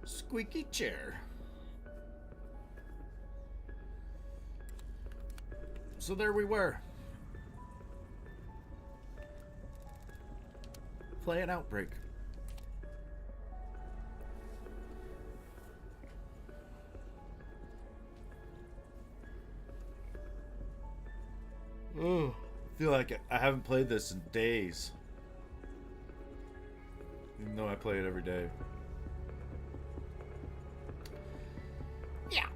Squeaky chair. So there we were. Playing Outbreak. Oh, I feel like I haven't played this in days. Even though I play it every day. Yeah.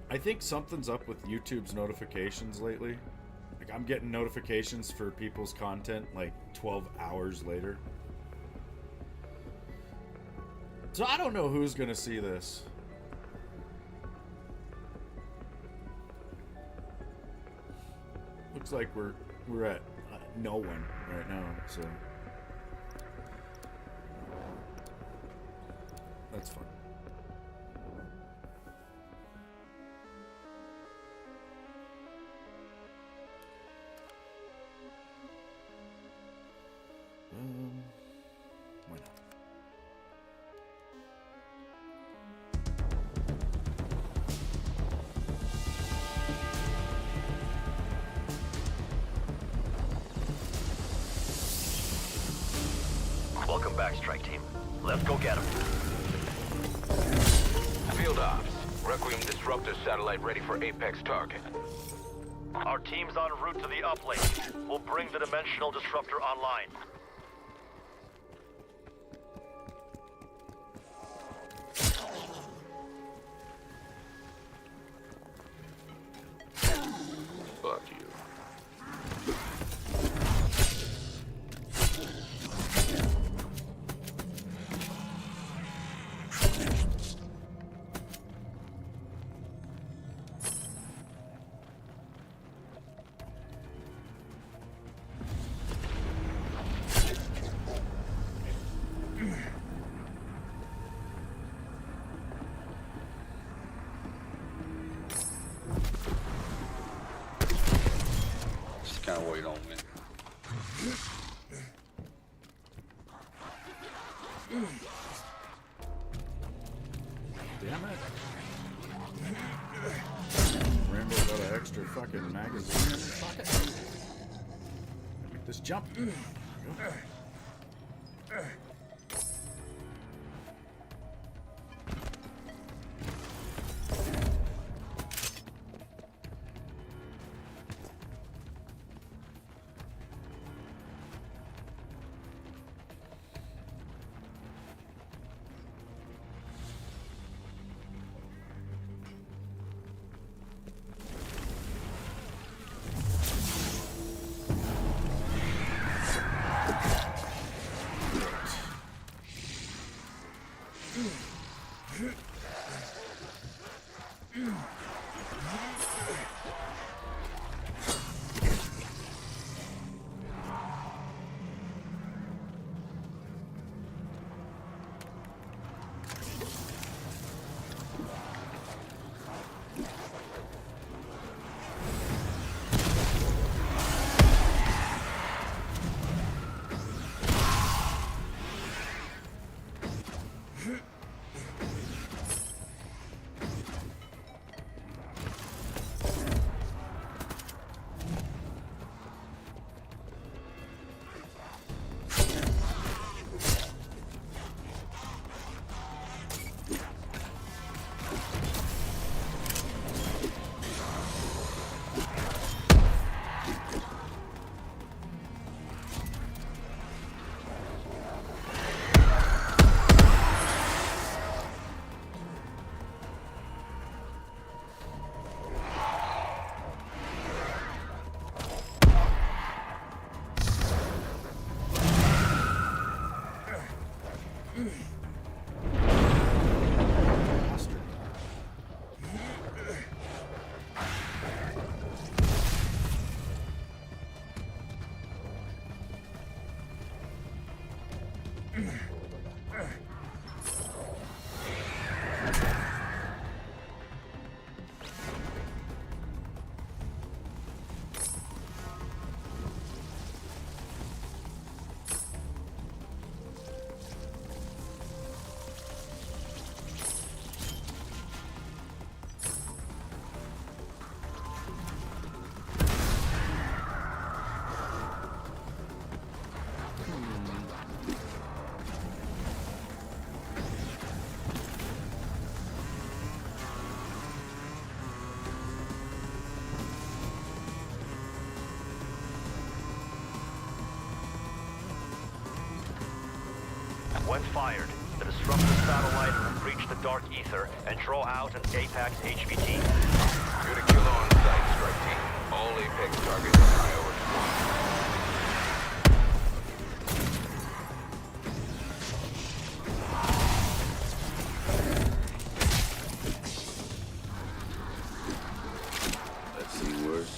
I think something's up with YouTube's notifications lately. Like, I'm getting notifications for people's content like 12 hours later. So I don't know who's gonna see this. Looks like we're at no one right now, so that's fun. Why not? Welcome back, Strike Team. Let's go get them. Field ops. Requiem Disruptor satellite ready for Apex target. Our team's en route to the uplink. We'll bring the Dimensional Disruptor online. Fuck you. Just kind of wait on me. Damn it. Rambo got an extra fucking magazine in his pocket. Make this jump. There we go. When fired, the disruptor satellite will breach the dark ether and draw out an Apex HVT. You're the killer on site, strike team. All Apex targets are priority 1. Let's see worse.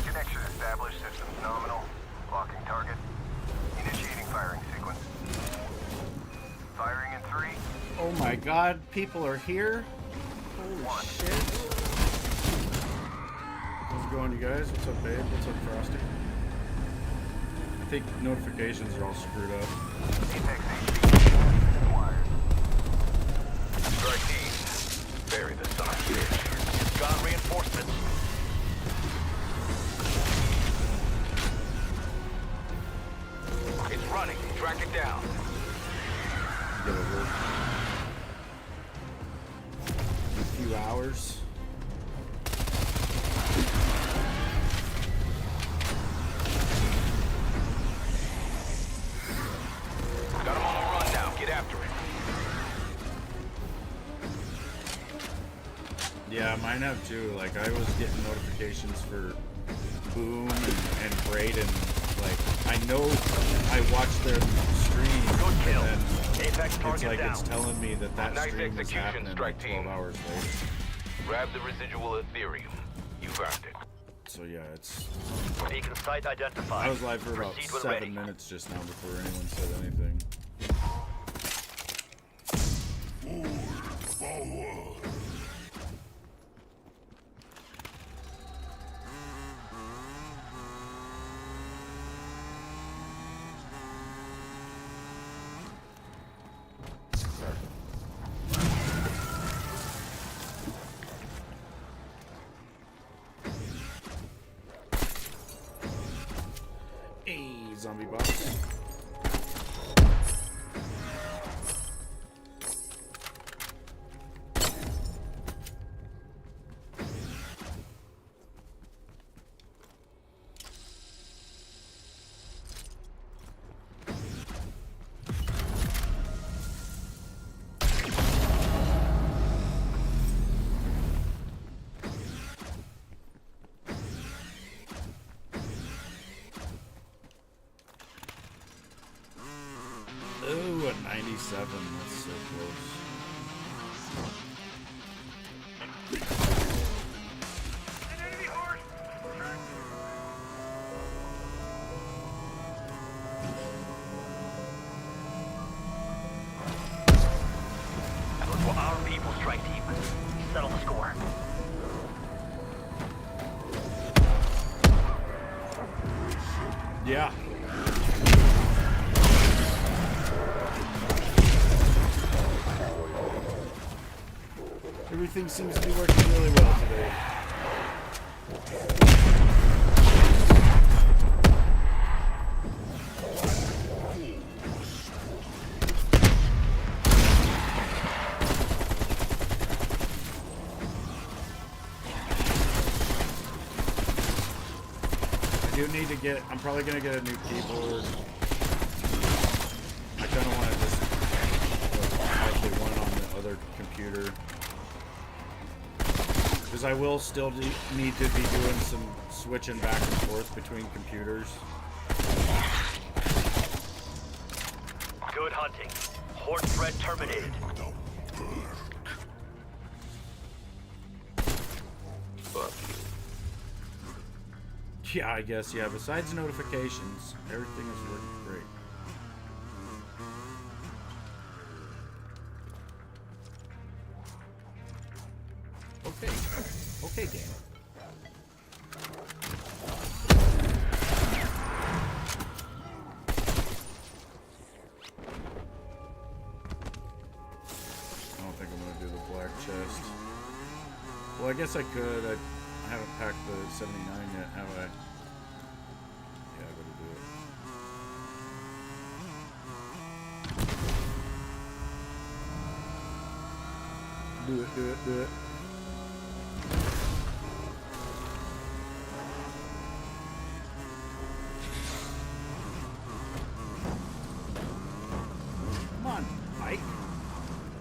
Connection established. Systems nominal. Locking target. Initiating firing sequence. Firing in 3. Oh my god, people are here? Holy shit. How's it going, you guys? What's up, babe? What's up, Frosty? I think notifications are all screwed up. Apex HVT acquired. Strike team. Bury the son of a bitch. Got reinforcements. It's running. Track it down. Get it work. In a few hours. Got him on the run now. Get after it. Yeah, mine have too. Like, I was getting notifications for Boom and Braden. Like, I know I watched their stream, Good kill. and then Apex it's target like down. it's telling me that that Nice stream is execution, happening strike like 12 team. hours later. Grab the residual Ethereum. You've earned it. So yeah, it's. Beacon site identified. I was live for about Proceed when 7 ready. minutes just now before anyone said anything. Hey, zombie box. Ooh, a 97. That's so close. Those were our people, strike team. Settle the score. Yeah. Everything seems to be working really well today. I do need to get, I'm probably going to get a new keyboard. I kind of want to just actually one on the other computer. Because I will still need to be doing some switching back and forth between computers. Good hunting. Horde threat terminated. Fuck you. Yeah, I guess, yeah. Besides notifications, everything is working great. Okay. Okay, game. chest. Well, I guess I could. I haven't packed the 79 yet, have I? Yeah, I gotta do it. Do it. Come on, Mike.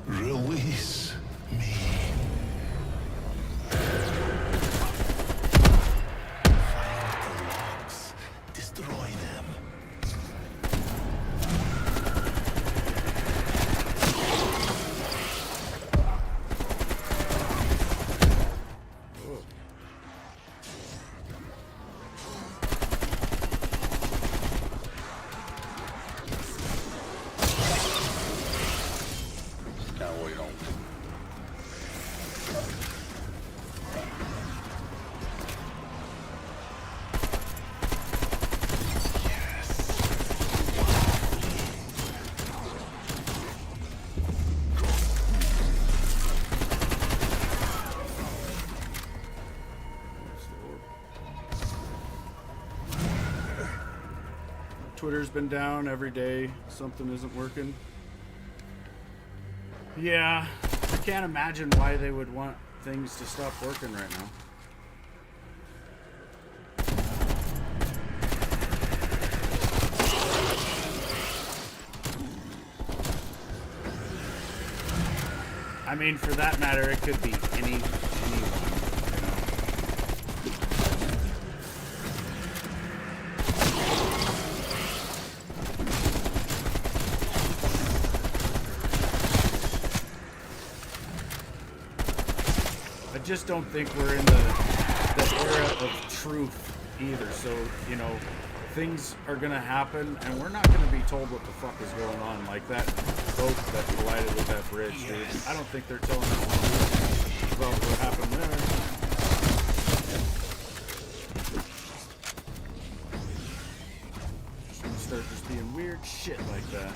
Release me. Find the locks. Destroy them. Now wait on. Twitter's been down every day. Something isn't working. Yeah, I can't imagine why they would want things to stop working right now. I mean, for that matter, it could be anyone, you know. I just don't think we're in the era of truth either. So, you know, things are going to happen, and we're not going to be told what the fuck is going on. Like that boat that collided with that bridge, dude. I don't think they're telling us about what happened there. Just gonna start just being weird shit like that.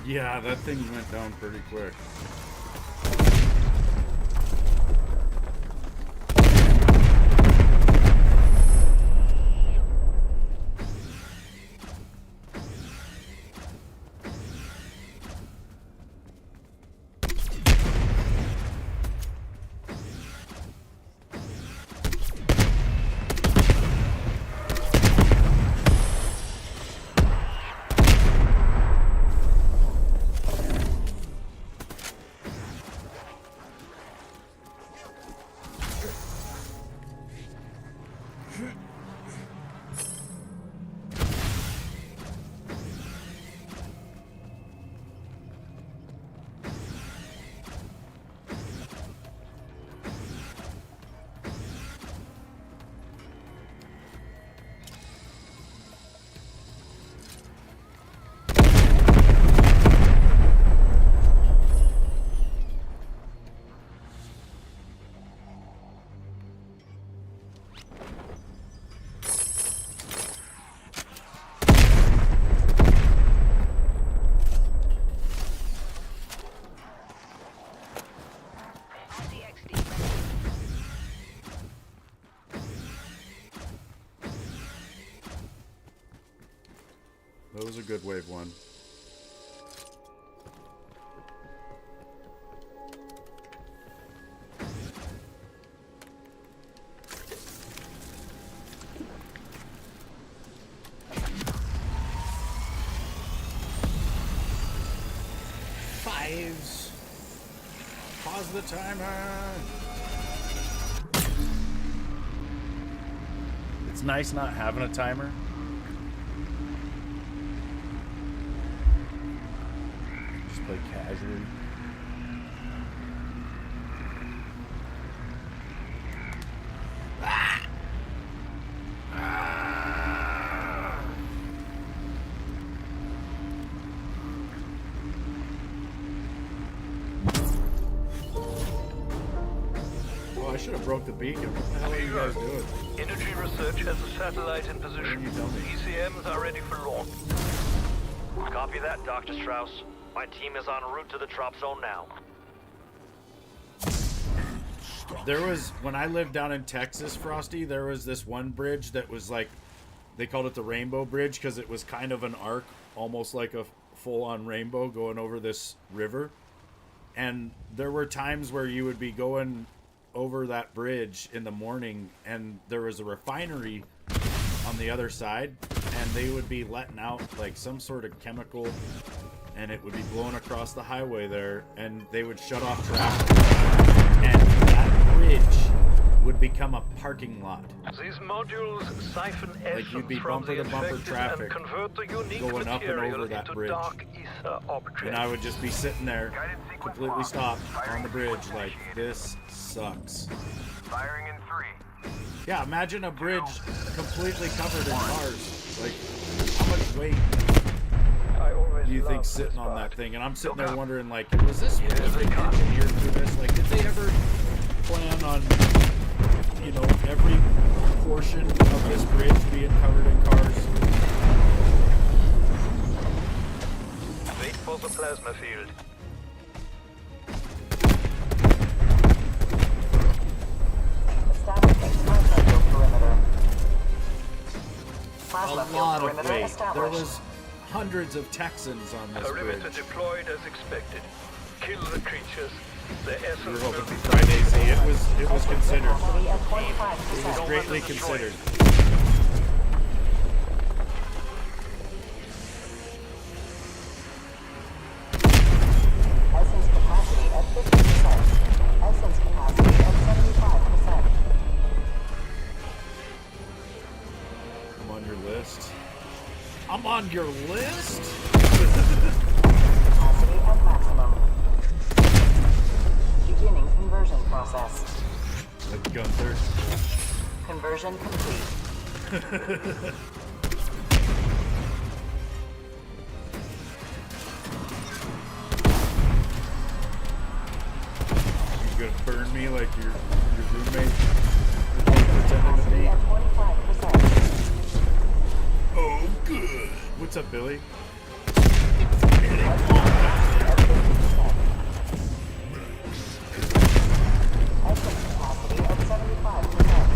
Yeah, that thing went down pretty quick. That was a good wave one. lives. Pause the timer. It's nice not having a timer. Just play casually. I should have broke the beacon. What the hell are you guys doing? Energy research has a satellite in What position. did you tell me? ECMs are ready for launch. Copy that, Dr. Strauss. My team is en route to the drop zone now. There was, when I lived down in Texas, Frosty, there was this one bridge that was like, they called it the Rainbow Bridge because it was kind of an arc, almost like a full-on rainbow going over this river. And there were times where you would be going over that bridge in the morning and there was a refinery on the other side and they would be letting out like some sort of chemical and it would be blowing across the highway there and they would shut off traffic and that bridge would become a parking lot. These modules siphon Like you'd be bumper to bumper traffic going up and over that bridge. And I would just be sitting there completely stopped on the bridge like, this sucks. Firing in 3. Yeah, imagine a bridge completely covered in cars. Like, how much weight do you think sitting on that thing? And I'm sitting there wondering, like, was this even engineered for this? Like, did they ever plan on, you know, every portion of this bridge being covered in cars? Wait for the plasma field. Establishing contact perimeter. A Plasma field lot of perimeter weight. There established. was hundreds of Texans on this Perimeter bridge. deployed as expected. Kill the creatures. The We essence were will hoping be for Friday. See, it was considered. Capacity at It 25%. was greatly considered. Essence capacity at 50%. Essence capacity at 75%. I'm on your list. I'm on your list? Capacity at maximum. Beginning conversion process. Like Gunther. Conversion complete. You gonna burn me like your roommate pretending to Capacity be? at 25%. Oh, good. What's up, Billy? Capacity at 50%. Essence capacity at 75%.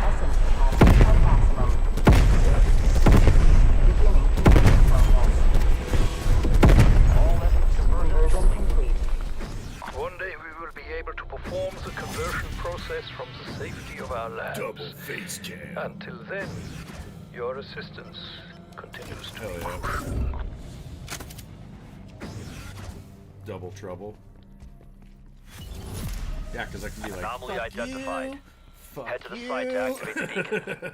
Essence capacity at maximum. Beginning conversion process. Conversion complete. One day we will be able to perform the conversion process from the safety of our labs. Double face cam. Until then, your assistance continues to Hell be yeah. crucial. Double trouble. Yeah, because I can be like, Anomaly fuck identified. you. Fuck Head to the you. site to activate the beacon.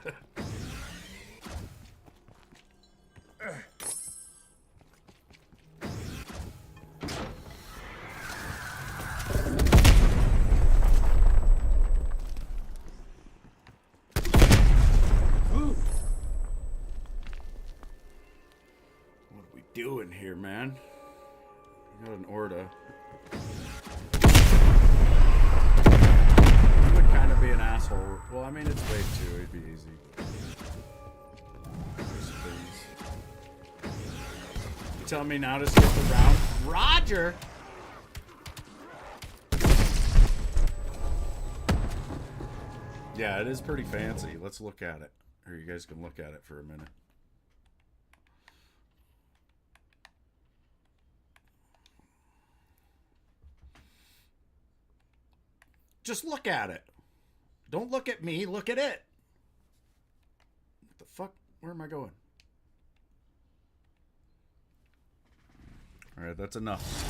What are we doing here, man? We got an Orda. He would kind of be an asshole. Well, I mean, it's wave 2. It'd be easy. You telling me now to skip the round? Roger! Yeah, it is pretty fancy. Let's look at it. Or you guys can look at it for a minute. Just look at it. Don't look at me. Look at it. What the fuck? Where am I going? Alright, that's enough.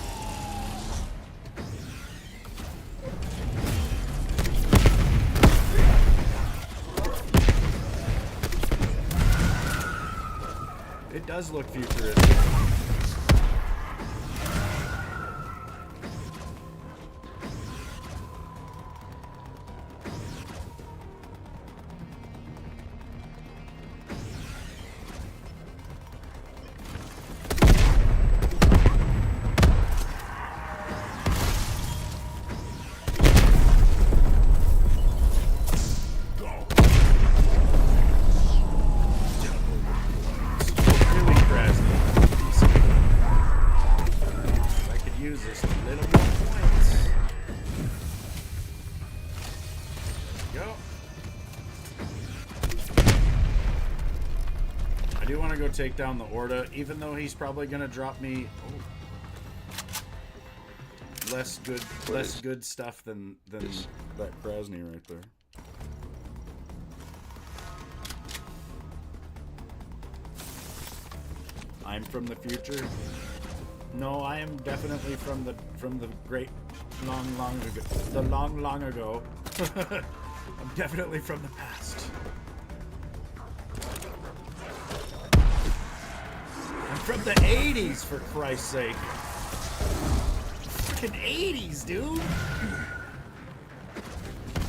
It does look futuristic. Take down the Orda, even though he's probably gonna drop me less good stuff than that Krasny right there. I'm from the future. No, I am definitely from the great long ago. The long ago. I'm definitely from the past. From the 80s, for Christ's sake. Fucking 80s, dude.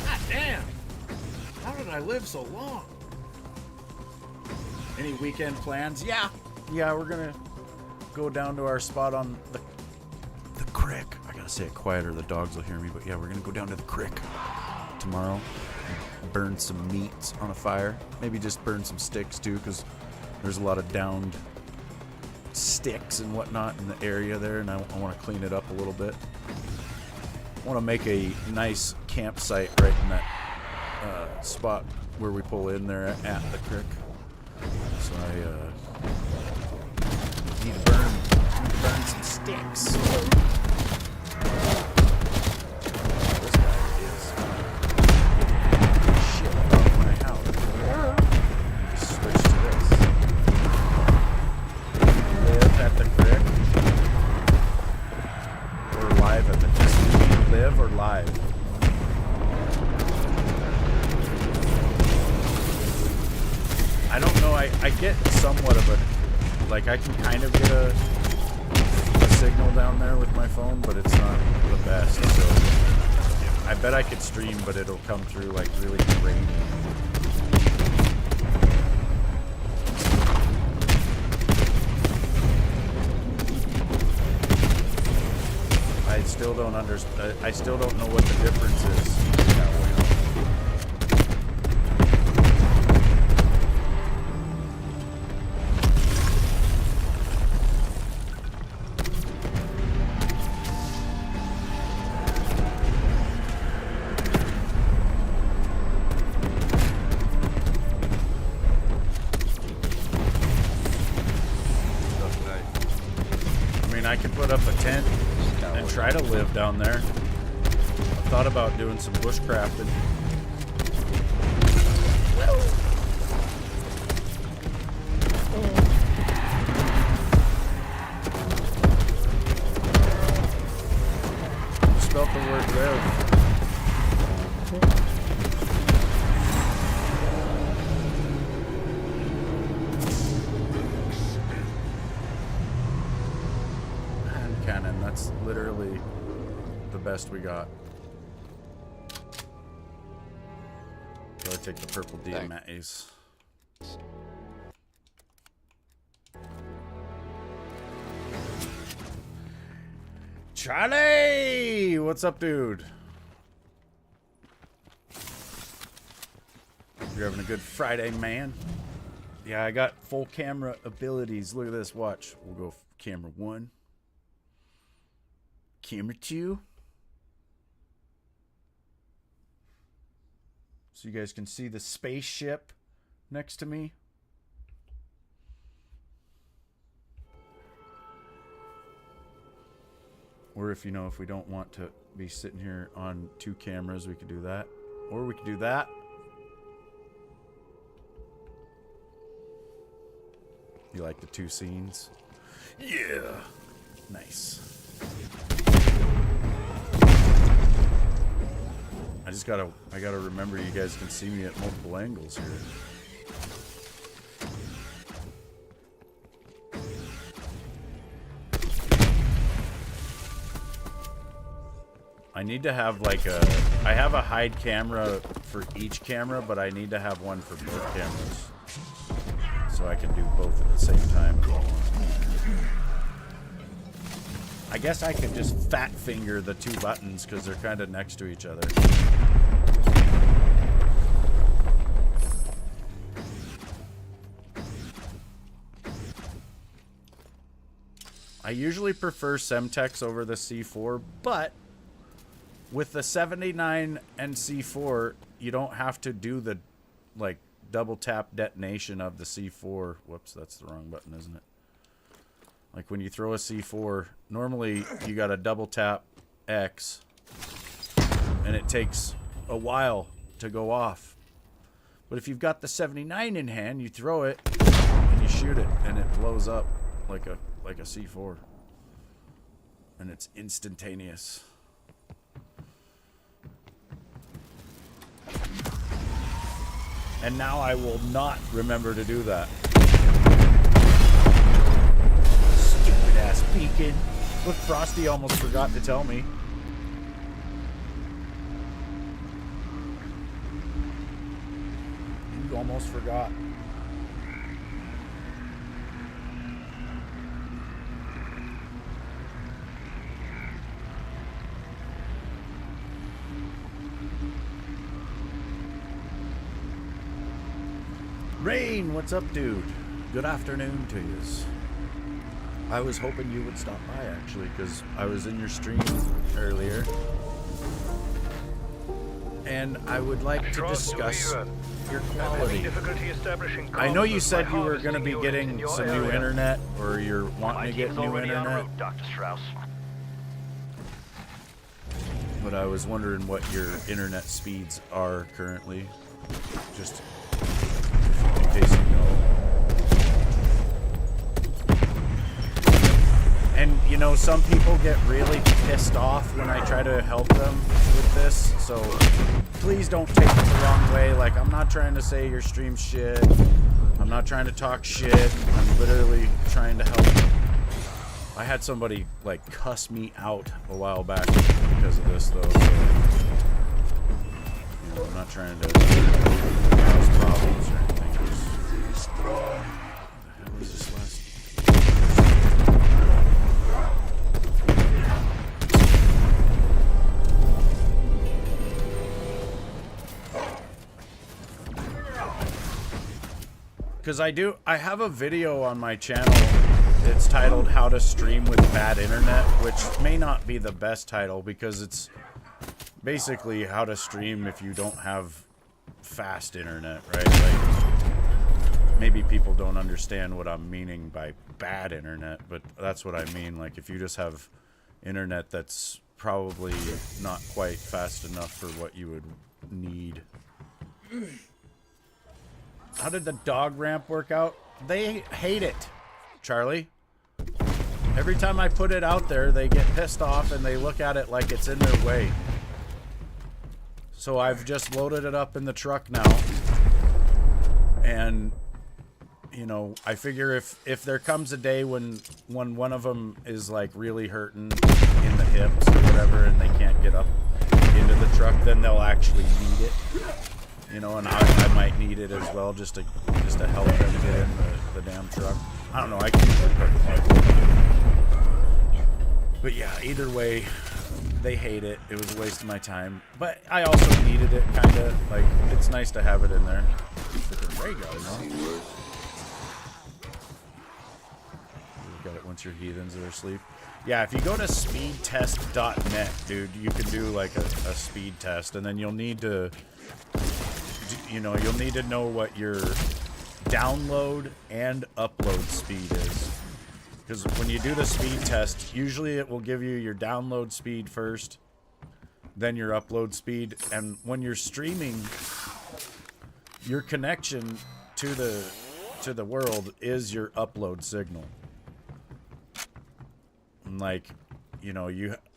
God damn. How did I live so long? Any weekend plans? Yeah, we're gonna go down to our spot on the creek. I gotta say it quieter, the dogs will hear me, but yeah, we're gonna go down to the creek tomorrow. Burn some meat on a fire. Maybe just burn some sticks too, because there's a lot of downed sticks and whatnot in the area there, and I want to clean it up a little bit. I want to make a nice campsite right in that spot where we pull in there at the creek. So I need to burn some sticks. This guy is shit off my house. Just switch to this. At the crick or live at the live or live. I don't know. I get somewhat of a, like, I can kind of get a signal down there with my phone, but it's not the best. So I bet I could stream, but it'll come through like really grainy. I still don't understand. I still don't know what the difference is. I mean, I can put up a tent and try to live down there. I've thought about doing some bushcrafting. You spelled the word live. Cannon, that's literally the best we got. So I take the purple DMAs. Charlie! What's up, dude? You're having a good Friday, man. Yeah, I got full camera abilities. Look at this. Watch. We'll go camera 1. Camera 2. So you guys can see the spaceship next to me. Or if, you know, if we don't want to be sitting here on 2 cameras, we could do that. Or we could do that. You like the 2 scenes? Yeah. Nice. I gotta remember you guys can see me at multiple angles here. I need to have like I have a hide camera for each camera, but I need to have one for both cameras. So I can do both at the same time if I want. I guess I could just fat finger the two buttons because they're kind of next to each other. I usually prefer Semtex over the C4, but with the 79 and C4, you don't have to do the like double tap detonation of the C4. Whoops, that's the wrong button, isn't it? Like when you throw a C4, normally you got to double tap X and it takes a while to go off. But if you've got the 79 in hand, you throw it and you shoot it and it blows up like a C4. And it's instantaneous. And now I will not remember to do that. Stupid ass beacon. Look, Frosty almost forgot to tell me. You almost forgot. Rain, what's up, dude? Good afternoon to yous. I was hoping you would stop by, actually, because I was in your stream earlier. And I would like to discuss your quality. I know you said you were going to be getting some new internet, or you're wanting to get new internet. But I was wondering what your internet speeds are currently. Just in case you know. And, you know, some people get really pissed off when I try to help them with this, so please don't take it the wrong way. Like, I'm not trying to say your stream's shit. I'm not trying to talk shit. I'm literally trying to help. I had somebody, like, cuss me out a while back because of this, though, so, you know, I'm not trying to cause problems or anything. What the hell was this last? Because I have a video on my channel. It's titled How to Stream with Bad Internet, which may not be the best title because it's basically how to stream if you don't have fast internet, right? Like, maybe people don't understand what I'm meaning by bad internet, but that's what I mean. Like, if you just have internet that's probably not quite fast enough for what you would need. How did the dog ramp work out? They hate it, Charlie. Every time I put it out there, they get pissed off and they look at it like it's in their way. So I've just loaded it up in the truck now. And, you know, I figure if there comes a day when one of them is like really hurting in the hips or whatever and they can't get up into the truck, then they'll actually need it. You know, and I might need it as well just to help them get in the damn truck. I don't know, I can usually put it. But yeah, either way, they hate it. It was a waste of my time. But I also needed it, kind of. Like, it's nice to have it in there. Freaking ray gun, no? Look at it once your heathens are asleep. Yeah, if you go to speedtest.net, dude, you can do like a speed test, and then you'll need to, you know, you'll need to know what your download and upload speed is. Because when you do the speed test, usually it will give you your download speed first, then your upload speed, and when you're streaming, your connection to the world is your upload signal. And like, you know,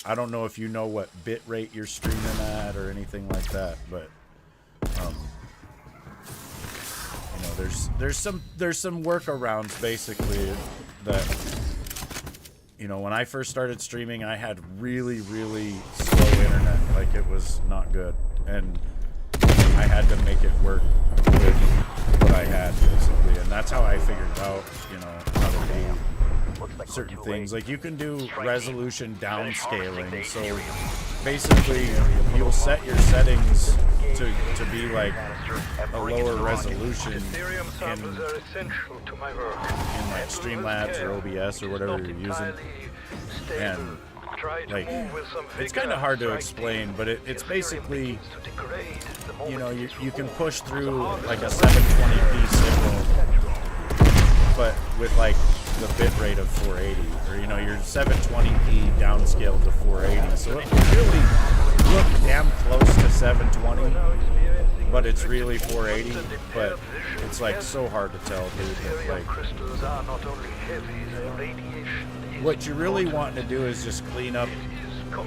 I don't know if you know what bit rate you're streaming at or anything like that, but you know, there's some workarounds basically that, you know, when I first started streaming, I had really, really slow internet. Like, it was not good, and I had to make it work with what I had basically, and that's how I figured out, you know, how to do certain things. Like, you can do resolution downscaling, so basically you'll set your settings to be like a lower resolution in like Streamlabs or OBS or whatever you're using, and like, it's kind of hard to explain, but it's basically, you know, you can push through like a 720p signal, but with like the bit rate of 480, or, you know, your 720p downscaled to 480, so it can really look damn close to 720, but it's really 480. But it's like so hard to tell, dude. Like, what you really want to do is just clean up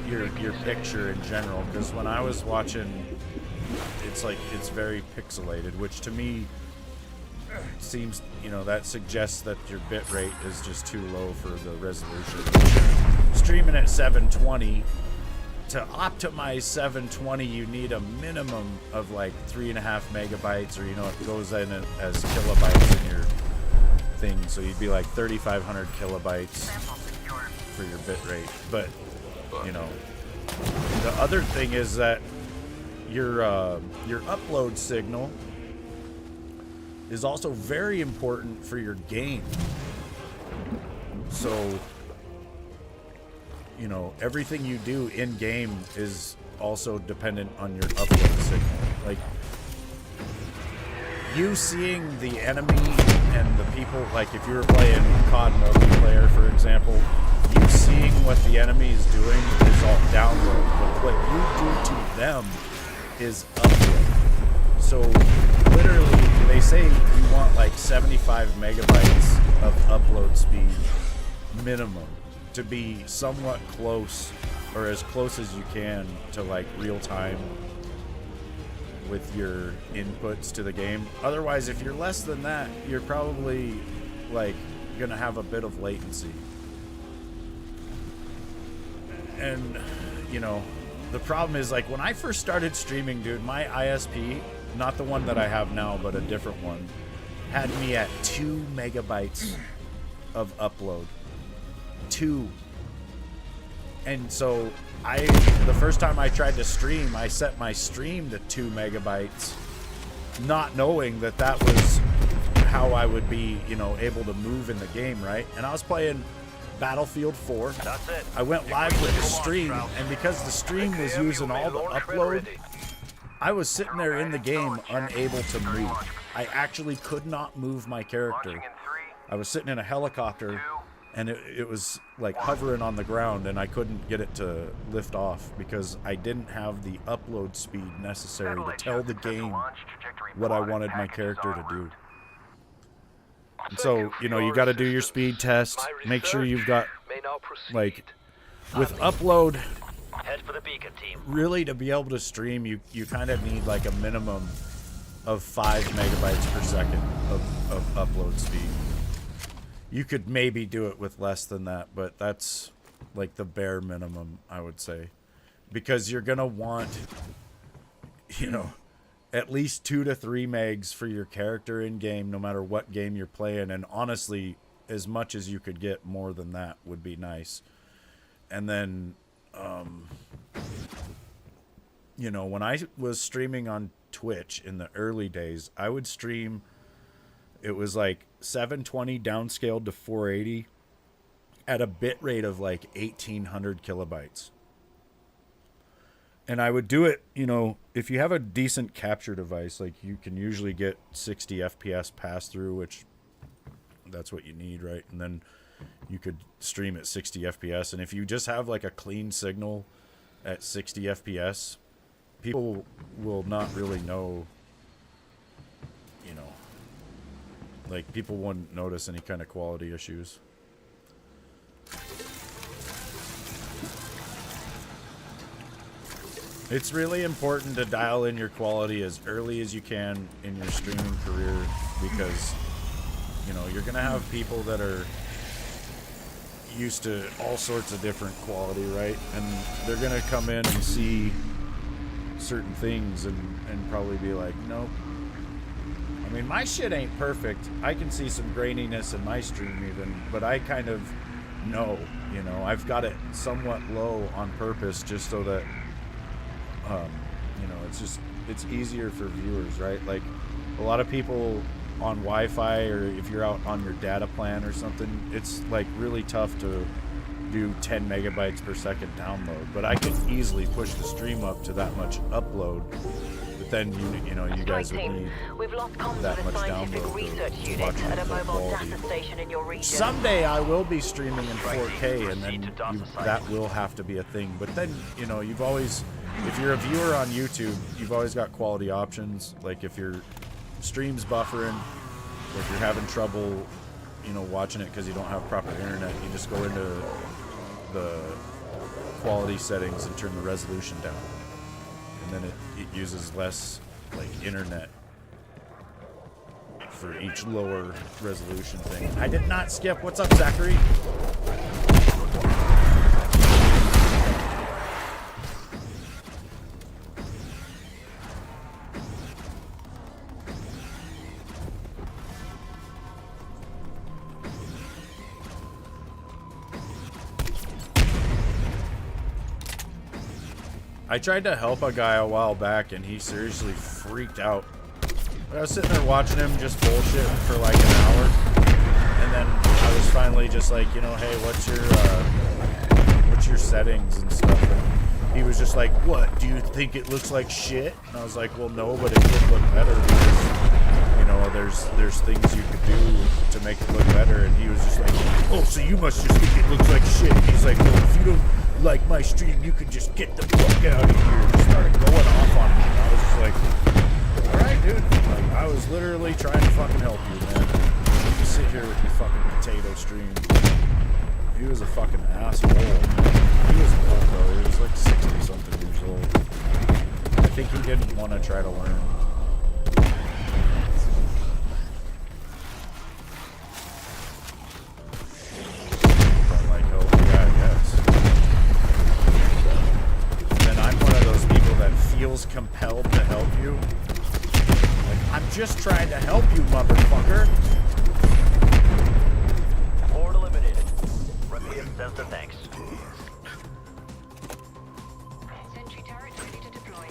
your picture in general, because when I was watching, it's like, it's very pixelated, which to me seems, you know, that suggests that your bit rate is just too low for the resolution. Streaming at 720, to optimize 720, you need a minimum of like 3.5 megabytes, or, you know, it goes in as kilobytes in your thing, so you'd be like 3,500 kilobytes for your bit rate. But, you know, the other thing is that your upload signal is also very important for your game. So, you know, everything you do in game is also dependent on your upload signal. Like, you seeing the enemy and the people, like if you were playing COD multiplayer, for example, you seeing what the enemy is doing is all download, but what you do to them is upload. So literally, they say you want like 75 megabytes of upload speed minimum to be somewhat close, or as close as you can to like real time with your inputs to the game. Otherwise, if you're less than that, you're probably like gonna have a bit of latency. And, you know, the problem is, like, when I first started streaming, dude, my ISP, not the one that I have now, but a different one, had me at 2 megabytes of upload. 2. And so the first time I tried to stream, I set my stream to 2 megabytes, not knowing that that was how I would be, you know, able to move in the game, right? And I was playing Battlefield 4. That's it. I went live with the stream, and because the stream was using all the upload, I was sitting there in the game unable to move. I actually could not move my character. I was sitting in a helicopter, and it was like hovering on the ground, and I couldn't get it to lift off because I didn't have the upload speed necessary to tell the game what I wanted my character to do. And so, you know, you got to do your speed test. Make sure you've got, like, with upload, Head for the beacon, team. really, to be able to stream, you kind of need like a minimum of 5 megabytes per second of upload speed. You could maybe do it with less than that, but that's like the bare minimum, I would say, because you're gonna want, you know, at least 2 to 3 megs for your character in game, no matter what game you're playing. And honestly, as much as you could get more than that would be nice. And then, you know, when I was streaming on Twitch in the early days, I would stream, it was like 720 downscaled to 480 at a bit rate of like 1800 kilobytes. And I would do it, you know, if you have a decent capture device, like you can usually get 60 FPS pass through, which that's what you need, right? And then you could stream at 60 FPS. And if you just have like a clean signal at 60 FPS, people will not really know, you know, like people wouldn't notice any kind of quality issues. It's really important to dial in your quality as early as you can in your streaming career, because, you know, you're gonna have people that are used to all sorts of different quality, right? And they're gonna come in and see certain things and probably be like, nope. I mean, my shit ain't perfect. I can see some graininess in my stream even, but I kind of know, you know, I've got it somewhat low on purpose just so that, you know, it's easier for viewers, right? Like, a lot of people on Wi-Fi, or if you're out on your data plan or something, it's like really tough to do 10 megabytes per second download, but I could easily push the stream up to that much upload. But then you know, you guys would need We've lost comms that with a much scientific download research to unit watch it at a in full mobile quality. data station in your region. Someday I will be streaming in 4K, and then that will have to be a thing. But then, you know, you've always, if you're a viewer on YouTube, you've always got quality options. Like if your stream's buffering, or if you're having trouble, you know, watching it because you don't have proper internet, you just go into the quality settings and turn the resolution down, and then it uses less like internet for each lower resolution thing. I did not skip. What's up, Zachary? I tried to help a guy a while back, and he seriously freaked out. I was sitting there watching him just bullshitting for like an hour, and then I was finally just like, you know, hey, what's your settings and stuff? And he was just like, what? Do you think it looks like shit? And I was like, well, no, but it could look better because, you know, there's things you could do to make it look better. And he was just like, oh, so you must just think it looks like shit. And he's like, well, if you don't like my stream, you can just get the fuck out of here. And he started going off on me. And I was just like, all right, dude. Like, I was literally trying to fucking help you, man. You sit here with your fucking potato stream. He was a fucking asshole. He was old though. He was like 60 something years old. I think he didn't want to try to learn. But like, oh yeah, I guess. And then I'm one of those people that feels compelled to help you. Like, I'm just trying to help you, motherfucker. Horde eliminated. Requiem sends their thanks. Sentry turret ready to deploy.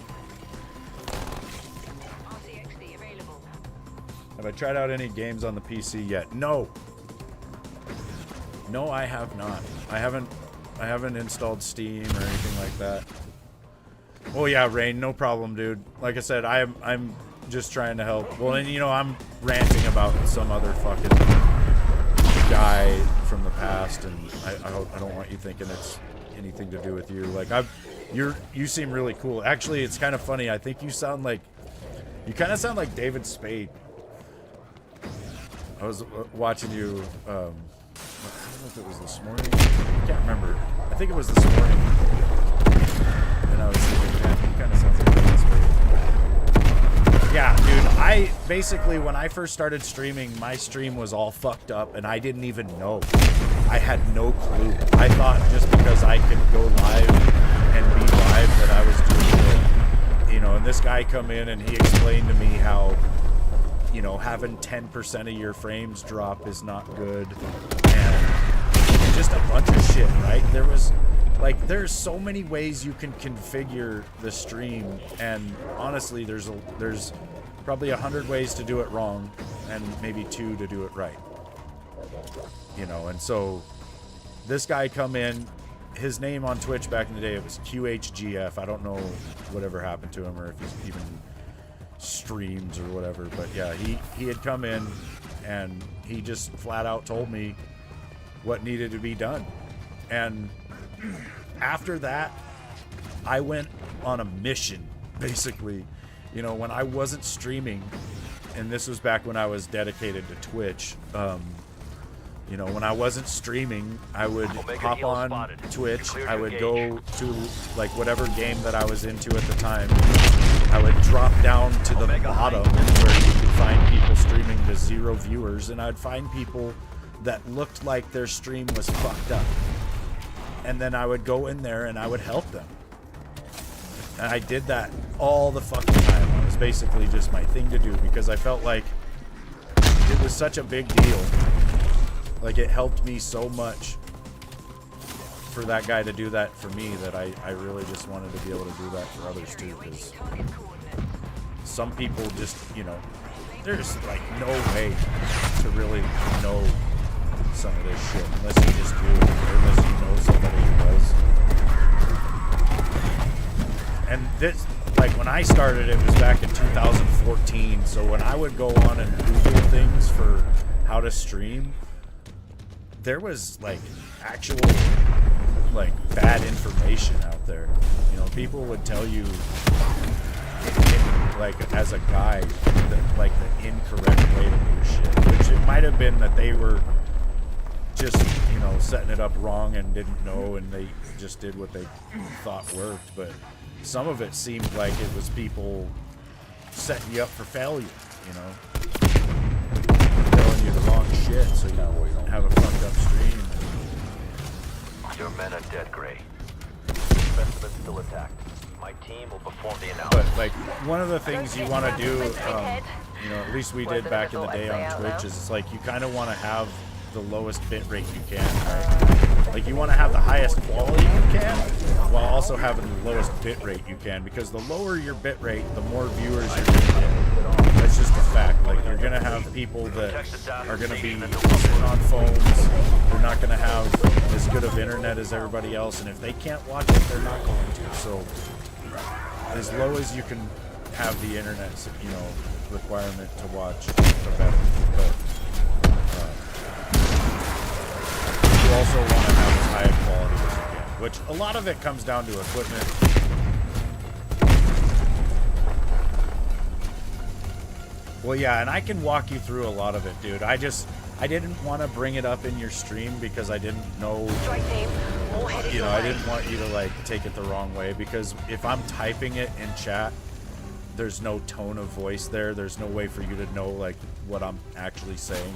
RCXD available. Have I tried out any games on the PC yet? No. No, I have not. I haven't installed Steam or anything like that. Oh yeah, Rain, no problem, dude. Like I said, I'm just trying to help. Well, and you know, I'm ranting about some other fucking guy from the past, and I don't want you thinking it's anything to do with you. Like you seem really cool. Actually, it's kind of funny. I think you kind of sound like David Spade. I was watching you. I don't know if it was this morning. I can't remember. I think it was this morning. And I was thinking, man, he kind of sounds like David Spade. Yeah, dude. I basically, when I first started streaming, my stream was all fucked up, and I didn't even know. I had no clue. I thought just because I could go live and be live that I was doing it. You know, and this guy come in and he explained to me how, you know, having 10% of your frames drop is not good, and just a bunch of shit, right? There's so many ways you can configure the stream, and honestly, there's probably 100 ways to do it wrong, and maybe 2 to do it right. You know, and so this guy come in, his name on Twitch back in the day, it was QHGF. I don't know whatever happened to him, or if he's even streams or whatever, but yeah, he had come in and he just flat out told me what needed to be done. And after that, I went on a mission, basically. You know, when I wasn't streaming, and this was back when I was dedicated to Twitch, You know, when I wasn't streaming, I would Omega hop Heel on spotted. Twitch. You cleared I your would gauge. go to like whatever game that I was into at the time. I would drop down to the Omega bottom High. where you could find people streaming to 0 viewers, and I'd find people that looked like their stream was fucked up. And then I would go in there and I would help them. And I did that all the fucking time. It was basically just my thing to do because I felt like it was such a big deal. Like, it helped me so much for that guy to do that for me that I really just wanted to be able to do that for others too. Because Target coordinates. some people just, you know, there's like no way to really know some of this shit unless you just do it, or unless you know somebody who does. And this, like when I started, it was back in 2014. So when I would go on and Google things for how to stream, there was like actual like bad information out there. You know, people would tell you like as a guide like the incorrect way to do shit, which it might have been that they were just, you know, setting it up wrong and didn't know, and they just did what they thought worked. But some of it seemed like it was people setting you up for failure, you know, telling you the wrong shit so you don't have a fucked up stream. Your men are dead, Gray. Specimen still intact. My team will perform the analysis. But like one of the things you want to do, you know, at least we did back in the day on Twitch, is it's like you kind of want to have the lowest bit rate you can, right? Like you want to have the highest quality you can while also having the lowest bit rate you can, because the lower your bit rate, the more viewers you're going to get. That's just a fact. Like you're going to have people that are going to be sitting on phones. They're not going to have as good of internet as everybody else, and if they can't watch it, they're not going to. So as low as you can have the internet, you know, requirement to watch, the better. But you also want to have as high a quality as you can, which a lot of it comes down to equipment. Well, yeah, and I can walk you through a lot of it, dude. I didn't want to bring it up in your stream because I didn't know, Strike team, all headed you know, your I way. didn't want you to like take it the wrong way, because if I'm typing it in chat, there's no tone of voice there. There's no way for you to know like what I'm actually saying.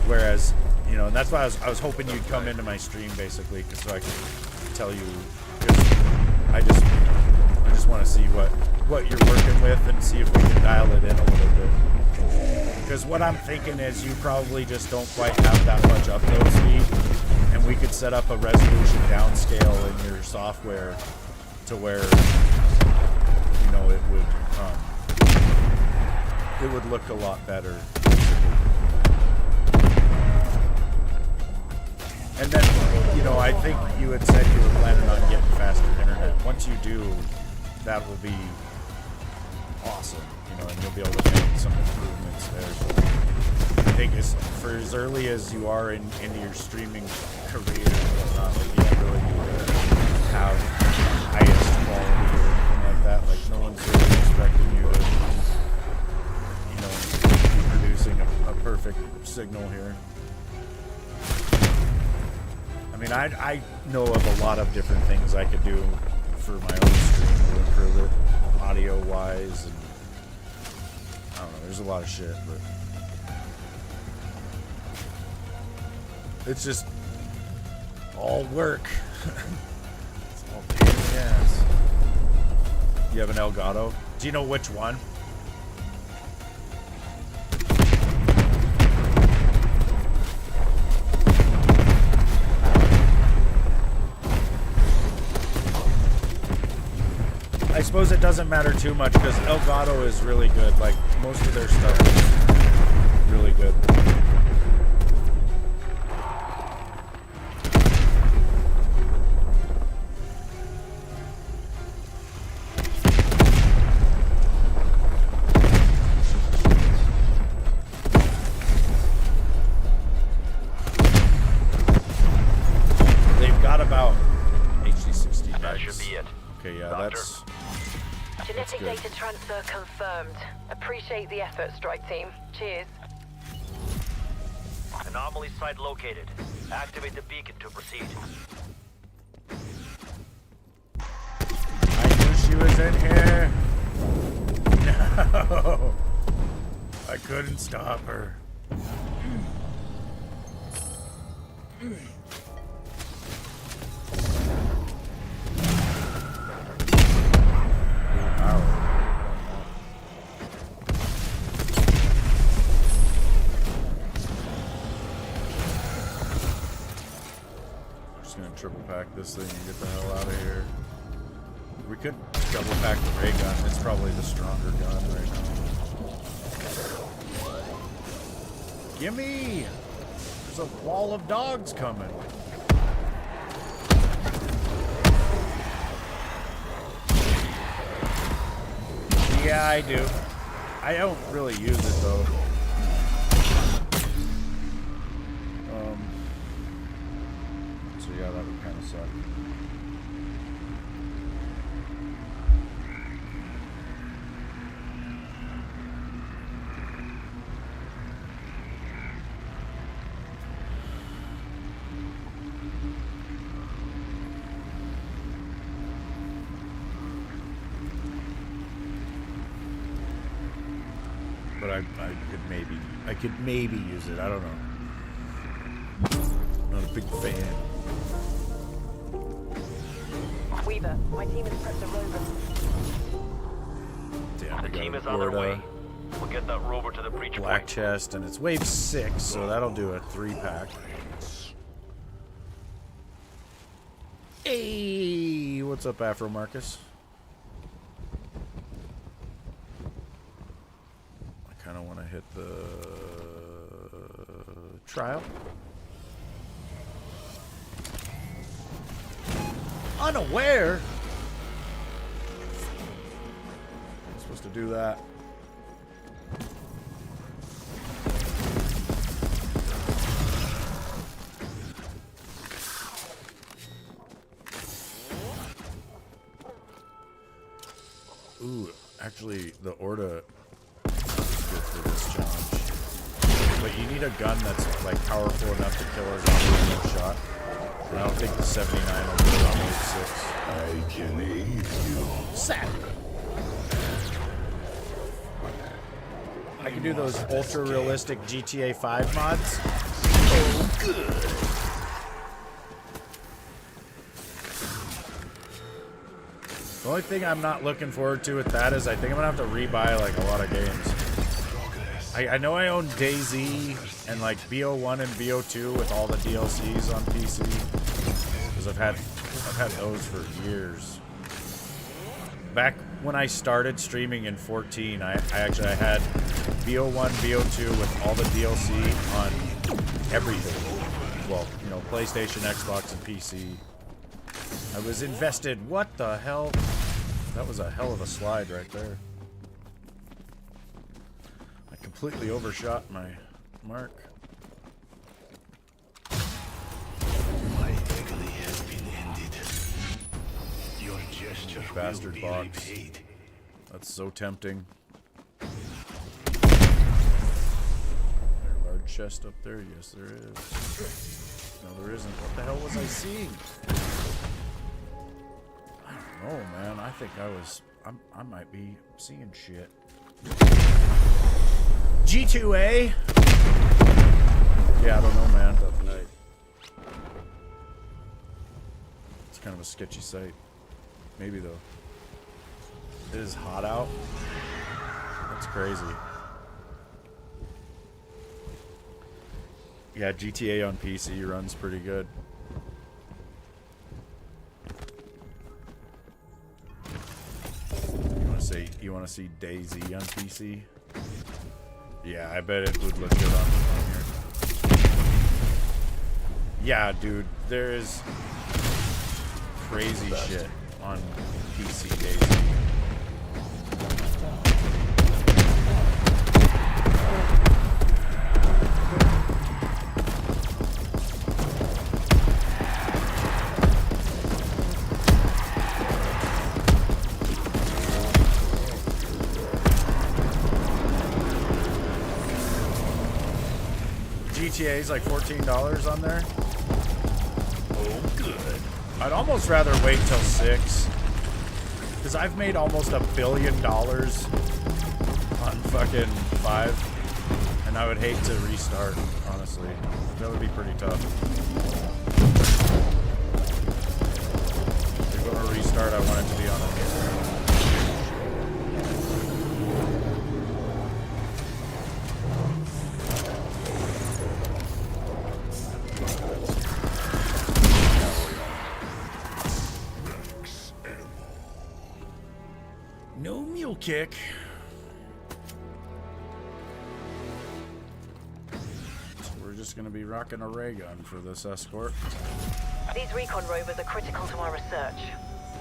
Whereas, you know, and that's why I was hoping you'd come into my stream basically, so I could tell you. I just want to see what you're working with and see if we can dial it in a little bit. Because what I'm thinking is you probably just don't quite have that much upload speed, and we could set up a resolution downscale in your software to where, you know, it would look a lot better. And then, you know, I think you had said you were planning on getting faster internet. Once you do, that will be awesome, you know, and you'll be able to make some improvements there. So I think for as early as you are into your streaming career and whatnot, like you don't really need to have the highest quality or anything like that. Like no one's really expecting you to, you know, be producing a perfect signal here. I mean, I know of a lot of different things I could do for my own stream to improve it, audio-wise, and I don't know, there's a lot of shit, but it's just all work. It's all pain in the ass. You have an Elgato? Do you know which one? I suppose it doesn't matter too much because Elgato is really good. Like most of their stuff is really good. They've got about HD60. That should be it. Okay, yeah, Doctor. that's. Genetic good. data transfer confirmed. Appreciate the effort, strike team. Cheers. Anomaly anomaly site located. Activate the beacon to proceed. I knew she was in here. No. I couldn't stop her. Just gonna triple pack this thing and get the hell out of here. We could double pack the ray gun. It's probably the stronger gun right now. Gimme! There's a wall of dogs coming. Yeah, I do. I don't really use it though. So yeah, that would kind of suck. But I could maybe use it. I don't know. Not a big fan. Weaver, my team has prepped a rover. Damn, The we team got is a on their way. Gorda, We'll get that rover to the breach black point. chest, and it's wave 6, so that'll do a 3-pack. Hey, what's up, Afro Marcus? I kind of want to hit the trial. Unaware? I'm supposed to do that. Ooh, actually, the Orda is good for this challenge. But you need a gun that's like powerful enough to kill her in one shot. And I don't think the 79 will do it on wave 6. I can aid you. Sad. I can do those ultra realistic GTA 5 mods. Oh, good. The only thing I'm not looking forward to with that is I think I'm gonna have to rebuy like a lot of games. I know I own DayZ and like BO1 and BO2 with all the DLCs on PC because I've had those for years. Back when I started streaming in 14, I had BO1, BO2 with all the DLC on everything. Well, you know, PlayStation, Xbox, and PC. I was invested. What the hell? That was a hell of a slide right there. I completely overshot my mark. My agony has been ended. Your gesture Bastard will be box. repaid. That's so tempting. There's a large chest up there. Yes, there is. No, there isn't. What the hell was I seeing? I don't know, man. I think I might be seeing shit. G2A? Yeah, I don't know, man. Tough night. It's kind of a sketchy site. Maybe, though. It is hot out. That's crazy. Yeah, GTA on PC runs pretty good. You want to see DayZ on PC? Yeah, I bet it would look good on here. Yeah, dude, there is crazy shit on PC DayZ. GTA is like $14 on there. Oh, good. I'd almost rather wait till 6. Because I've made almost $1 billion on fucking 5. And I would hate to restart, honestly. That would be pretty tough. If you're going to restart, I want it to be on a new. No mule kick. So we're just gonna be rocking a ray gun for this escort. These recon rovers are critical to our research.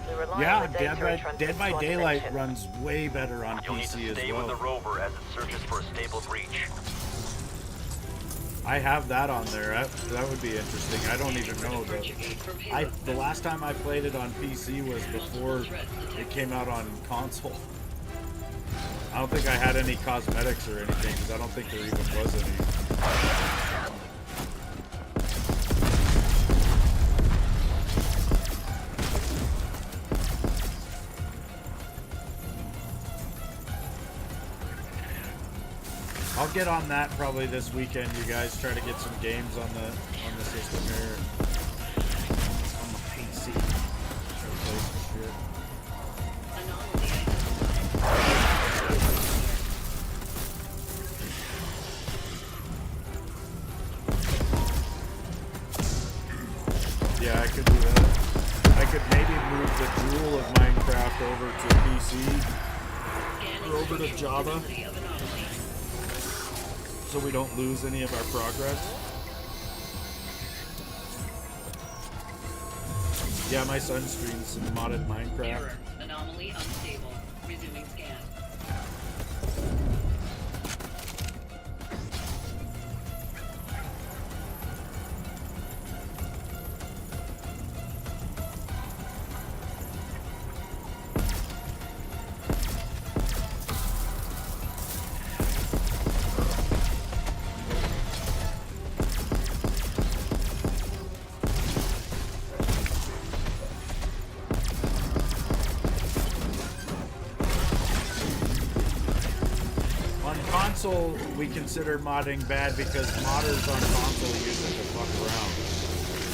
We rely Yeah, on the data it Dead transmits by to our Daylight dimension. runs way better on You'll need PC to as stay with the well. rover as it searches for a stable breach. I have that on there. That would be interesting. I don't even know the last time I played it on PC was before it came out on console. I don't think I had any cosmetics or anything because I don't think there even was any. I'll get on that probably this weekend, you guys. Try to get some games on the system here. On the PC. Try to play some shit. Yeah, I could do that. I could maybe move the jewel of Minecraft over to PC. Or over to Java. So we don't lose any of our progress. Yeah, my son streams some modded Minecraft. Error. Anomaly unstable. Resuming scan. Console, we consider modding bad because modders on console use it to fuck around.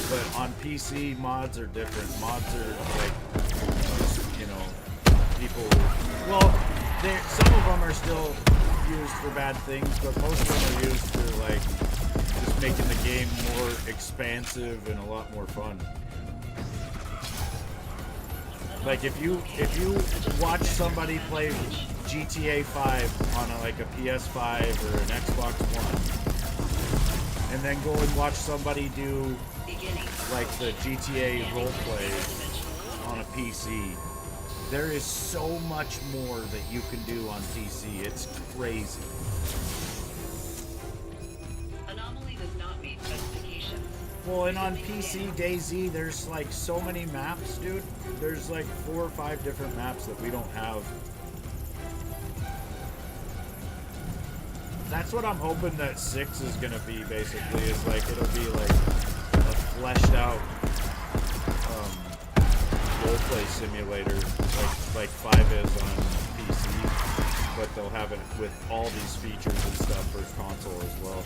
But on PC, mods are different. Mods are like, you know, people. Well, some of them are still used for bad things, but most of them are used for like just making the game more expansive and a lot more fun. Like if you watch somebody play GTA 5 on a PS5 or an Xbox One, and then go and watch somebody do like the GTA roleplay on a PC, there is so much more that you can do on PC. It's crazy. Anomaly does not meet specifications. Well, and on PC DayZ, there's like so many maps, dude. There's like 4 or 5 different maps that we don't have. That's what I'm hoping that 6 is gonna be, basically, is like, it'll be like a fleshed out roleplay simulator, like 5 is on PC, but they'll have it with all these features and stuff for console as well.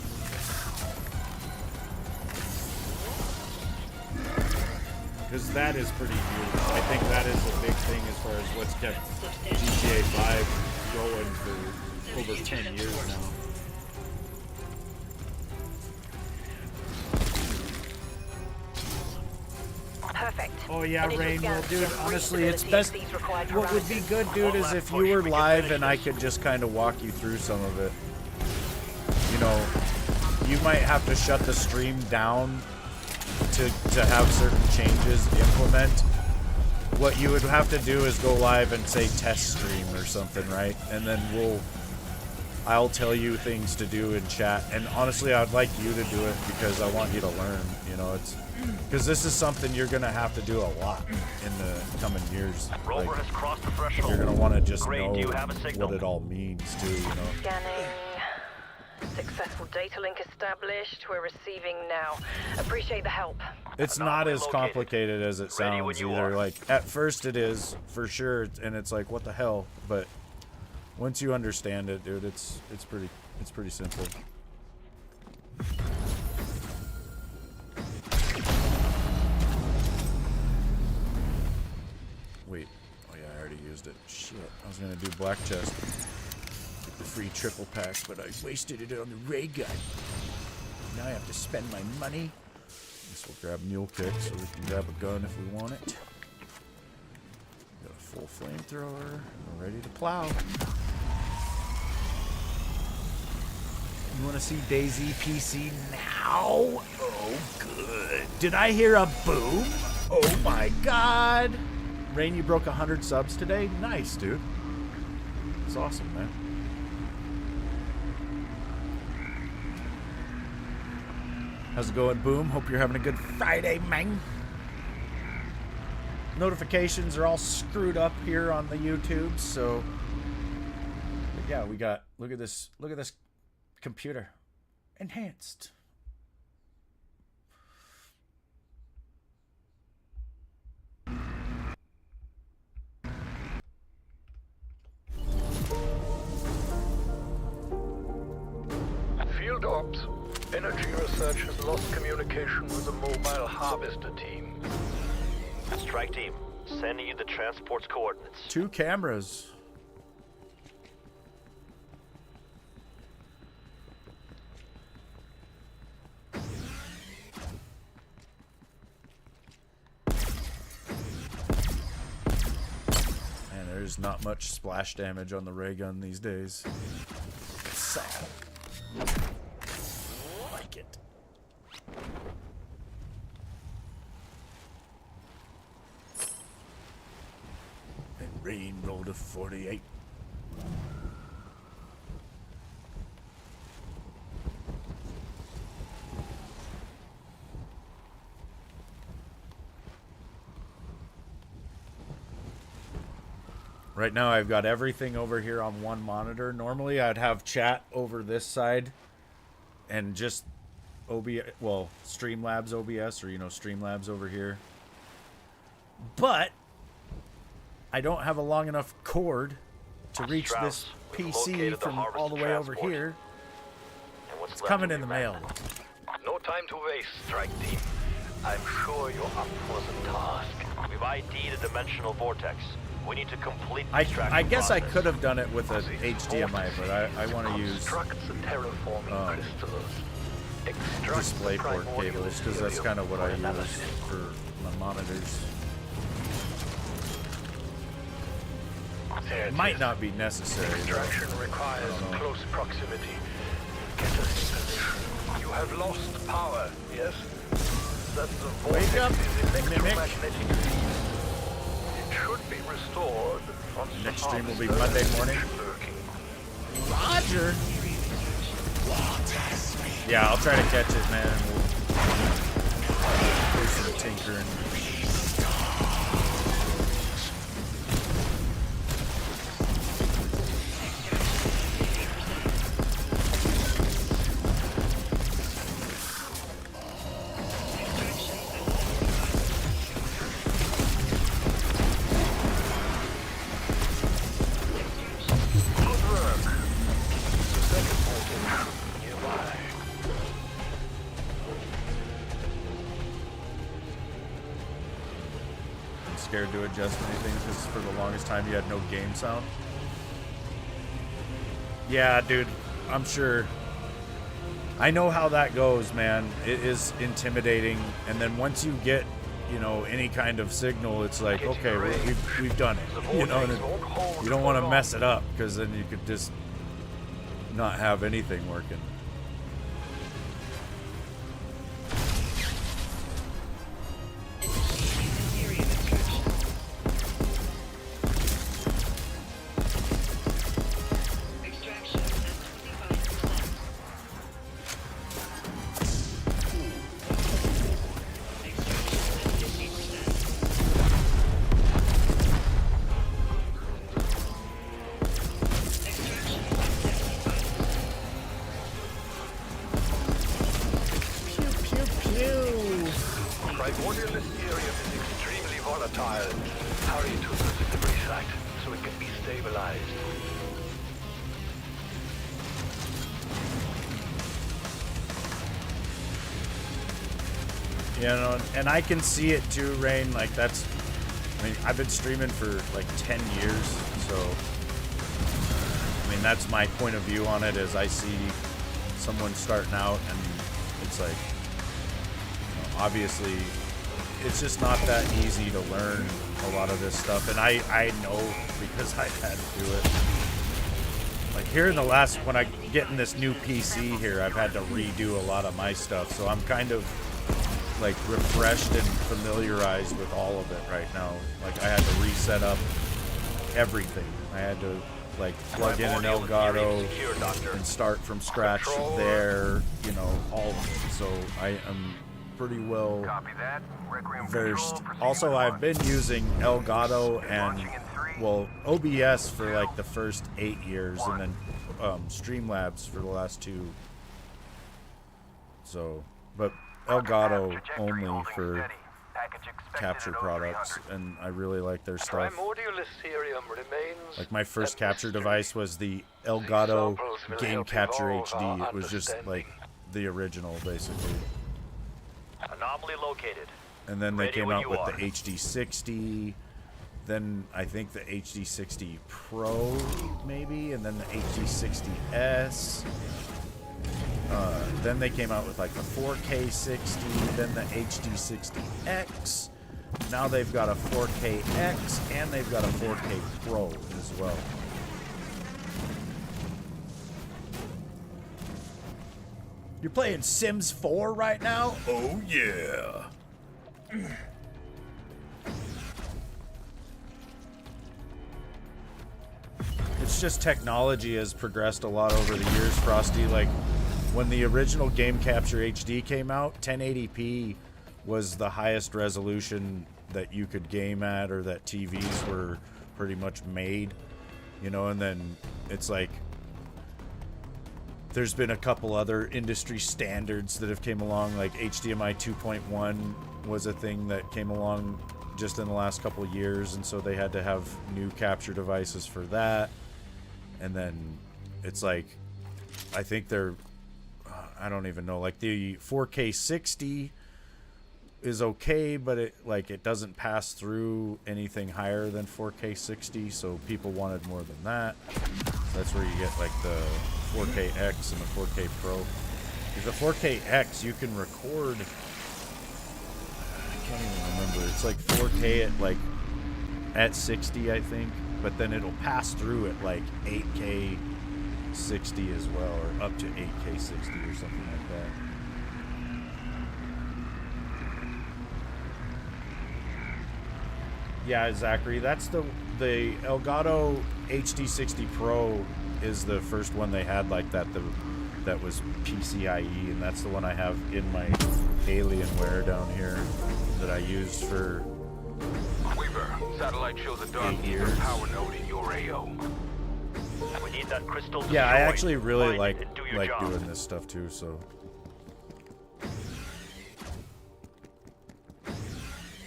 Because that is pretty huge. I think that is a big thing as far as what's kept GTA 5 going for over 10 years now. Perfect. Oh yeah, Initial Rain. Well, scans dude, show honestly, it's breachability best. of these required What would be parameters. good, dude, is if you were live and I could just kind of walk you through some of it. You know, you might have to shut the stream down to have certain changes implement. What you would have to do is go live and say test stream or something, right? And then I'll tell you things to do in chat. And honestly, I'd like you to do it because I want you to learn. You know, it's because this is something you're gonna have to do a lot in the coming years. Rover Like, has crossed the threshold. you're gonna want to just Gray, know do you have a signal? what it all means too. You know. Scanning. Successful data link established. We're receiving now. Appreciate the help. It's not as complicated as it Ready when sounds you either. are. Like, at first it is, for sure, and it's like, what the hell? But once you understand it, dude, it's pretty simple. Wait. Oh yeah, I already used it. Shit. I was gonna do black chest. Get the free triple pack, but I wasted it on the ray gun. Now I have to spend my money. Guess we'll grab mule kick so we can grab a gun if we want it. Got a full flamethrower. We're ready to plow. You want to see Daisy PC now? Oh, good. Did I hear a boom? Oh my god. Rain, you broke 100 subs today? Nice, dude. It's awesome, man. How's it going, Boom? Hope you're having a good Friday, man. Notifications are all screwed up here on the YouTube, so... But yeah, we got... Look at this computer. Enhanced. Field ops. Energy Research has lost communication with the mobile harvester team. Strike team, sending you the transport's coordinates. 2 cameras. Man, there's not much splash damage on the ray gun these days. It's sad. Like it. And Rain rolled a 48. Right now I've got everything over here on one monitor. Normally I'd have chat over this side and just Streamlabs OBS, or Streamlabs over here. But I don't have a long enough cord to reach this PC from all the way over here. It's coming in the mail. No time to waste, Strike Team. I'm sure you're up for the task. We've ID'd a dimensional vortex. We need to complete the I extraction guess I process. could have done it with an HDMI, but I want to use Construct the terraforming crystals. Extract display the port primordial cables, because that's material kind of what I use analysis. for my monitors. There it Might is. not be necessary, though. Extraction requires close proximity. Get us in position. You have lost power, yes? That the Wake vortex up, is Mimic. electromagnetic field. It should be restored once the Next stream will be harvester Monday is morning. lurking. Roger. Yeah, I'll try to catch it, man. We'll do some tinkering. Scared to adjust anything because for the longest time you had no game sound. Yeah, dude, I'm sure. I know how that goes, man. It is intimidating, and then once you get, any kind of signal, it's like, okay, we've done it. And you don't want to mess it up because then you could just not have anything working. Primordial Mysterium is extremely volatile. Hurry to the delivery site so it can be stabilized. You know, and I can see it too, Rain. Like that's, I mean, I've been streaming for like 10 years, so I mean that's my point of view on it. Is I see someone starting out, and it's like, you know, obviously, it's just not that easy to learn a lot of this stuff, and I know because I had to do it. Like here in the last, when I get in this new PC here, I've had to redo a lot of my stuff, so I'm kind of like refreshed and familiarized with all of it right now. Like I had to reset up everything. I had to like plug in an Elgato and start from scratch there, you know, all of it. So I am pretty well versed. Also, I've been using Elgato and, well, OBS for like the first 8 years, and then Streamlabs for the last 2. So, but Elgato only for capture products, and I really like their stuff. Like my first capture device was the Elgato Game Capture HD. It was just like the original, basically. Anomaly located. And then they came out with the HD60. Then I think the HD60 Pro, maybe, and then the HD60S. Then they came out with like the 4K 60, then the HD 60X. Now they've got a 4KX, and they've got a 4K Pro as well. You're playing Sims 4 right now? Oh yeah. It's just technology has progressed a lot over the years, Frosty. Like when the original Game Capture HD came out, 1080p was the highest resolution that you could game at, or that TVs were pretty much made, you know. And then it's like there's been a couple other industry standards that have came along, like HDMI 2.1 was a thing that came along just in the last couple of years, and so they had to have new capture devices for that. And then it's like, I think they're, I don't even know, like the 4K 60 is okay, but it doesn't pass through anything higher than 4K 60, so people wanted more than that. So that's where you get like the 4KX and the 4K Pro. Because the 4KX, you can record, I can't even remember, it's like 4K at like at 60, I think, but then it'll pass through at like 8K 60 as well, or up to 8K 60 or something like that. Yeah, Zachary, that's the Elgato HD60 Pro is the first one they had like that, that was PCIe, and that's the one I have in my Alienware down here that I used for Weaver, satellite shows a dark ether power node in your AO. We need that crystal Yeah, I destroyed. actually really Find like it and do your job. doing this stuff too, so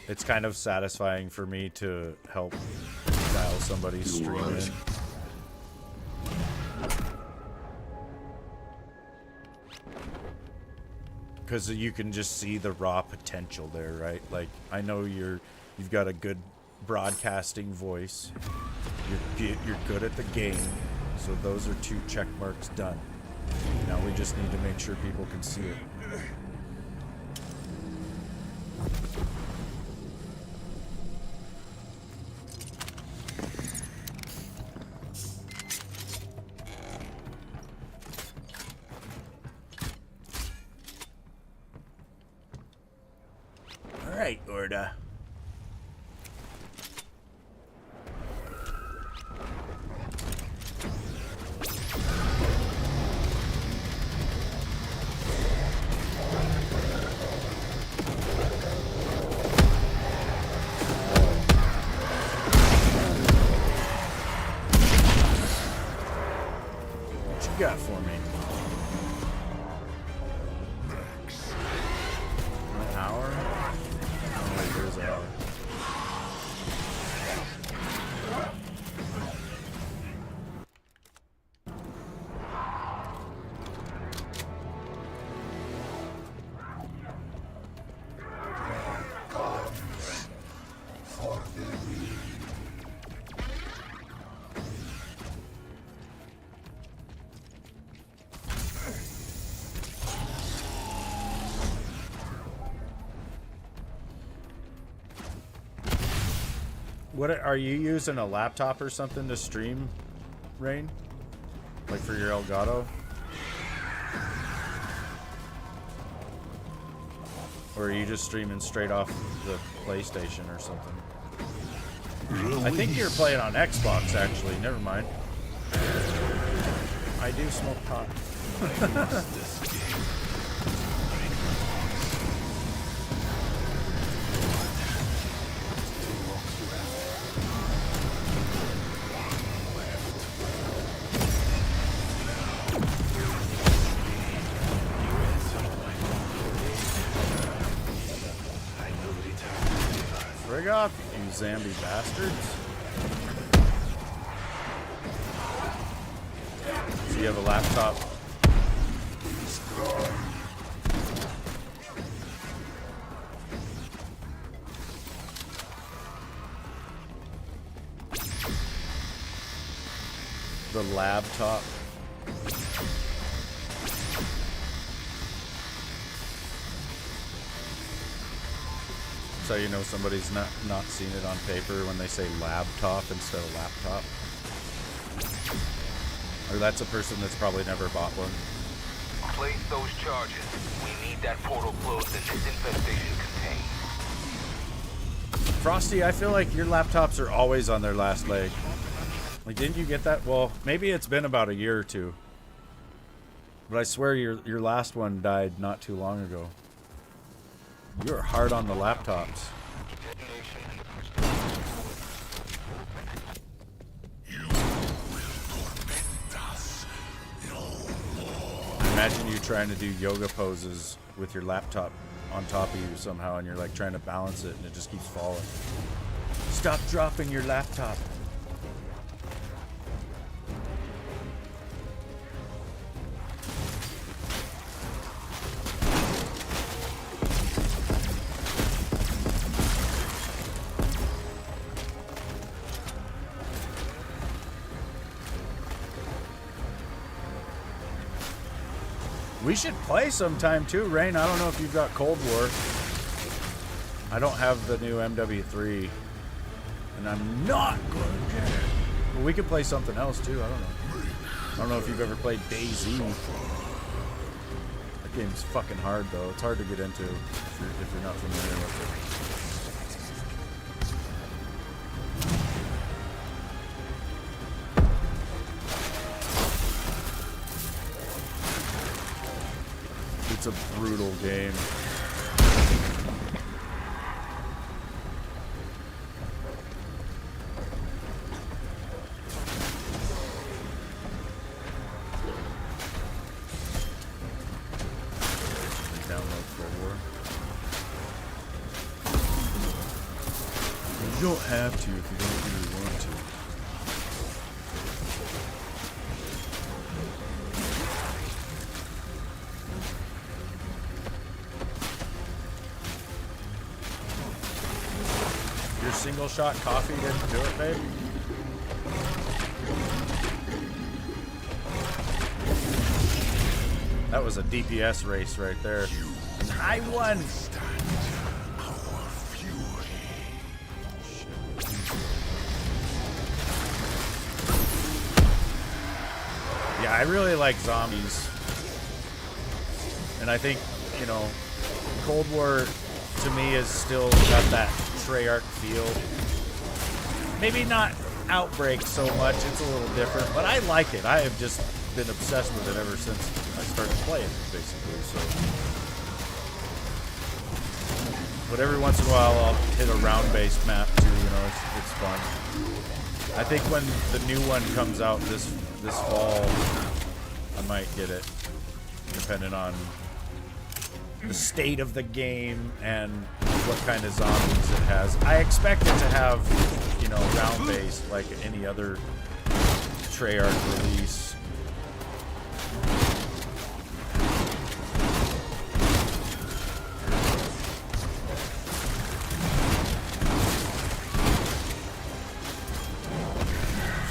it's kind of satisfying for me to help dial somebody's stream in. Because you can just see the raw potential there, right? Like, I know you've got a good broadcasting voice. You're good at the game. So those are 2 check marks done. Now we just need to make sure people can see it. All right, Orda. What you got for me? An hour? What are you using, a laptop or something to stream, Rain? Like for your Elgato? Or are you just streaming straight off the PlayStation or something? I think you're playing on Xbox, actually. Never mind. I do smoke pot. Frig off, you zombie bastards. So you have a laptop. The laptop. So you know somebody's not seen it on paper when they say laptop instead of laptop. Or that's a person that's probably never bought one. Place those charges. We need that portal closed and this infestation contained. Frosty, I feel like your laptops are always on their last leg. Like, didn't you get that? Well, maybe it's been about a year or two. But I swear your last one died not too long ago. You are hard on the laptops. Imagine you trying to do yoga poses with your laptop on top of you somehow, and you're like trying to balance it and it just keeps falling. Stop dropping your laptop. We should play sometime too, Rain. I don't know if you've got Cold War. I don't have the new MW3. And I'm not going to get it. Well, we could play something else too. I don't know. I don't know if you've ever played DayZ. That game's fucking hard though. It's hard to get into if you're not familiar with it. It's a brutal game. Download Cold War. You don't have to if you don't really want to. Single shot coffee didn't do it, babe. That was a DPS race right there. And I won. Yeah, I really like zombies. And I think, you know, Cold War to me has still got that Treyarch feel. Maybe not Outbreak so much, it's a little different, but I like it. I have just been obsessed with it ever since I started playing, basically. So, but every once in a while I'll hit a round-based map too, you know, it's fun. I think when the new one comes out this fall, I might get it, depending on the state of the game and what kind of zombies it has. I expect it to have, you know, round-based like any other Treyarch release.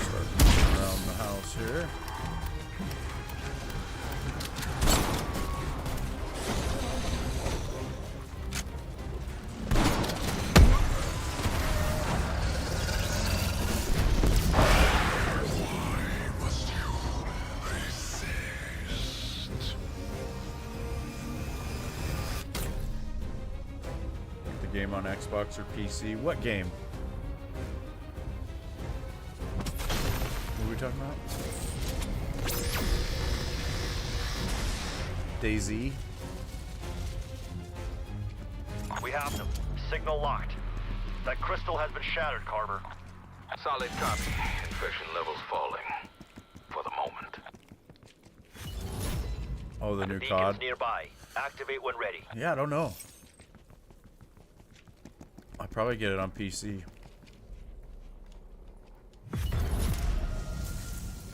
Start moving around the house here. game on Xbox or PC. What game? What are we talking about? DayZ? We have them. Signal locked. That crystal has been shattered, Carver. Solid copy. Infection levels falling. For the moment. Oh, the new Beacon's COD. nearby. Activate when ready. Yeah, I don't know. I'll probably get it on PC.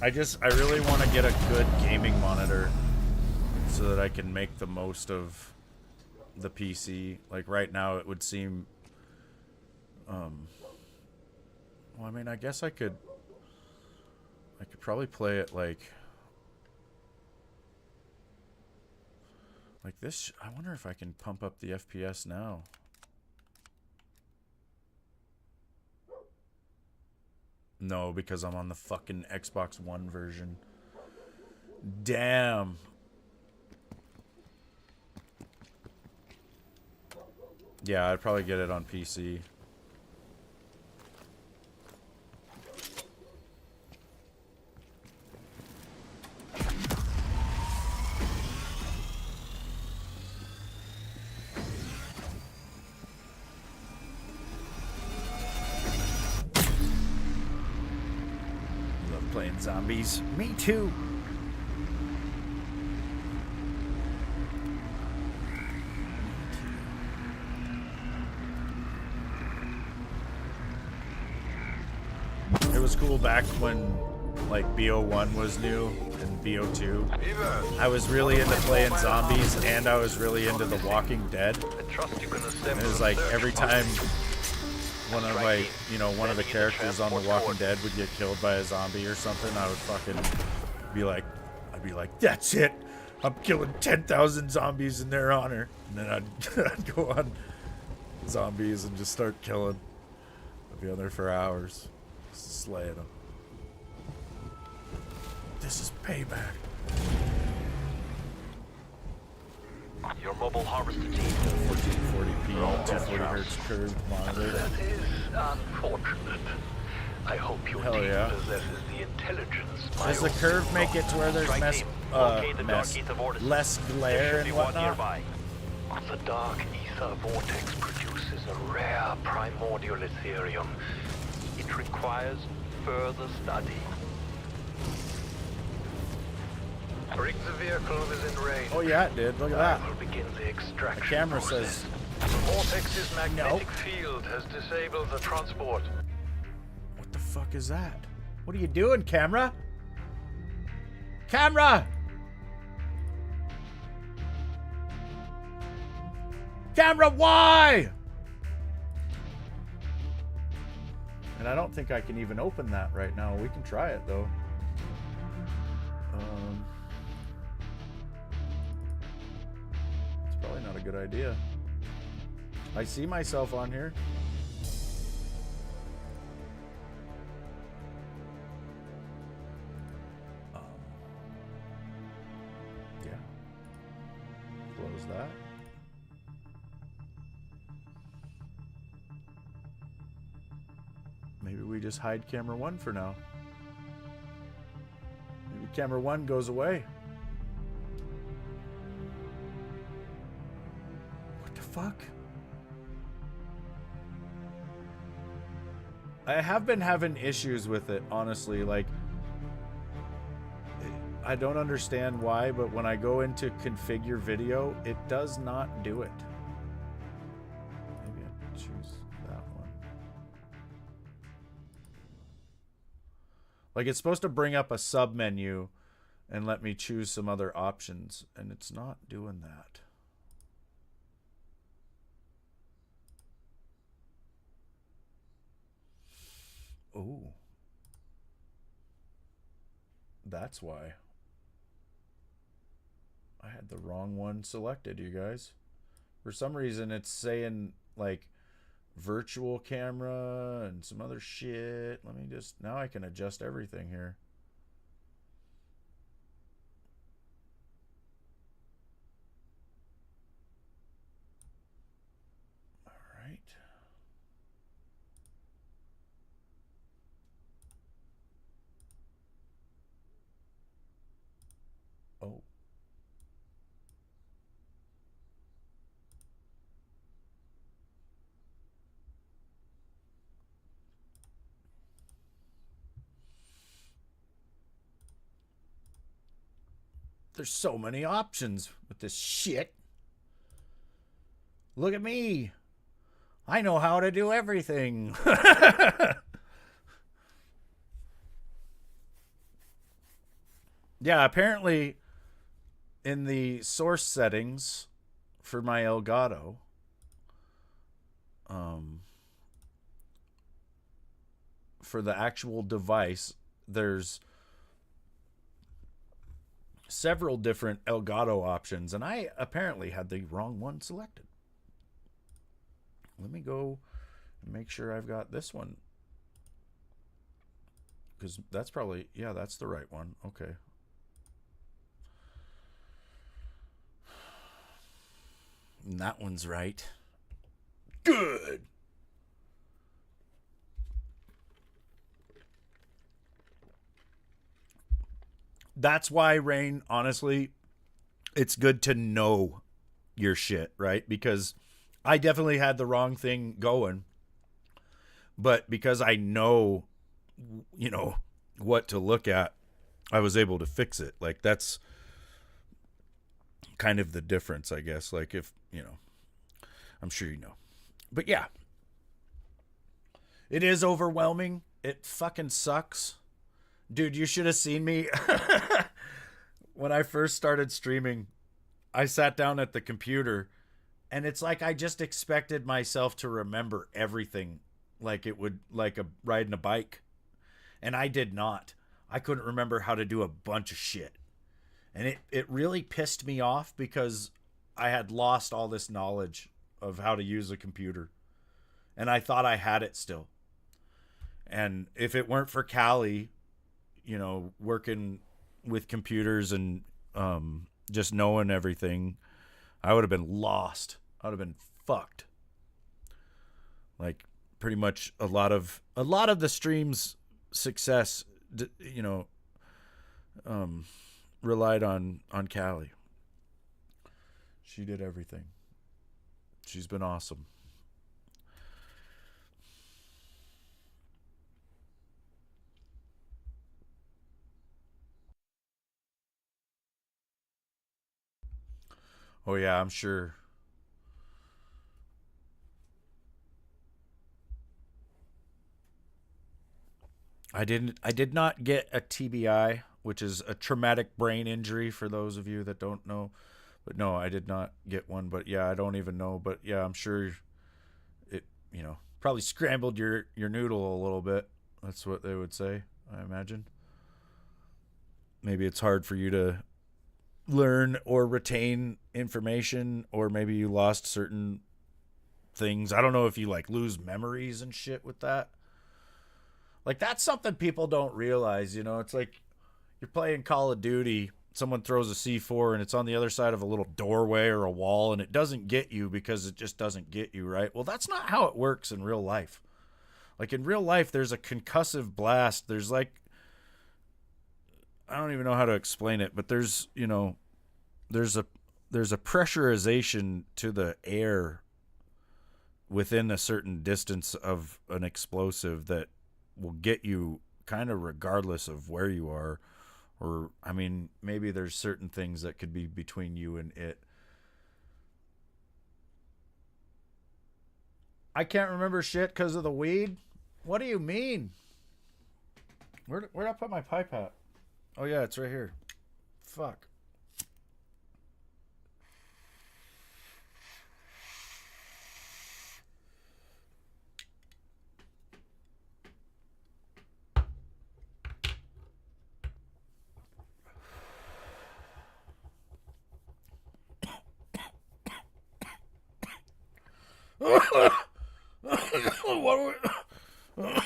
I really want to get a good gaming monitor so that I can make the most of the PC. Like right now it would seem well, I mean, I guess I could probably play it like this. I wonder if I can pump up the FPS now. No, because I'm on the fucking Xbox One version. Damn. Yeah, I'd probably get it on PC. Playing zombies. Me too. It was cool back when like BO1 was new and BO2. I was really into playing zombies and I was really into The Walking Dead. And it was like every time one of one of the characters on The Walking Dead would get killed by a zombie or something, I would fucking be like, that's it. I'm killing 10,000 zombies in their honor. And then I'd go on zombies and just start killing. I'd be on there for hours, slaying them. This is payback. Your mobile harvester team. 1440p, 240 hertz curved monitor. That is unfortunate. I hope your team possesses the intelligence. Does the curve make it to where there's less glare and whatnot? The dark ether vortex produces a rare primordial Ethereum. It requires further study. Bring the vehicle within range. Oh yeah, it did. Look at that. Will begin the extraction The camera process. says The vortex's magnetic field has disabled the transport. What the fuck is that? What are you doing, camera? Camera! Camera, why? And I don't think I can even open that right now. We can try it though. It's probably not a good idea. I see myself on here. Yeah. Close that. Maybe we just hide camera 1 for now. Maybe camera 1 goes away. What the fuck? I have been having issues with it, honestly. Like, I don't understand why, but when I go into configure video, it does not do it. Maybe I choose that one. Like, it's supposed to bring up a sub menu and let me choose some other options, and it's not doing that. Oh. That's why. I had the wrong one selected, you guys. For some reason, it's saying, like, virtual camera and some other shit. Let me just... Now I can adjust everything here. Alright. There's so many options with this shit. Look at me. I know how to do everything. Yeah, apparently in the source settings for my Elgato, for the actual device, there's several different Elgato options, and I apparently had the wrong one selected. Let me go and make sure I've got this one, because that's probably, yeah, that's the right one. Okay. And that one's right. Good. That's why, Rain, honestly, it's good to know your shit, right? Because I definitely had the wrong thing going. But because I know, you know, what to look at, I was able to fix it. Like, that's kind of the difference, I guess. Like, if, you know, I'm sure you know. But yeah, it is overwhelming. It fucking sucks. Dude, you should have seen me when I first started streaming. I sat down at the computer, and it's like I just expected myself to remember everything, like it would, like a riding a bike. And I did not. I couldn't remember how to do a bunch of shit. And it really pissed me off because I had lost all this knowledge of how to use a computer. And I thought I had it still. And if it weren't for Callie, you know, working with computers and just knowing everything, I would have been lost. I would have been fucked. Like, pretty much a lot of the stream's success, you know, relied on Callie. She did everything. She's been awesome. Oh yeah, I'm sure. I did not get a TBI, which is a traumatic brain injury for those of you that don't know. But no, I did not get one. But yeah, I don't even know. But yeah, I'm sure it, you know, probably scrambled your noodle a little bit. That's what they would say, I imagine. Maybe it's hard for you to learn or retain information, or maybe you lost certain things. I don't know if you like lose memories and shit with that. Like, that's something people don't realize, you know. It's like you're playing Call of Duty, someone throws a C4 and it's on the other side of a little doorway or a wall, and it doesn't get you because it just doesn't get you, right? Well, that's not how it works in real life. Like, in real life, there's a concussive blast. There's like, I don't even know how to explain it, but there's, you know, there's a pressurization to the air within a certain distance of an explosive that will get you kind of regardless of where you are. Or, I mean, maybe there's certain things that could be between you and it. I can't remember shit because of the weed. What do you mean? Where'd I put my pipe at? Oh yeah, it's right here. Fuck.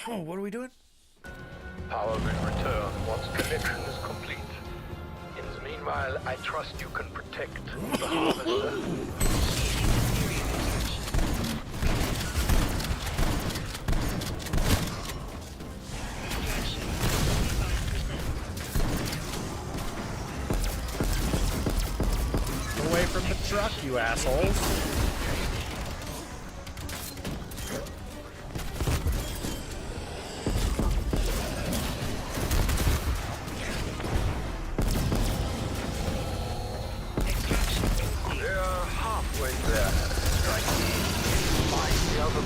What are we doing? Power will return once connection is complete. In the meanwhile, I trust you can protect the harvester. Away from the truck, you assholes.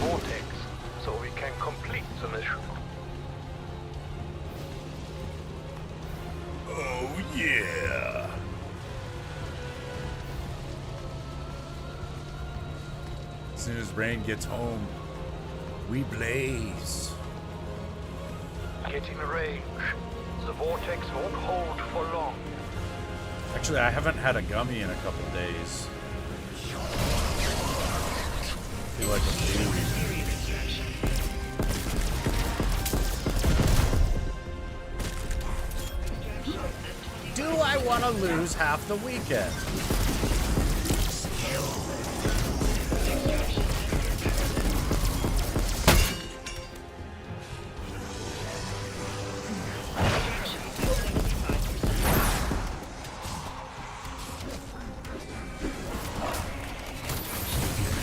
vortex so we can complete the mission. Oh, yeah. As soon as Rain gets home, we blaze. Get in range. The vortex won't hold for long. Actually, I haven't had a gummy in a couple days. I feel like I'm due. Do I want to lose half the weekend?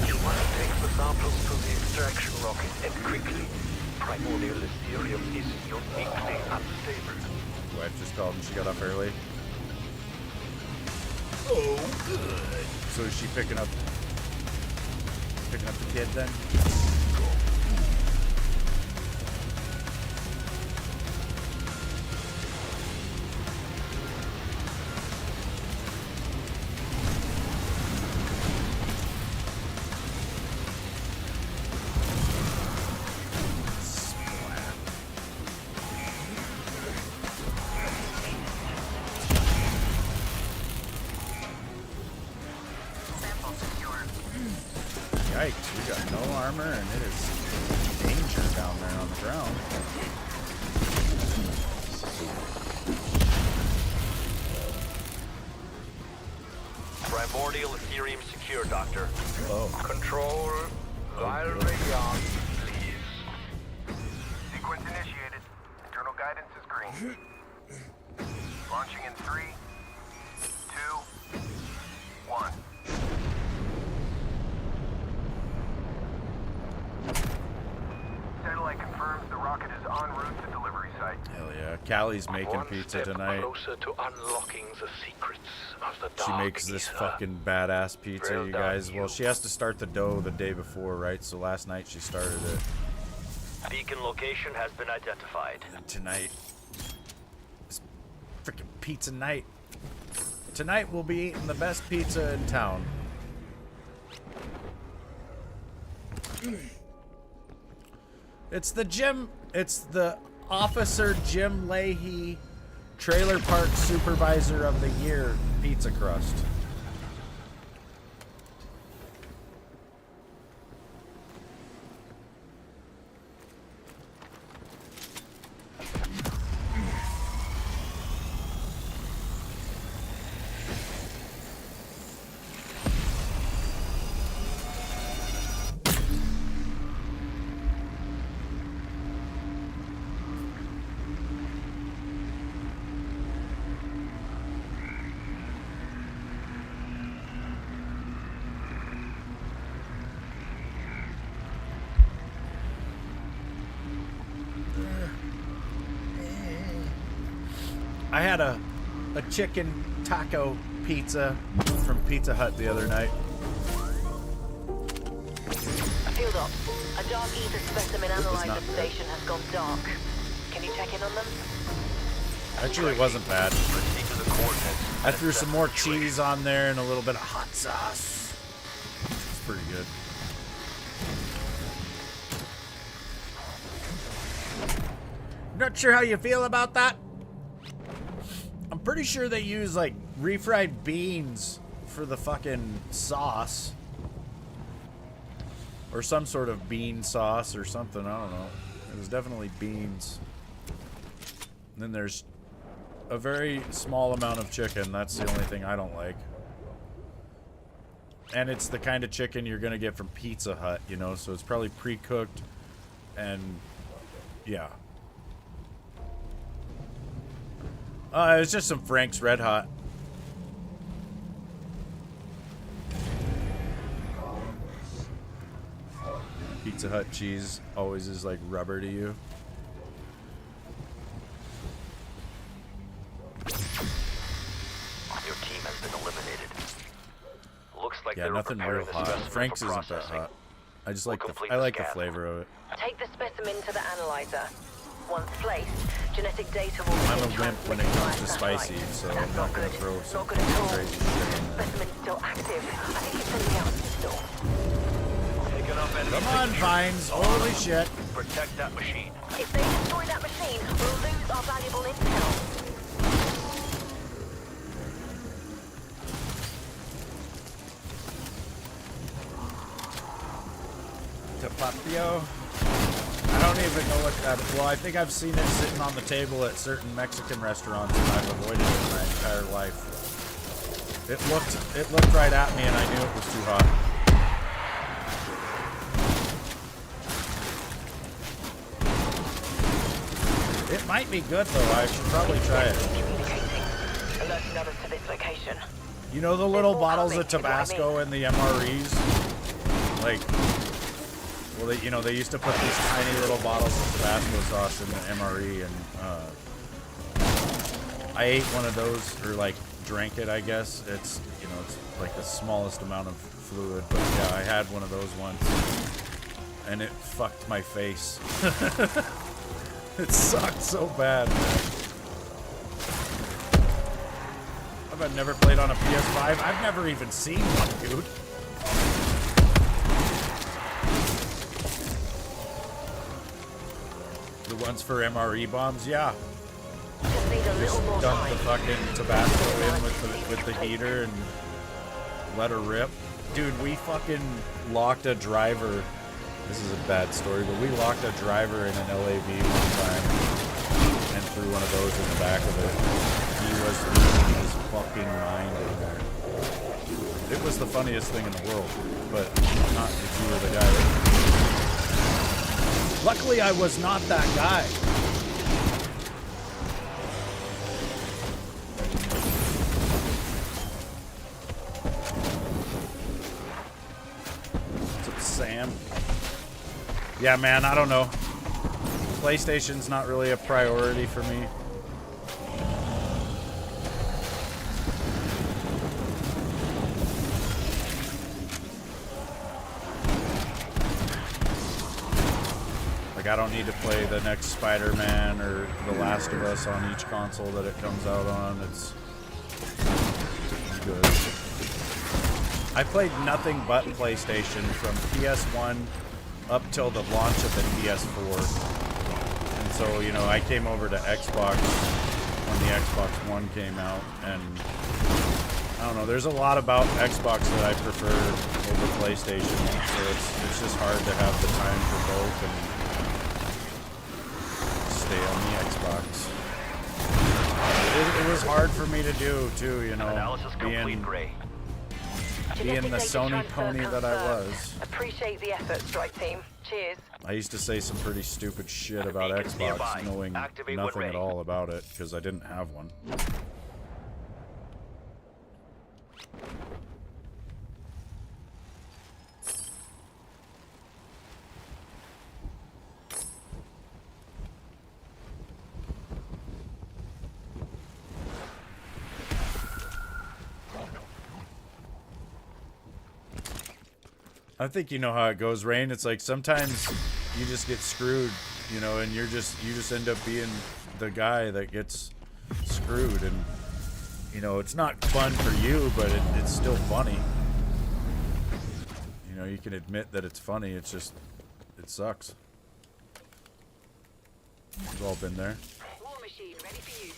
You must take the samples to the extraction rocket and quickly. Primordial Ethereum is uniquely unstable. Wife just called and she got up early. Oh, good. So is she picking up the kid then? Yikes, we got no armor and it is danger down there on the ground. Primordial Ethereum secure, Doctor. Oh. Control, while ready on, please. Sequence initiated. Internal guidance is green. Launching in 3, 2, 1. Satellite confirms the rocket is en route to delivery site. Hell yeah. Callie's making One pizza step tonight. closer to unlocking the secrets of the She dark makes this ether. fucking badass pizza, Well you done, guys. you. Well, she has to start the dough the day before, right? So last night she started it. Beacon location has been identified. And tonight is freaking pizza night. Tonight we'll be eating the best pizza in town. It's the Officer Jim Leahy Trailer Park Supervisor of the Year pizza crust. I had a chicken taco pizza from Pizza Hut the other night. Field op. A dark ether specimen not analyzer good. station has gone dark. Can you check in on them? Actually, it wasn't bad. Proceed to the coordinates. I threw some more cheese on there and a little bit of hot sauce. It's pretty good. Not sure how you feel about that. I'm pretty sure they use like refried beans for the fucking sauce. Or some sort of bean sauce or something, I don't know. It was definitely beans. And then there's a very small amount of chicken. That's the only thing I don't like. And it's the kind of chicken you're gonna get from Pizza Hut, you know, so it's probably pre-cooked and yeah. It's just some Frank's Red Hot. Pizza Hut cheese always is like rubber to you. Your team has been eliminated. Looks like Yeah, they were nothing preparing real the hot. specimen Frank's for isn't that processing. hot. I just We'll like complete I the like the scan. flavor of it. Take the specimen to the analyzer. Once placed, genetic data will I'm a begin wimp when it transmitting comes via to satellite. spicy, so That's I'm not gonna good. throw some Not good at all. crazy shit in there. Specimen's still active. I think it's sending out a signal. Picking up enemy Come on, signatures. Vines! Holy shit! Protect that machine. If they destroy that machine, we'll lose our valuable intel. Tapatio. I don't even know what that. Well, I think I've seen it sitting on the table at certain Mexican restaurants, and I've avoided it my entire life. It looked right at me, and I knew it was too hot. It might be good though. I should probably try it. Communicating. Alerting others to this location. You know the little more bottles coming, of is what I Tabasco in the MREs? Like, well, they used to put these tiny little bottles of Tabasco sauce in the MRE, and I ate one of those, or like drank it, I guess. It's, it's like the smallest amount of fluid, but yeah, I had one of those once, and it fucked my face. It sucked so bad, man. I've never played on a PS5. I've never even seen one, dude. The ones for MRE bombs, yeah. Just need a Just little more dump time. the fucking Tabasco in with the heater and let her rip. Dude, we fucking locked a driver. This is a bad story, but we locked a driver in an LAV one time and threw one of those in the back of it. He was losing his fucking mind in there. It was the funniest thing in the world, but not if you were the guy. Luckily, I was not that guy. What's up, Sam? Yeah, man, I don't know. PlayStation's not really a priority for me. Like, I don't need to play the next Spider-Man or The Last of Us on each console that it comes out on. It's good. I played nothing but PlayStation from PS1 up till the launch of the PS4. And so, I came over to Xbox when the Xbox One came out, and I don't know, there's a lot about Xbox that I prefer over PlayStation, so it's just hard to have the time for both and stay on the Xbox. It was hard for me to do too, Analysis complete, Gray. being the Genetic data Sony transfer pony that I confirmed. was. Appreciate the effort, strike team. Cheers. I used to say some pretty stupid shit about Beacons Xbox, nearby. knowing Activate when nothing at ready. all about it, because I didn't have one. I think you know how it goes, Rain. It's like sometimes you just get screwed, and you just end up being the guy that gets screwed, and it's not fun for you, but it's still funny. You can admit that it's funny. It's just, it sucks. We've all been there. War machine ready for use.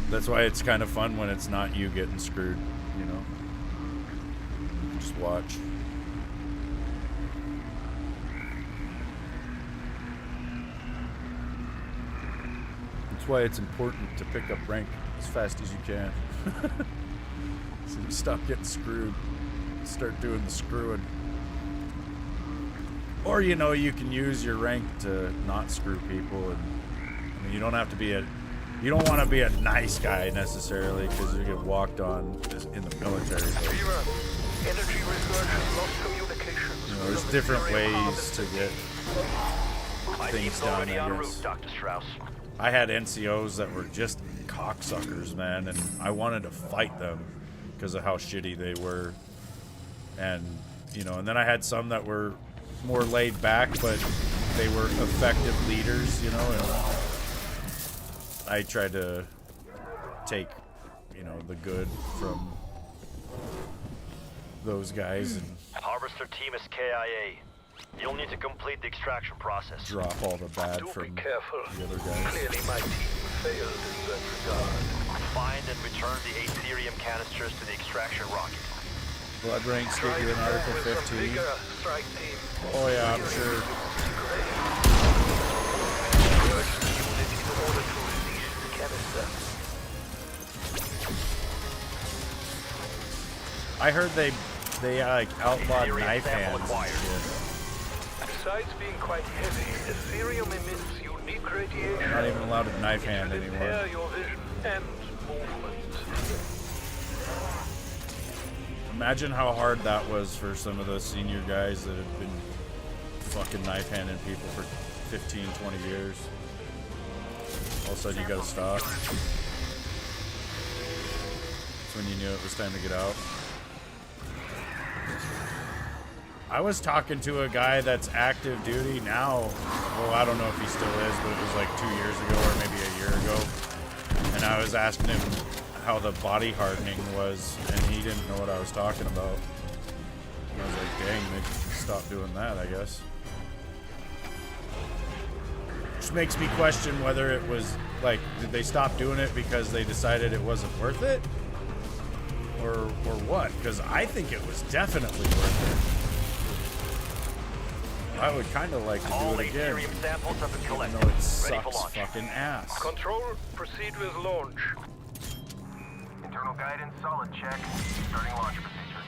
That's why it's kind of fun when it's not you getting screwed, Just watch. That's why it's important to pick up rank as fast as you can. So you stop getting screwed. Start doing the screwing. Or, you can use your rank to not screw people. And you don't have to be you don't want to be a nice guy necessarily, because you get walked on in the military. Fever, energy research has lost communication. There's different ways to get My things team's done, already I en route, guess. Dr. Strauss. I had NCOs that were just cocksuckers, man, and I wanted to fight them because of how shitty they were. And, you know, and then I had some that were more laid back, but they were effective leaders, you know, and I tried to take, you know, the good from those guys and Harvester team is KIA. You'll need to complete the extraction process. drop all the bad Do from be careful. the other guys. Clearly my team failed in that regard. Find and return the Aetherium canisters to the extraction rocket. Blood ranks get Try you in it Article with some 15. vigor, strike team. Oh yeah, I'm sure. Urge the unit in order to release the canister. I heard they like outlawed Aetherium knife sample hands and acquired. shit. Besides being quite heavy, Aetherium emits unique radiation. Not even allowed a knife hand It will anymore. impair your vision and movement. Imagine how hard that was for some of the senior guys that have been fucking knife handing people for 15, 20 years. All of a sudden you gotta stop. That's when you knew it was time to get out. I was talking to a guy that's active duty now. Well, I don't know if he still is, but it was like 2 years ago or maybe a year ago. And I was asking him how the body hardening was, and he didn't know what I was talking about. And I was like, dang, they stopped doing that, I guess. Which makes me question whether it was, like, did they stop doing it because they decided it wasn't worth it? Or what? Because I think it was definitely worth it. I would kind of like to All do it again, Aetherium samples have been even collected. though it Ready for sucks launch. fucking ass. Control, proceed with launch. Internal guidance, solid check. Starting launch procedure.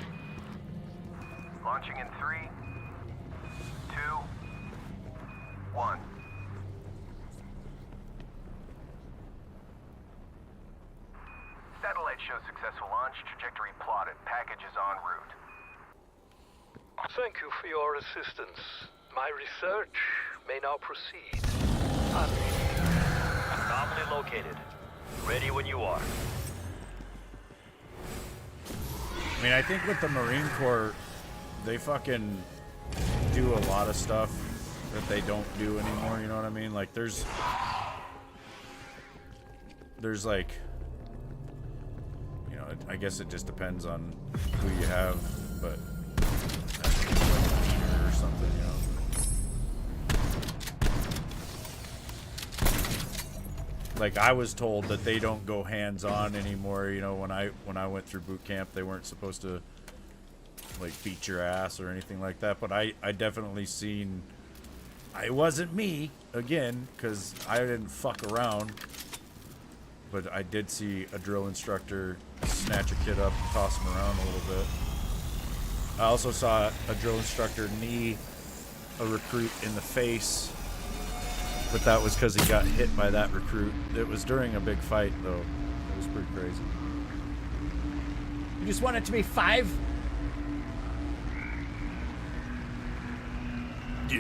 Launching in 3, 2, 1. Satellite shows successful launch. Trajectory plotted. Package is en route. Thank you for your assistance. My research may now proceed. Anomaly located. Ready when you are. I mean, I think with the Marine Corps, they fucking do a lot of stuff that they don't do anymore, you know what I mean? Like, there's like, you know, I guess it just depends on who you have, but like leader or something, you know? Like, I was told that they don't go hands-on anymore. You know, when I went through boot camp, they weren't supposed to like beat your ass or anything like that. But I definitely seen. It wasn't me again, because I didn't fuck around. But I did see a drill instructor snatch a kid up and toss him around a little bit. I also saw a drill instructor knee a recruit in the face. But that was because he got hit by that recruit. It was during a big fight, though. It was pretty crazy. You just want it to be 5? Yeah.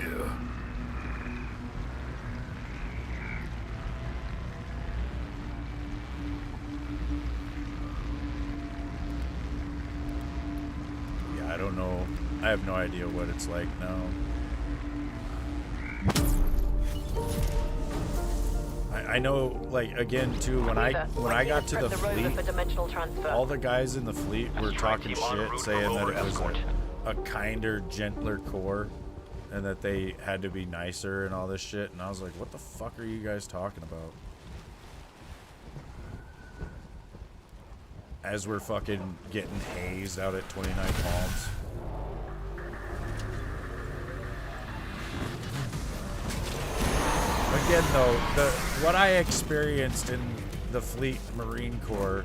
Yeah, I don't know. I have no idea what it's like now. I know, like, again, too, when I got to the fleet, all the guys in the fleet were talking shit, saying that it was a kinder, gentler Corps, and that they had to be nicer and all this shit, and I was like, what the fuck are you guys talking about? As we're fucking getting hazed out at 29 Palms. Again, though, what I experienced in the Fleet Marine Corps,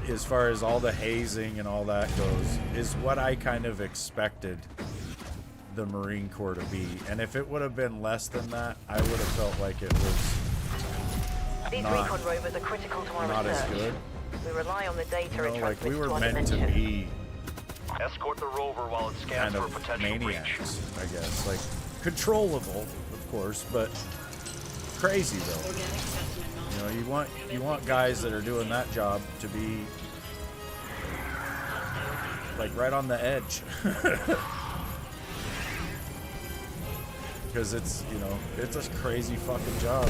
as far as all the hazing and all that goes, is what I kind of expected the Marine Corps to be. And if it would have been less than that, I would have felt like it was These recon rovers are critical to our not as research. good. We rely on the data You it know, like, we transmits were to our meant to dimension. be Escort the rover while it scans kind for of potential breach. maniacs, I guess. Like, controllable, of course, but crazy though. Organic specimen You knowledge. know, you want guys that are doing that job to be like right on the edge. Because it's, you know, it's a crazy fucking job.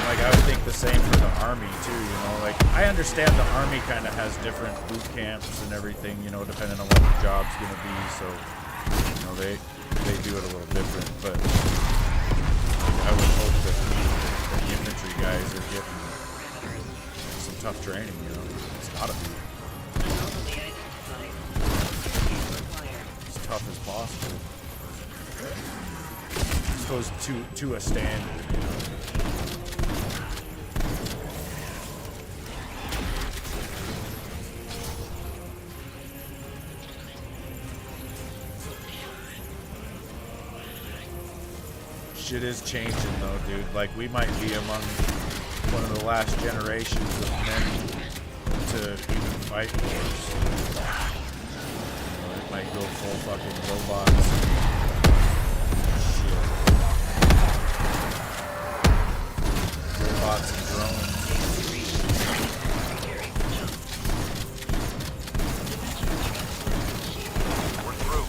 Like, I would think the same for the Army too, you know, like, I understand the Army kind of has different boot camps and everything, you know, depending on what the job's gonna be, so, you know, they do it a little different, but I would hope that the infantry guys are getting some tough training, you know. It's gotta be Anomaly identified. Security required. as tough as possible. As opposed to a standard, you know. Shit is changing though, dude. Like, we might be among one of the last generations of men to even fight wars. You know, it might go full fucking robots. Shit. Robots and drones. We're through.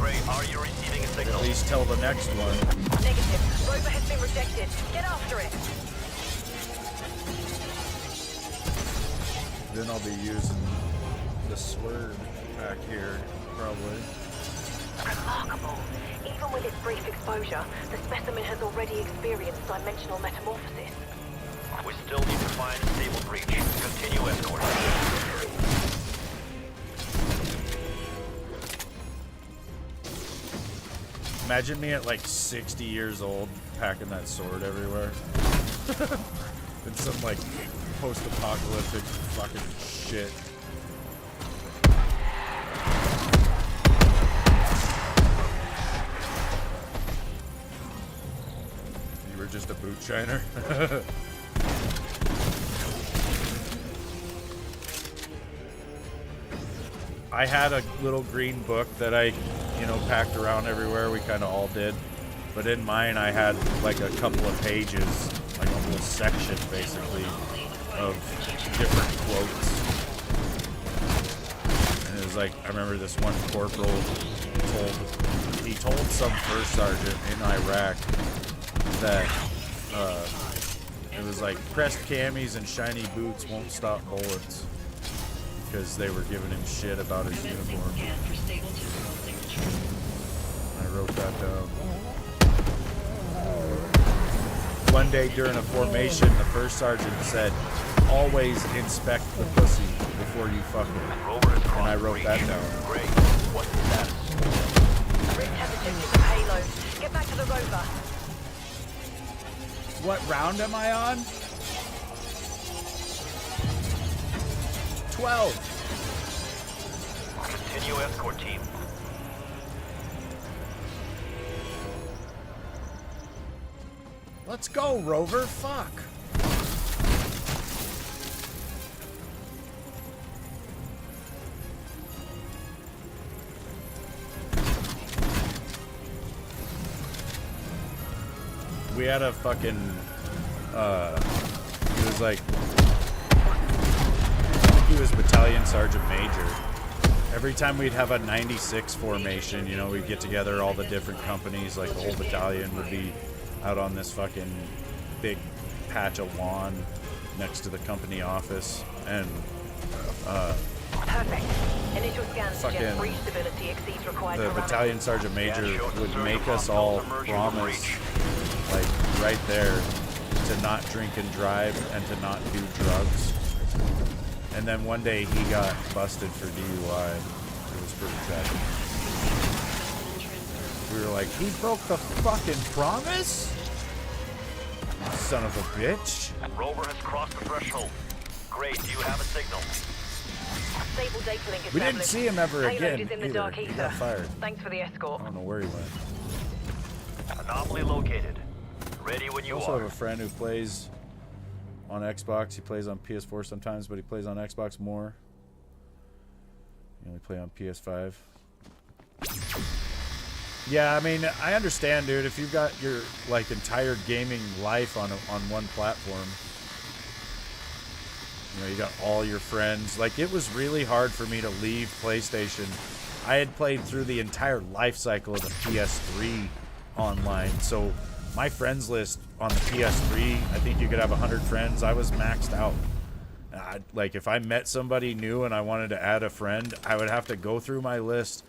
Gray, are you receiving a signal? At least till the next one. Negative. Rover has been rejected. Get after it. Then I'll be using the sword back here, probably. Remarkable. Even with its brief exposure, the specimen has already experienced dimensional metamorphosis. We still need to find a stable breach. Continue escort. Imagine me at like 60 years old packing that sword everywhere. In some like post-apocalyptic fucking shit. You were just a boot shiner. I had a little green book that I, you know, packed around everywhere. We kind of all did. But in mine, I had like a couple of pages, like a whole section basically, of different quotes. And it was like, I remember this one corporal told some first sergeant in Iraq that it was like, pressed camis and shiny boots won't stop bullets. Because they were giving him shit about his uniform. Scan for stable temporal signature. I wrote that down. One day during a formation, the first sergeant said, "Always inspect the pussy before you fuck it." And I wrote that down. Gray, what's the status? Rift has ejected the payload. Get back to the rover. What round am I on? 12. Continue escort team. Let's go, Rover. Fuck. We had a fucking, he was like, he was battalion sergeant major. Every time we'd have a 96 formation, you know, we'd get together all the different companies, like the whole battalion would be out on this fucking big patch of lawn next to the company office, and Perfect. Initial scans suggest fucking breach stability exceeds required the parameters. battalion sergeant major would make us all promise, like right there, to not drink and drive and to not do drugs. And then one day he got busted for DUI. It was pretty tragic. We were like, he broke the fucking promise? Son of a bitch. Rover has crossed the threshold. Great, do you have a signal? Stable data link We didn't established. see him ever Payload again is in the either. dark He ether. got fired. Thanks for the escort. I don't know where he went. Anomaly located. Ready when I you also are. have a friend who plays on Xbox. He plays on PS4 sometimes, but he plays on Xbox more. You only play on PS5. Yeah, I mean, I understand, dude. If you've got your like entire gaming life on one platform, you know, you got all your friends. Like, it was really hard for me to leave PlayStation. I had played through the entire life cycle of the PS3 online, so my friends list on the PS3, I think you could have 100 friends. I was maxed out. Like, if I met somebody new and I wanted to add a friend, I would have to go through my list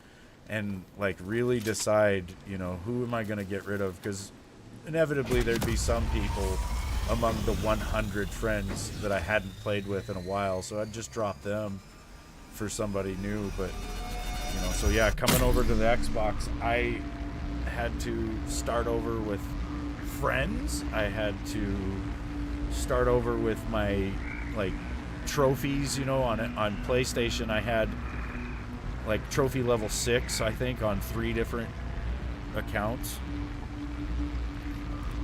and like really decide, you know, who am I going to get rid of, because inevitably there'd be some people among the 100 friends that I hadn't played with in a while, so I'd just drop them for somebody new. But you know, so yeah, coming over to the Xbox, I had to start over with friends. I had to start over with my like trophies, you know. On PlayStation I had like trophy level 6, I think, on 3 different accounts,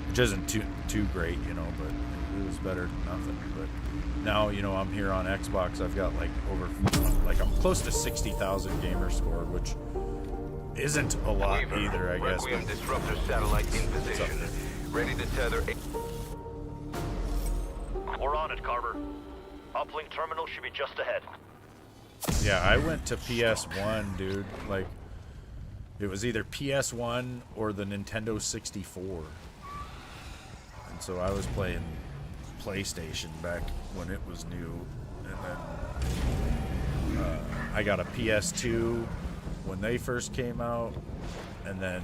which isn't too great, you know, but it was better than nothing. But now, you know, I'm here on Xbox. I've got like I'm close to 60,000 gamer score, which isn't a lot either, I guess. Requiem disruptor satellite in position. Ready to tether. We're on it, Carver. Uplink terminal should be just ahead. Yeah, I went to PS1, dude. Like, it was either PS1 or the Nintendo 64. And so I was playing PlayStation back when it was new. And then I got a PS2 when they first came out. And then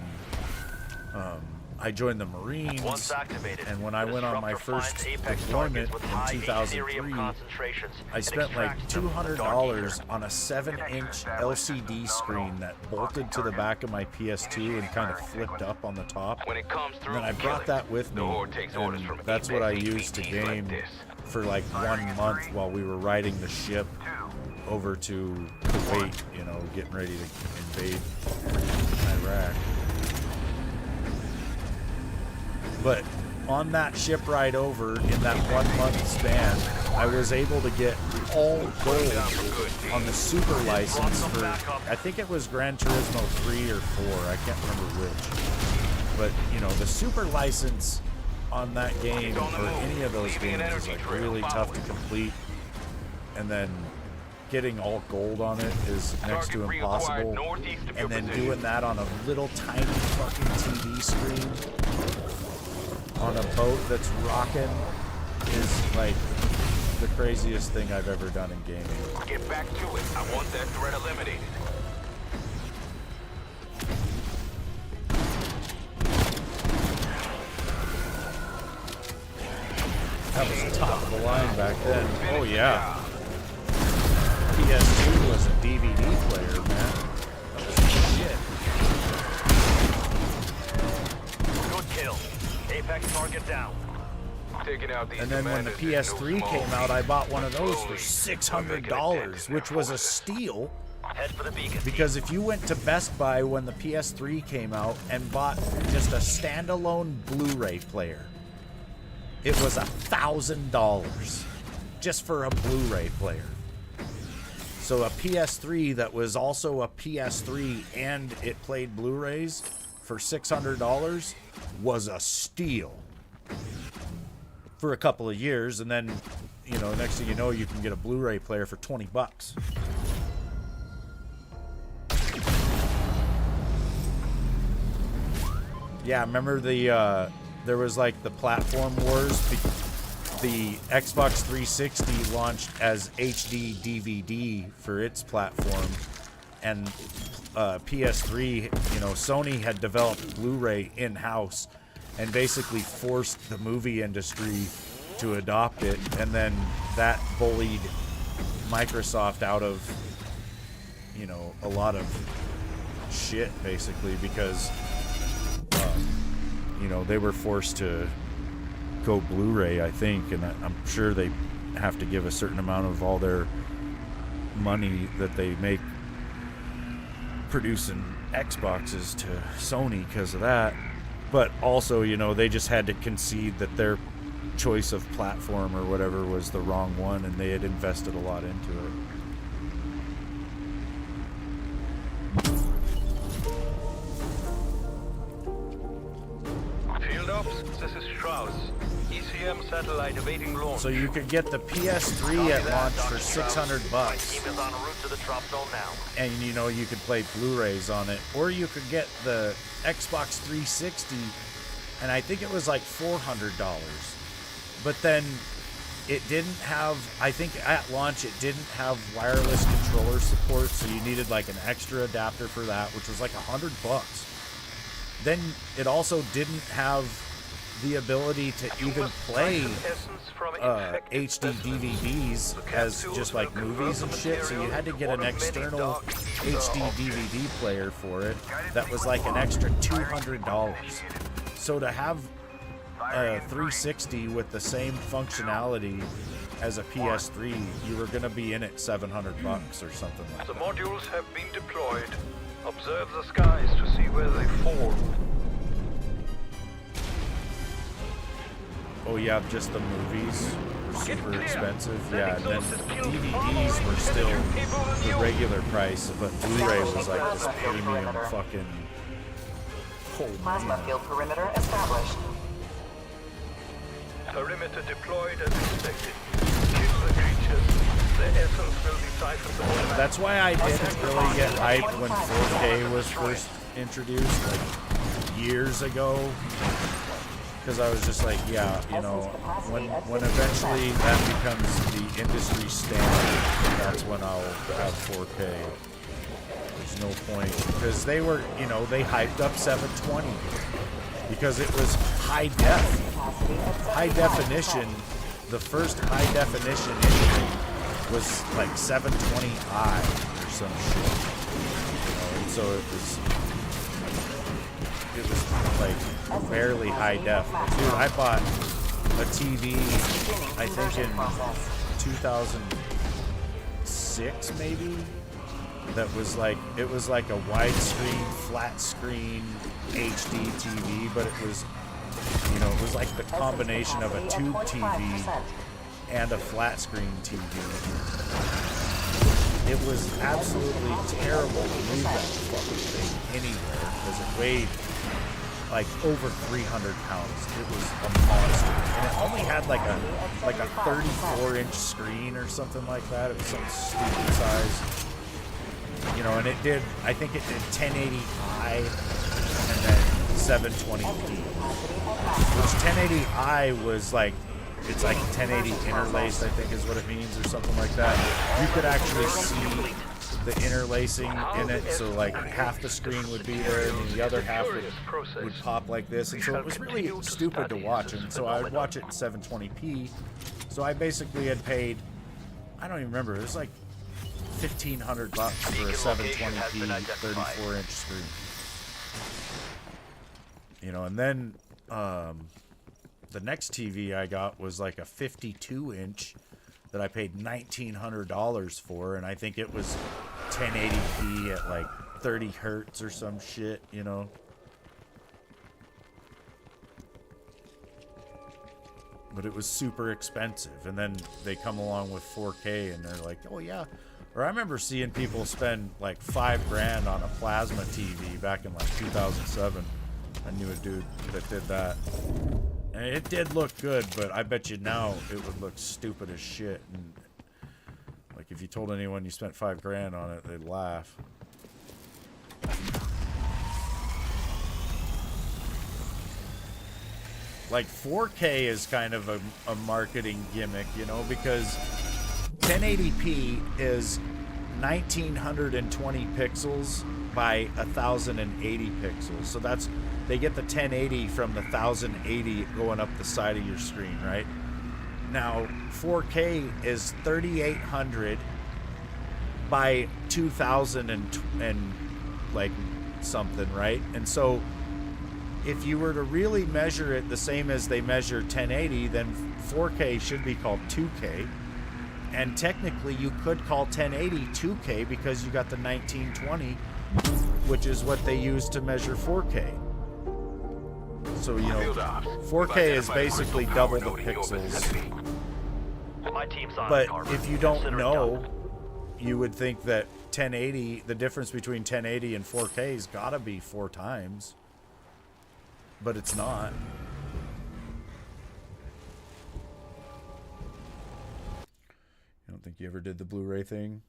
I joined the Marines. Once activated, and when I went on my first deployment in 2003, I spent like $200 on a 7-inch LCD screen that bolted to the back of my PS2 and kind of flipped up on the top. When it comes through, And then I brought that with me, and that's what I used to game for like 1 month while we were riding the ship over to Kuwait, you know, getting ready to invade Iraq. But on that ship ride over, in that 1 month span, I was able to get all gold on the super license for, I think it was Gran Turismo 3 or 4, I can't remember which. But, you know, the super license on that game, or any of those games, is like really tough to complete. And then getting all gold on it is next to impossible. And then doing that on a little tiny fucking TV screen on a boat that's rocking is like the craziest thing I've ever done in gaming. Get back to it. I want that threat eliminated. That was top of the line back then. Oh yeah. PS2 was a DVD player, man. That was shit. Good kill. Apex target down. Taking out these And then when the commanders is no PS3 small came out, I bought one of those for Slowly, $600, which was a steal. Head for the beacon. Because if you went to Best Buy when the PS3 came out and bought just a standalone Blu-ray player, it was $1,000 just for a Blu-ray player. So a PS3 that was also a PS3 and it played Blu-rays for $600 was a steal for a couple of years. And then, you know, next thing you know, you can get a Blu-ray player for $20. Yeah, remember the there was like the platform wars. The Xbox 360 launched as HD DVD for its platform, and PS3, you know, Sony had developed Blu-ray in-house and basically forced the movie industry to adopt it, and then that bullied Microsoft out of, you know, a lot of shit, basically, because you know, they were forced to go Blu-ray, I think, and I'm sure they have to give a certain amount of all their money that they make producing Xboxes to Sony because of that. But also, you know, they just had to concede that their choice of platform or whatever was the wrong one, and they had invested a lot into it. Field ops, this is Strauss. ECM satellite awaiting launch. So you could get the PS3 at launch for $600, My team is en route to the drop zone now. and you know you could play Blu-rays on it, or you could get the Xbox 360, and I think it was like $400. But then it didn't have, I think at launch it didn't have wireless controller support, so you needed like an extra adapter for that, which was like $100. Then it also didn't have the ability to even play HD DVDs as just like movies and shit, so you had to get an external HD DVD player for it that was like an extra $200. So to have a 360 with the same functionality as a PS3, you were gonna be in it $700 or something like The that. modules have been deployed. Observe the skies to see where they fall. Oh yeah, just the movies were super expensive. Yeah, and then DVDs were still the regular price, but Blu-ray was like this premium fucking. Oh Plasma man. field perimeter established. Perimeter deployed as expected. Kill the creatures. Their essence will be siphoned automatically. That's why I didn't really get hyped when 4K was first introduced, like years ago. Because I was just like, yeah, you know, when eventually that becomes the industry standard, that's when I'll have 4K. There's no point. Because they were, you know, they hyped up 720. Because it was high def. High definition, the first high definition imaging was like 720i or some shit. You know, and so it was like barely high def. But dude, I bought a TV, I think in 2006 maybe, that was like, it was like a widescreen, flat screen HD TV, but it was, you know, it was like the combination of a tube TV and a flat screen TV. It was absolutely terrible to move that fucking thing anywhere because it weighed like over 300 pounds. It was a monster, and it only had like a 34-inch screen or something like that. It was some stupid size, you know. And it did, I think it did 1080i and then 720p. Which 1080i was like, it's like 1080 interlaced, I think is what it means, or something like that. You could actually see the interlacing in it, so like half the screen would be there and the other half would pop like this, and so it was really stupid to watch, and so I would watch it in 720p. So I basically had paid, I don't even remember, it was like $1,500 for a 720p 34-inch screen. You know, and then the next TV I got was like a 52-inch that I paid $1,900 for, and I think it was 1080p at like 30 hertz or some shit, you know. But it was super expensive, and then they come along with 4K and they're like, oh yeah. Or I remember seeing people spend like $5,000 on a plasma TV back in like 2007. I knew a dude that did that. And it did look good, but I bet you now it would look stupid as shit. And like if you told anyone you spent $5,000 on it, they'd laugh. Like 4K is kind of a marketing gimmick, you know, because 1080p is 1920 pixels by 1080 pixels. So that's, they get the 1080 from the 1080 going up the side of your screen, right? Now 4K is 3800 by 2000 and like something, right? And so if you were to really measure it the same as they measure 1080, then 4K should be called 2K. And technically you could call 1080 2K because you got the 1920, which is what they use to measure 4K. So, you know, Field ops. 4K is Identified basically crystal double power the node in your pixels. vicinity. My team's on But it, Cartman. if you don't Consider it know, done. you would think that 1080, the difference between 1080 and 4K's gotta be 4 times. But it's not. I don't think you ever did the Blu-ray thing.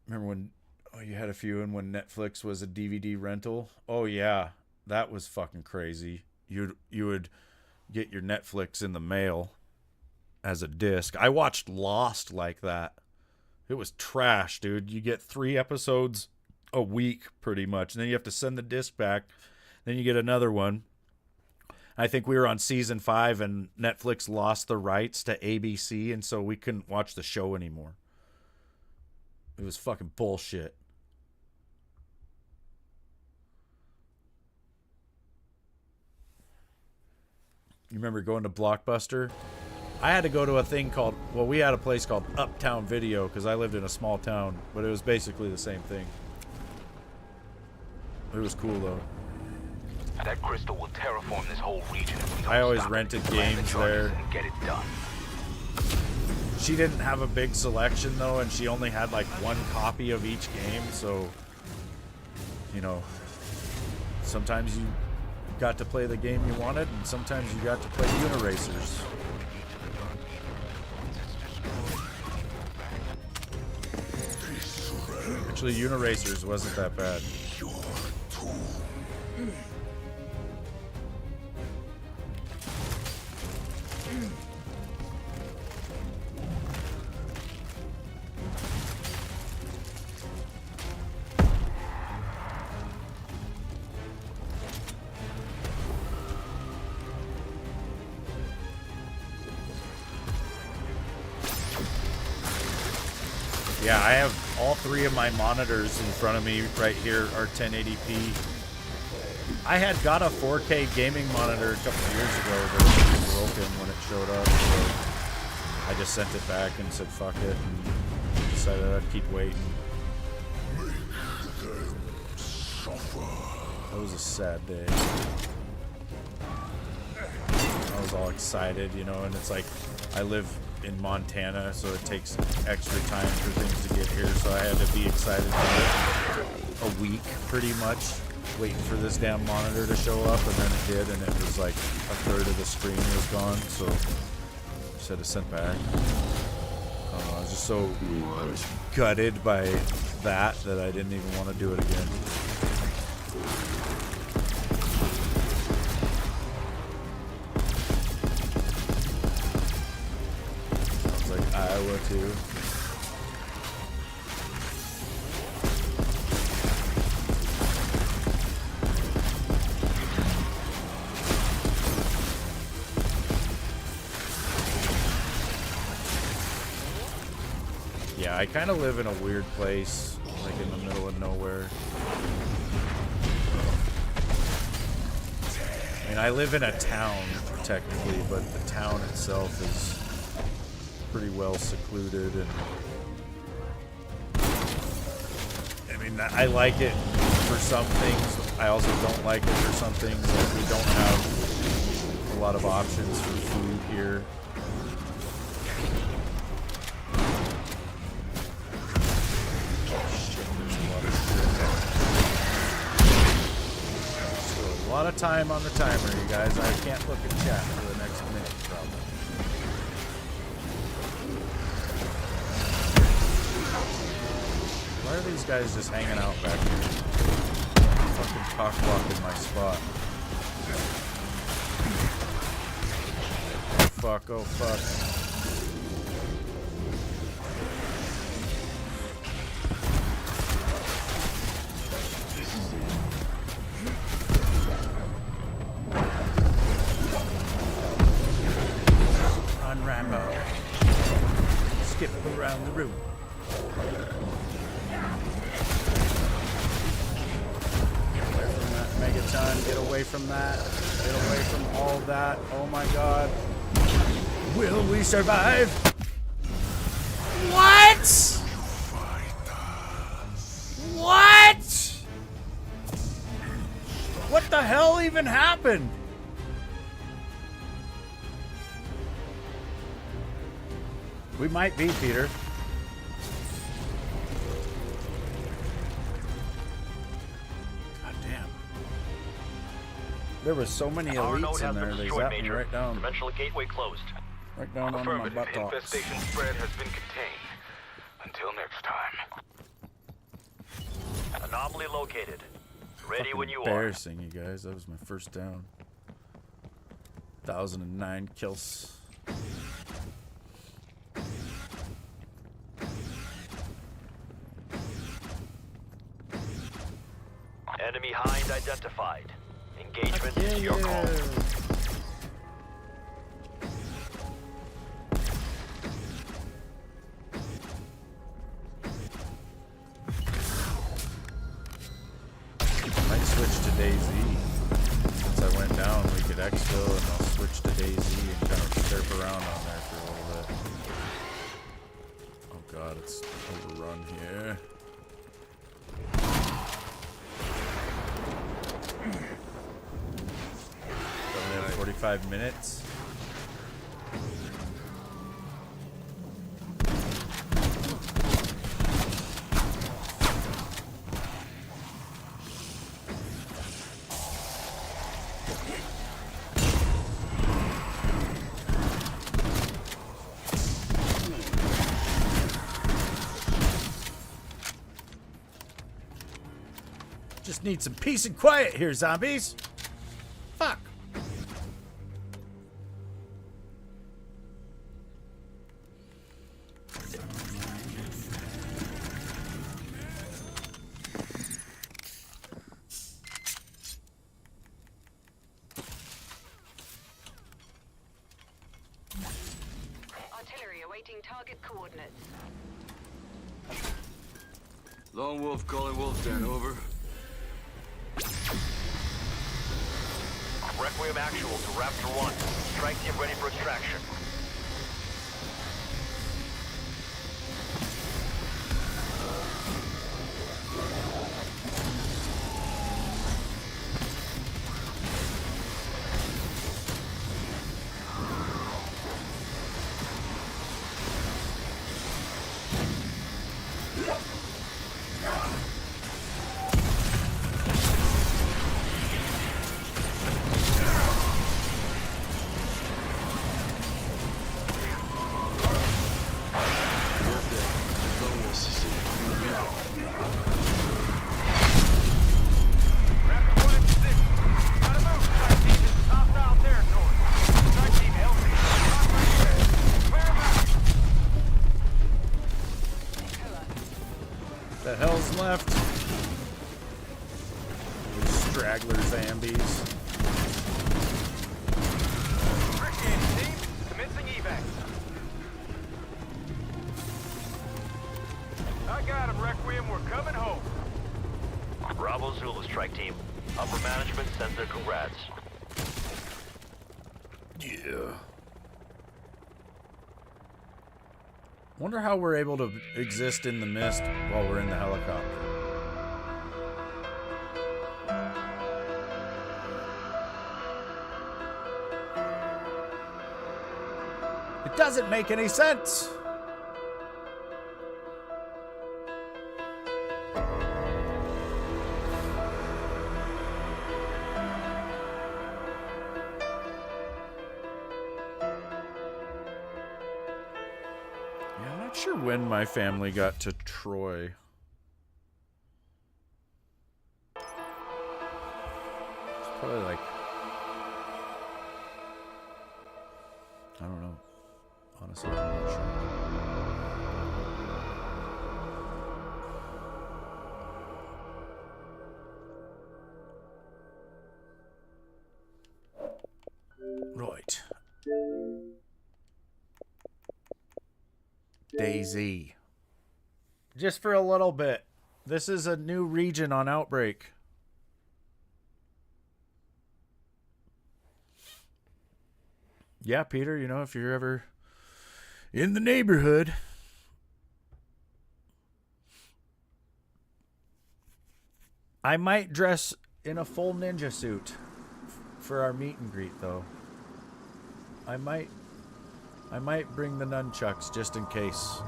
Remember when you had a few, and when Netflix was a DVD rental? Oh yeah, that was fucking crazy. You would get your Netflix in the mail as a disc. I watched Lost like that. It was trash, dude. You get 3 episodes a week pretty much, and then you have to send the disc back. Then you get another one. I think we were on season 5 and Netflix lost the rights to ABC, and so we couldn't watch the show anymore. It was fucking bullshit. You remember going to Blockbuster? I had to go to a thing called, well, we had a place called Uptown Video because I lived in a small town, but it was basically the same thing. It was cool though. That crystal will terraform this whole region if we don't I always stop it. rented Plant the games charges there. and get it done. She didn't have a big selection though, and she only had like 1 copy of each game, so you know, sometimes you got to play the game you wanted, and sometimes you got to play Uniracers. Actually, Uniracers wasn't that bad. Yeah, I have all 3 of my monitors in front of me right here are 1080p. I had got a 4K gaming monitor a couple of years ago, but it was broken when it showed up, so I just sent it back and said fuck it, and decided I'd keep waiting. That was a sad day. I was all excited, you know, and it's like, I live in Montana, so it takes extra time for things to get here, so I had to be excited for a week pretty much waiting for this damn monitor to show up, and then it did, and it was like a third of the screen was gone, so I just had to send back. I was just so gutted by that I didn't even want to do it again. Iowa too. Yeah, I kind of live in a weird place, like in the middle of nowhere. I mean, I live in a town technically, but the town itself is pretty well secluded, and I mean, I like it for some things. I also don't like it for some things. Like, we don't have a lot of options for food here. Shit, there's a lot of shit. Still a lot of time on the timer, you guys. I can't look at chat for the next minute, probably. Why are these guys just hanging out back here? Fucking cock blocking my spot. Oh fuck, oh fuck. Run, Rambo. Skip around the room. Megaton, get away from that. Get away from all that. Oh my god. Will we survive? What? What? What the hell even happened? We might be, Peter. God damn. There was so many Our node elites in has there. been They destroyed, zapped me Major. right down. Dimensional gateway closed. Right down onto my Affirmative. buttocks. Infestation spread has been contained. Until next time. Anomaly located. Ready Fucking when you are. embarrassing, you guys. That was my first down. 1,009 kills. Enemy hind identified. Engagement is your call. Might switch to DayZ. Since I went down, we could exfil and I'll switch to DayZ and kind of surf around on there for a little bit. Oh god, it's overrun here. Only have 45 minutes. Just need some peace and quiet here, zombies. Fuck. Artillery awaiting target coordinates. Lone Wolf calling Wolf Den, over. Requiem actual to Raptor 1. Strike team ready for extraction. The hell's left? These straggler zombies. Commencing evac. I got him, Requiem. We're coming home. Bravo Zulu strike team. Upper management sends their congrats. Yeah. Wonder how we're able to exist in the mist while we're in the helicopter. It doesn't make any sense. I'm not sure when my family got to Troy. It's probably like, I don't know. Honestly, I'm not sure. Right. DayZ. Just for a little bit. This is a new region on Outbreak. Yeah, Peter, you know, if you're ever in the neighborhood, I might dress in a full ninja suit for our meet and greet, though. I might bring the nunchucks just in case.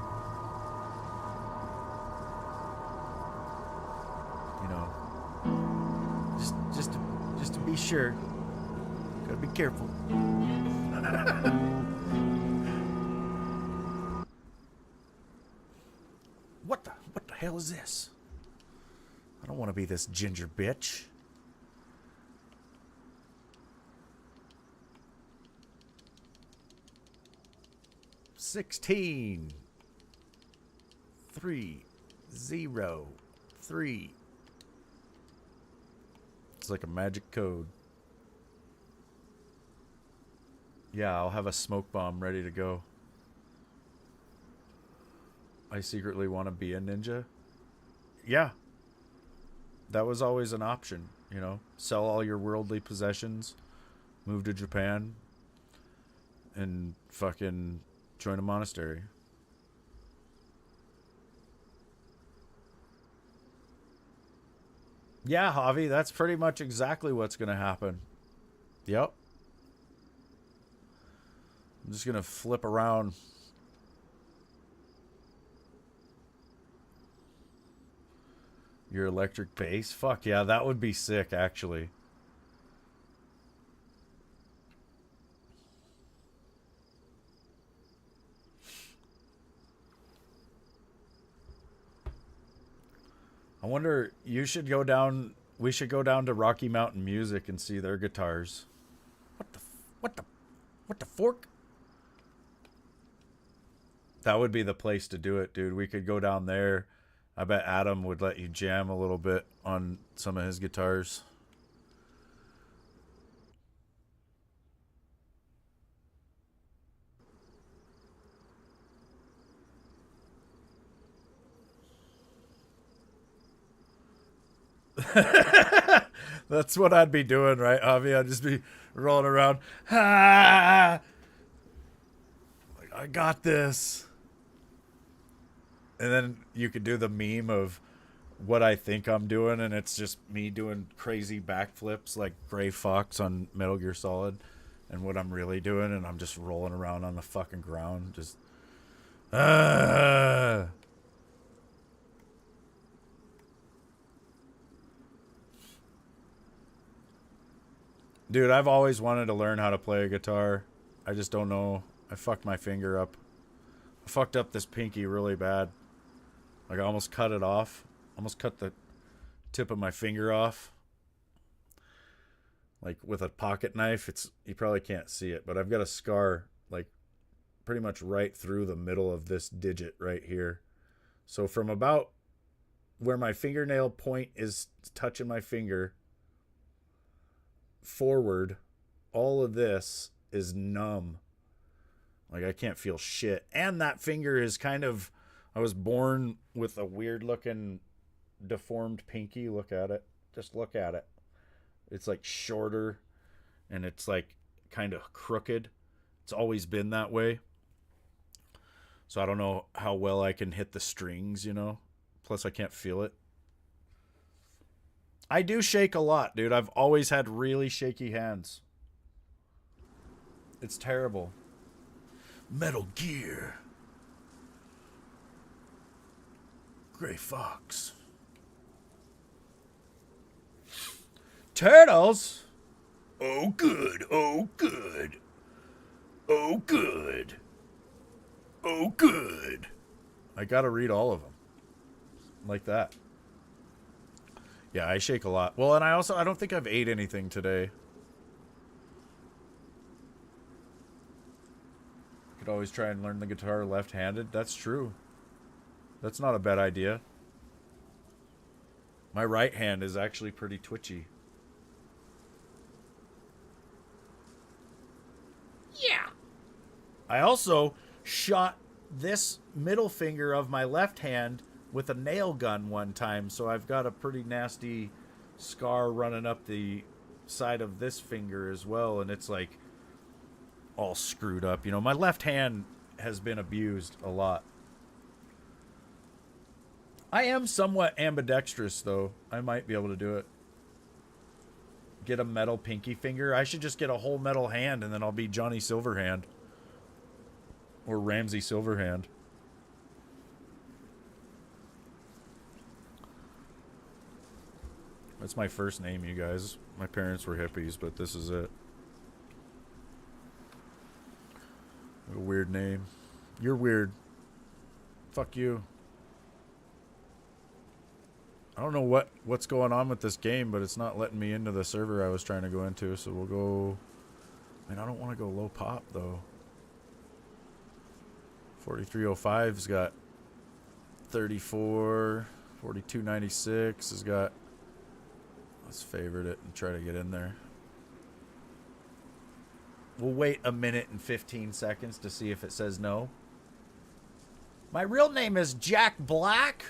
You know, just to be sure. Gotta be careful. What the hell is this? I don't want to be this ginger bitch. $16 3 0 3. It's like a magic code. Yeah, I'll have a smoke bomb ready to go. I secretly want to be a ninja. Yeah. That was always an option, you know. Sell all your worldly possessions, move to Japan, and fucking join a monastery. Yeah, Javi, that's pretty much exactly what's going to happen. Yep. I'm just going to flip around. Your electric bass? Fuck yeah, that would be sick, actually. I wonder, we should go down to Rocky Mountain Music and see their guitars. What the fork? That would be the place to do it, dude. We could go down there. I bet Adam would let you jam a little bit on some of his guitars. That's what I'd be doing, right, Avi? I'd just be rolling around. Ah! Like, I got this. And then you could do the meme of what I think I'm doing, and it's just me doing crazy backflips like Gray Fox on Metal Gear Solid, and what I'm really doing, and I'm just rolling around on the fucking ground, just Dude, I've always wanted to learn how to play a guitar. I just don't know. I fucked my finger up. I fucked up this pinky really bad. Like, I almost cut it off. Almost cut the tip of my finger off. Like, with a pocket knife. You probably can't see it, but I've got a scar, like, pretty much right through the middle of this digit right here. So from about where my fingernail point is touching my finger forward, all of this is numb. Like, I can't feel shit. And that finger is kind of... I was born with a weird looking deformed pinky. Look at it. Just look at it. It's like shorter and it's like kind of crooked. It's always been that way. So I don't know how well I can hit the strings, you know. Plus I can't feel it. I do shake a lot, dude. I've always had really shaky hands. It's terrible. Metal Gear. Gray Fox. Turtles? Oh, good. Oh, good. Oh, good. Oh, good. I gotta read all of them. Like that. Yeah, I shake a lot. Well, and I don't think I've ate anything today. Could always try and learn the guitar left-handed. That's true. That's not a bad idea. My right hand is actually pretty twitchy. Yeah. I also shot this middle finger of my left hand with a nail gun one time, so I've got a pretty nasty scar running up the side of this finger as well, and it's like all screwed up. You know, my left hand has been abused a lot. I am somewhat ambidextrous, though. I might be able to do it. get a metal pinky finger. I should just get a whole metal hand, and then I'll be Johnny Silverhand. Or Ramsey Silverhand. That's my first name, you guys. My parents were hippies, but this is it. What a weird name. You're weird. Fuck you. I don't know what's going on with this game, but it's not letting me into the server I was trying to go into, so we'll go... I mean, I don't want to go low pop, though. 4305's got 34. 4296 has got... Let's favorite it and try to get in there. We'll wait a minute and 15 seconds to see if it says no. My real name is Jack Black?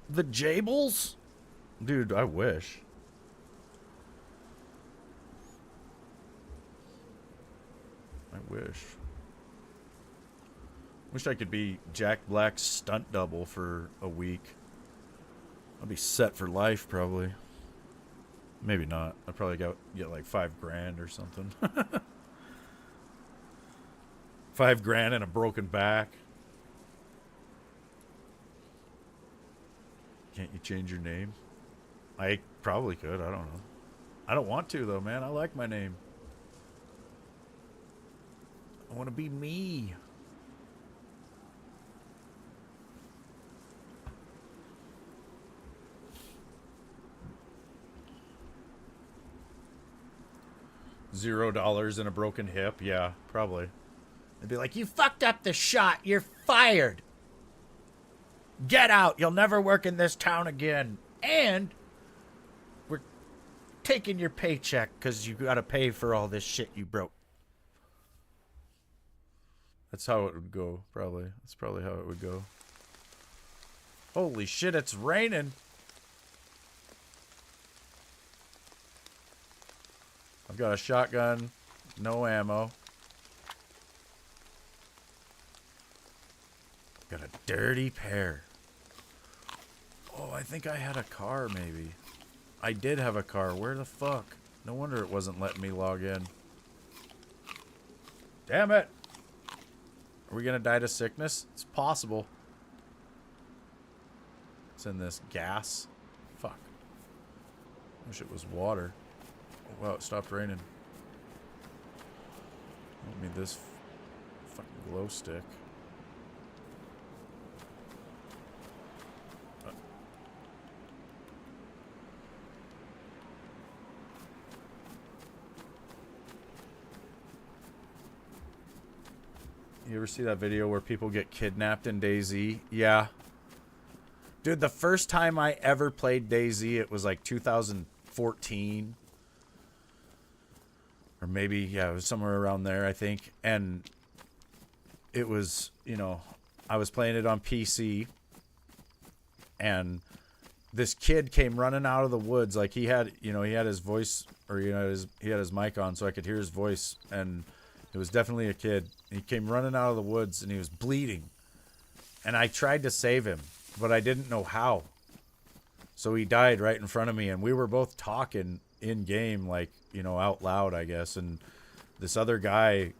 The Jables? Dude, I wish. I wish. Wish I could be Jack Black's stunt double for a week. I'd be set for life, probably. Maybe not. I'd probably get like $5,000 or something. $5,000 and a broken back. Can't you change your name? I probably could. I don't know. I don't want to, though, man. I like my name. I want to be me. $0 and a broken hip. Yeah, probably. They'd be like, you fucked up the shot. You're fired. Get out. You'll never work in this town again. And we're taking your paycheck because you got to pay for all this shit you broke. That's how it would go, probably. That's probably how it would go. Holy shit, it's raining. I've got a shotgun, no ammo. Got a dirty pair. Oh, I think I had a car, maybe. I did have a car. Where the fuck? No wonder it wasn't letting me log in. Damn it! Are we gonna die to sickness? It's possible. It's in this gas. Fuck. Wish it was water. Oh, wow, it stopped raining. Let me this fucking glow stick. You ever see that video where people get kidnapped in DayZ? Yeah. Dude, the first time I ever played DayZ, it was like 2014. Or maybe, yeah, it was somewhere around there, I think. And it was, you know, I was playing it on PC. And this kid came running out of the woods. Like, he had, you know, he had his voice, or, you know, he had his mic on so I could hear his voice. And it was definitely a kid. He came running out of the woods and he was bleeding. And I tried to save him, but I didn't know how. So he died right in front of me, and we were both talking in game, like, you know, out loud, I guess. And this other guy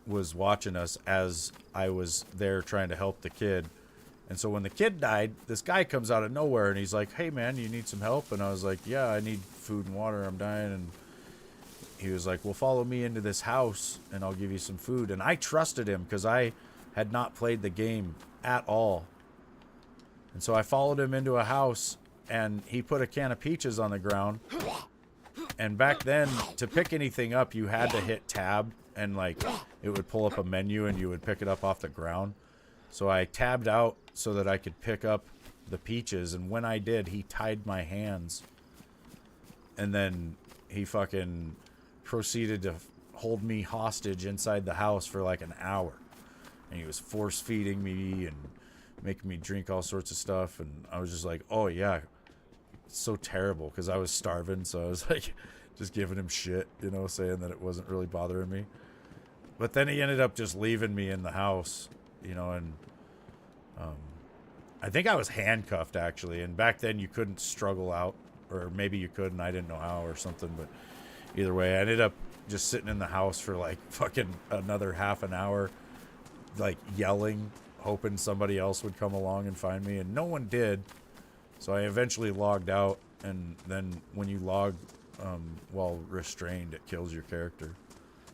was watching us as I was there trying to help the kid. And so when the kid died, this guy comes out of nowhere and he's like, hey man, you need some help? And I was like, yeah, I need food and water. I'm dying. And he was like, well, follow me into this house and I'll give you some food. And I trusted him because I had not played the game at all. And so I followed him into a house and he put a can of peaches on the ground. And back then, to pick anything up, you had to hit tab and like it would pull up a menu and you would pick it up off the ground. So I tabbed out so that I could pick up the peaches. And when I did, he tied my hands. And then he fucking proceeded to hold me hostage inside the house for like an hour. And he was force feeding me and making me drink all sorts of stuff. And I was just like, oh yeah, it's so terrible, because I was starving. So I was like just giving him shit, you know, saying that it wasn't really bothering me. But then he ended up just leaving me in the house, you know. And I think I was handcuffed actually, and back then you couldn't struggle out, or maybe you could and I didn't know how or something. But Either way, I ended up just sitting in the house for like fucking another half an hour, like yelling, hoping somebody else would come along and find me, and no one did. So I eventually logged out, and then when you log while restrained, it kills your character.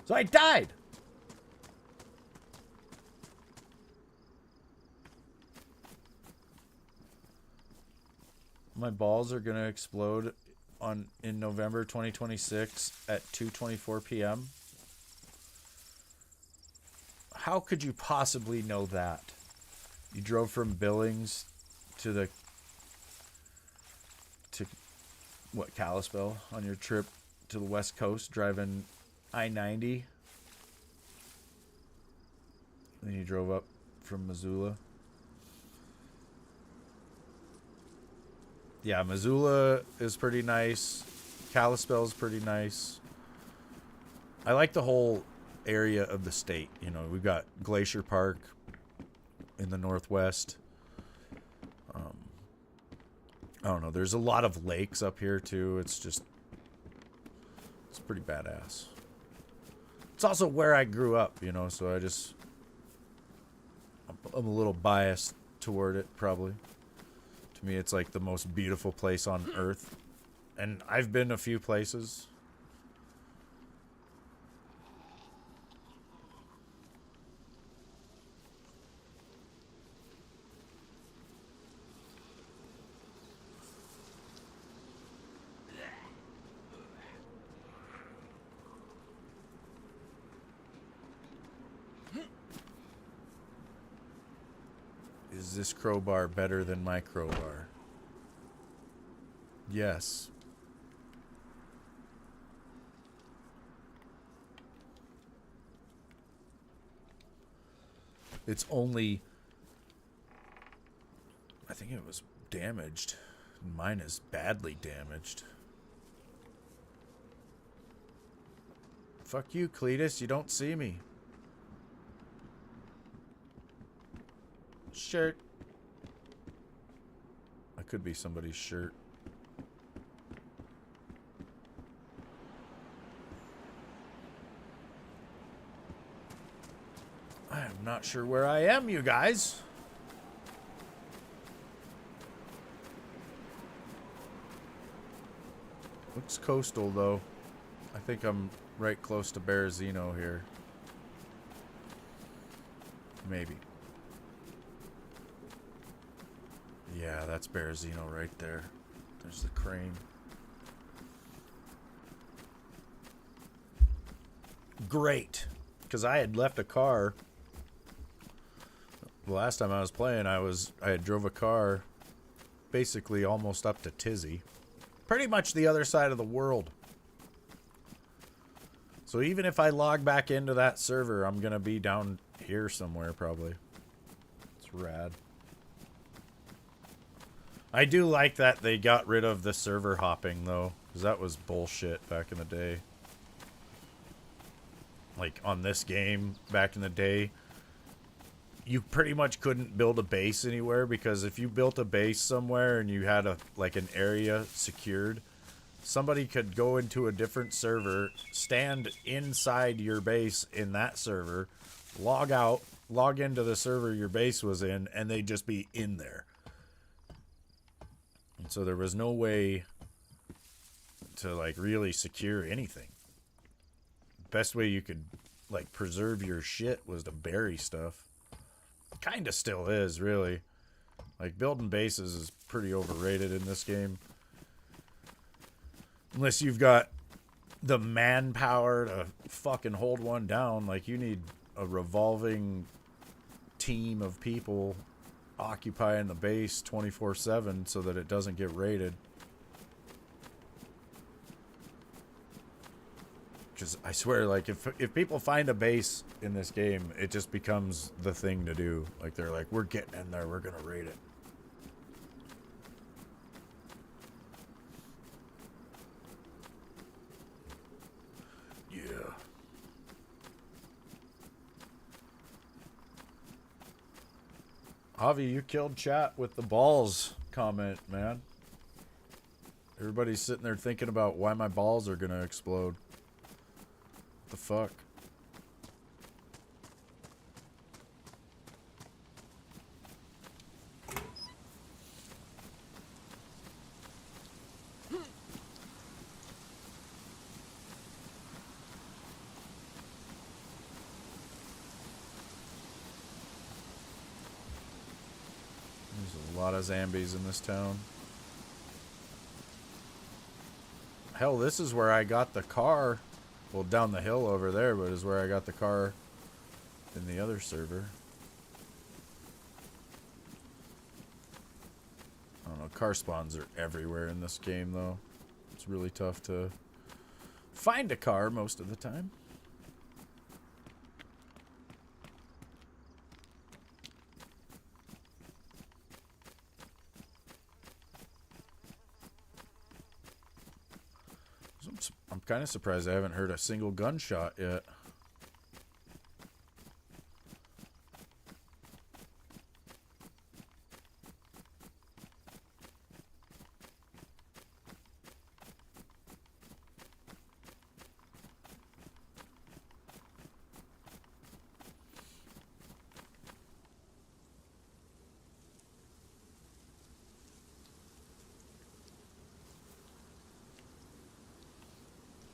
So I died! My balls are gonna explode in November 2026 at 2:24 p.m. How could you possibly know that? You drove from Billings to Kalispell on your trip to the West Coast, driving I-90. Then you drove up from Missoula. Yeah, Missoula is pretty nice. Kalispell is pretty nice. I like the whole area of the state. You know, we've got Glacier Park in the northwest. I don't know. There's a lot of lakes up here too. It's pretty badass. It's also where I grew up, you know, so I'm a little biased toward it, probably. To me, it's like the most beautiful place on earth. And I've been a few places. Is this crowbar better than my crowbar? Yes. It's only... I think it was damaged. Mine is badly damaged. Fuck you, Cletus. You don't see me. Shirt. I could be somebody's shirt. I am not sure where I am, you guys. Looks coastal, though. I think I'm right close to Berezino here. Maybe. Yeah, that's Berezino right there. There's the crane. Great. Because I had left a car. The last time I was playing, I had drove a car basically almost up to Tizzy. Pretty much the other side of the world. So even if I log back into that server, I'm going to be down here somewhere probably. It's rad. I do like that they got rid of the server hopping, though, because that was bullshit back in the day. Like, on this game, back in the day, you pretty much couldn't build a base anywhere, because if you built a base somewhere and you had an area secured, somebody could go into a different server, stand inside your base in that server, log out, log into the server your base was in, and they'd just be in there. And so there was no way to, like, really secure anything. Best way you could, like, preserve your shit was to bury stuff. Kinda still is, really. Like, building bases is pretty overrated in this game. Unless you've got the manpower to fucking hold one down. Like, you need a revolving team of people occupying the base 24/7 so that it doesn't get raided. Because I swear, like, if people find a base in this game, it just becomes the thing to do. Like, they're like, we're getting in there, we're gonna raid it. Yeah. Javi, you killed chat with the balls comment, man. Everybody's sitting there thinking about why my balls are gonna explode. the fuck? There's a lot of zombies in this town. Hell, this is where I got the car. Well, down the hill over there, but is where I got the car in the other server. I don't know, car spawns are everywhere in this game, though. It's really tough to find a car most of the time. I'm kind of surprised I haven't heard a single gunshot yet.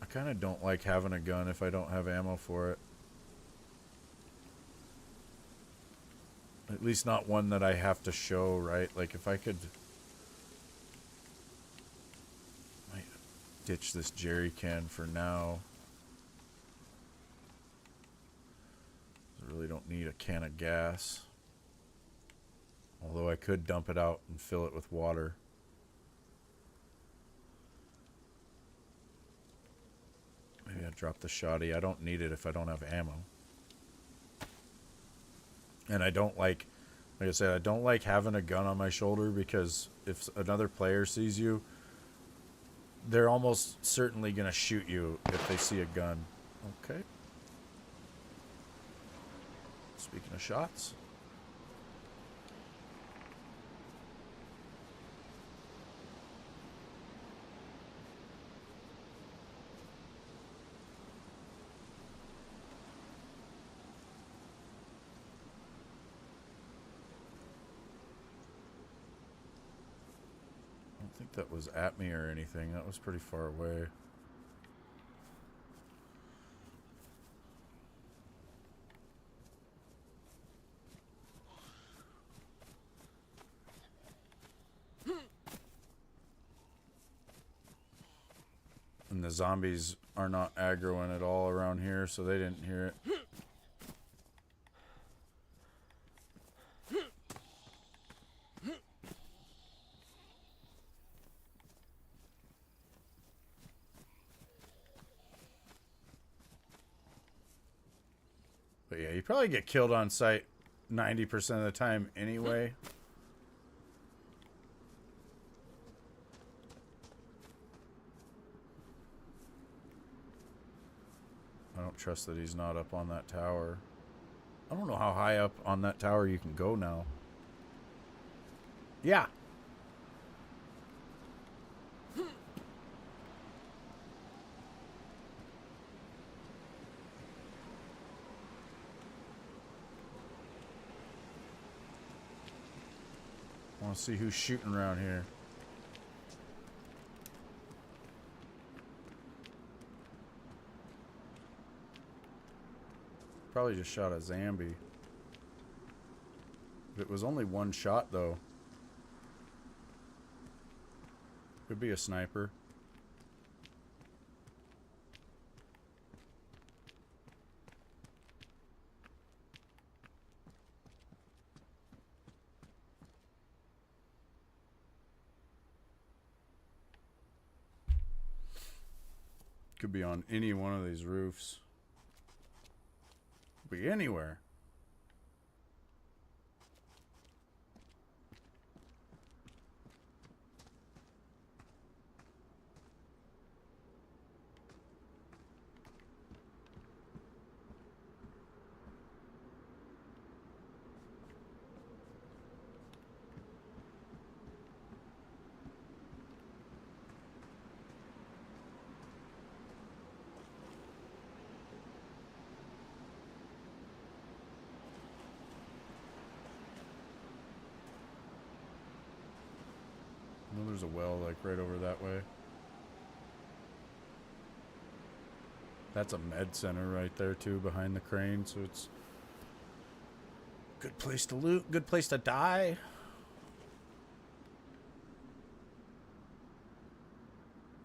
I kind of don't like having a gun if I don't have ammo for it. At least not one that I have to show, right? Like if I could... might ditch this jerry can for now. I really don't need a can of gas. Although I could dump it out and fill it with water. Maybe I'll drop the shoddy. I don't need it if I don't have ammo. And I don't like I said, I don't like having a gun on my shoulder because if another player sees you, they're almost certainly going to shoot you if they see a gun. Okay. Speaking of shots. I don't think that was at me or anything. That was pretty far away. And the zombies are not aggroing at all around here, so they didn't hear it. But yeah, you probably get killed on sight 90% of the time anyway. I don't trust that he's not up on that tower. I don't know how high up on that tower you can go now. Yeah. I want to see who's shooting around here. Probably just shot a zombie. It was only one shot, though. Could be a sniper. Could be on any one of these roofs. Be anywhere. There's a well, like, right over that way. That's a med center right there, too, behind the crane, so it's... Good place to loot, good place to die.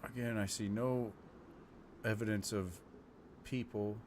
Again, I see no evidence of people.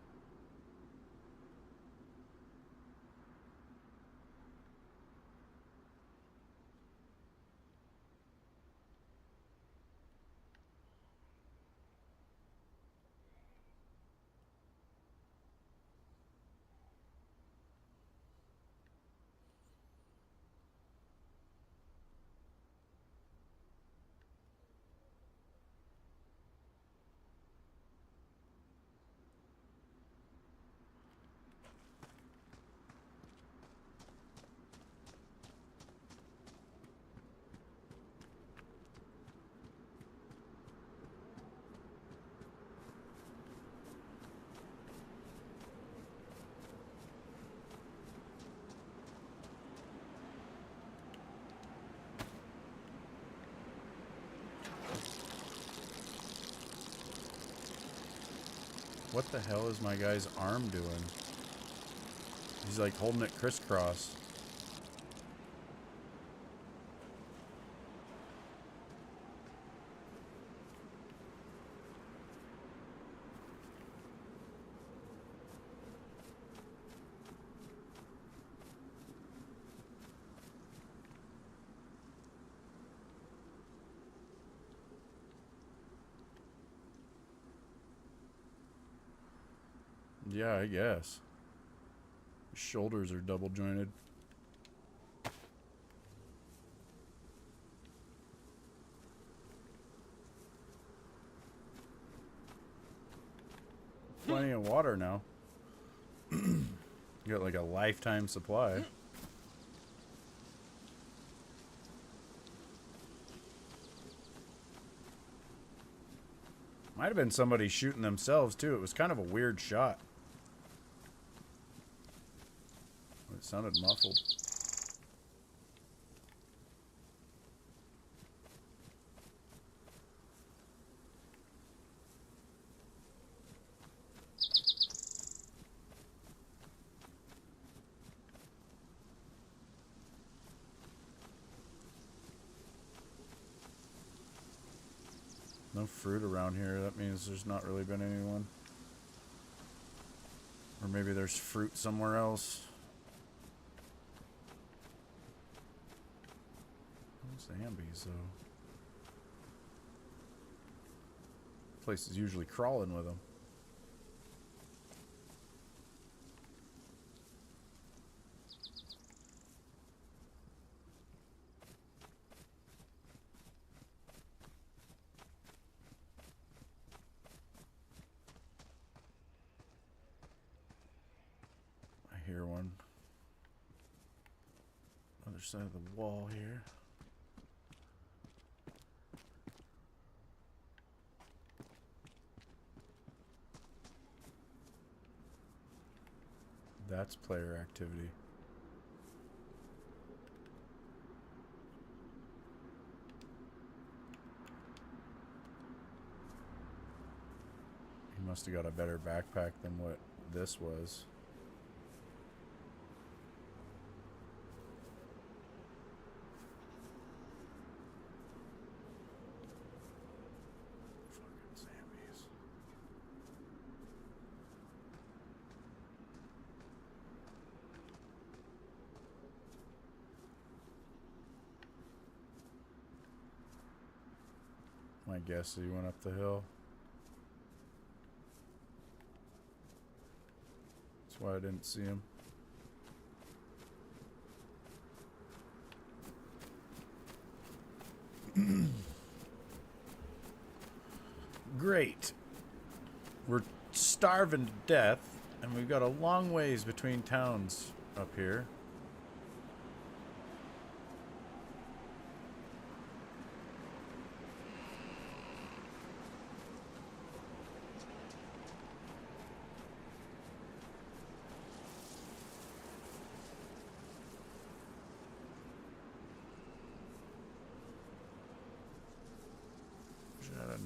What the hell is my guy's arm doing? He's like holding it crisscross. Yeah, I guess. His shoulders are double jointed. Plenty of water now. You got like a lifetime supply. Might have been somebody shooting themselves too. It was kind of a weird shot. It sounded muffled. No fruit around here. That means there's not really been anyone. Or maybe there's fruit somewhere else. Zombies, though. Place is usually crawling with them. I hear one. Other side of the wall here. That's player activity. He must have got a better backpack than what this was. My guess he went up the hill. That's why I didn't see him. Great. We're starving to death, and we've got a long ways between towns up here.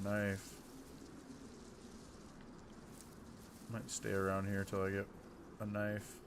knife. Might stay around here till I get a knife.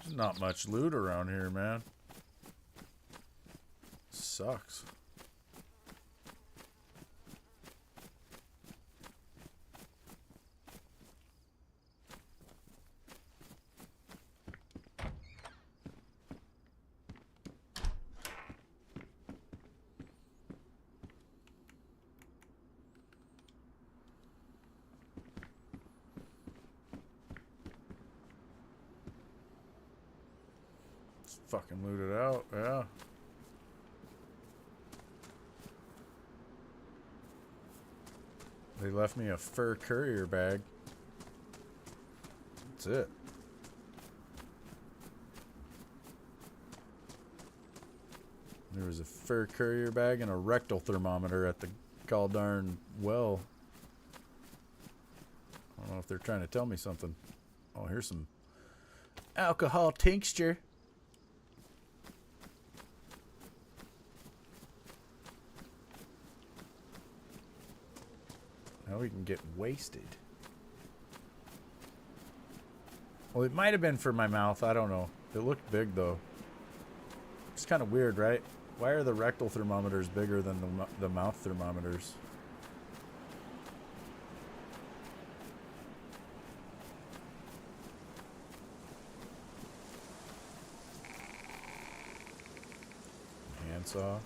There's not much loot around here, man. Sucks. Fucking loot it out, yeah. They left me a fur courier bag. That's it. There was a fur courier bag and a rectal thermometer at the goldarn well. I don't know if they're trying to tell me something. Oh, here's some alcohol tincture. Now we can get wasted. Well, it might have been for my mouth. I don't know. It looked big, though. It's kind of weird, right? Why are the rectal thermometers bigger than the mouth thermometers? Handsaw.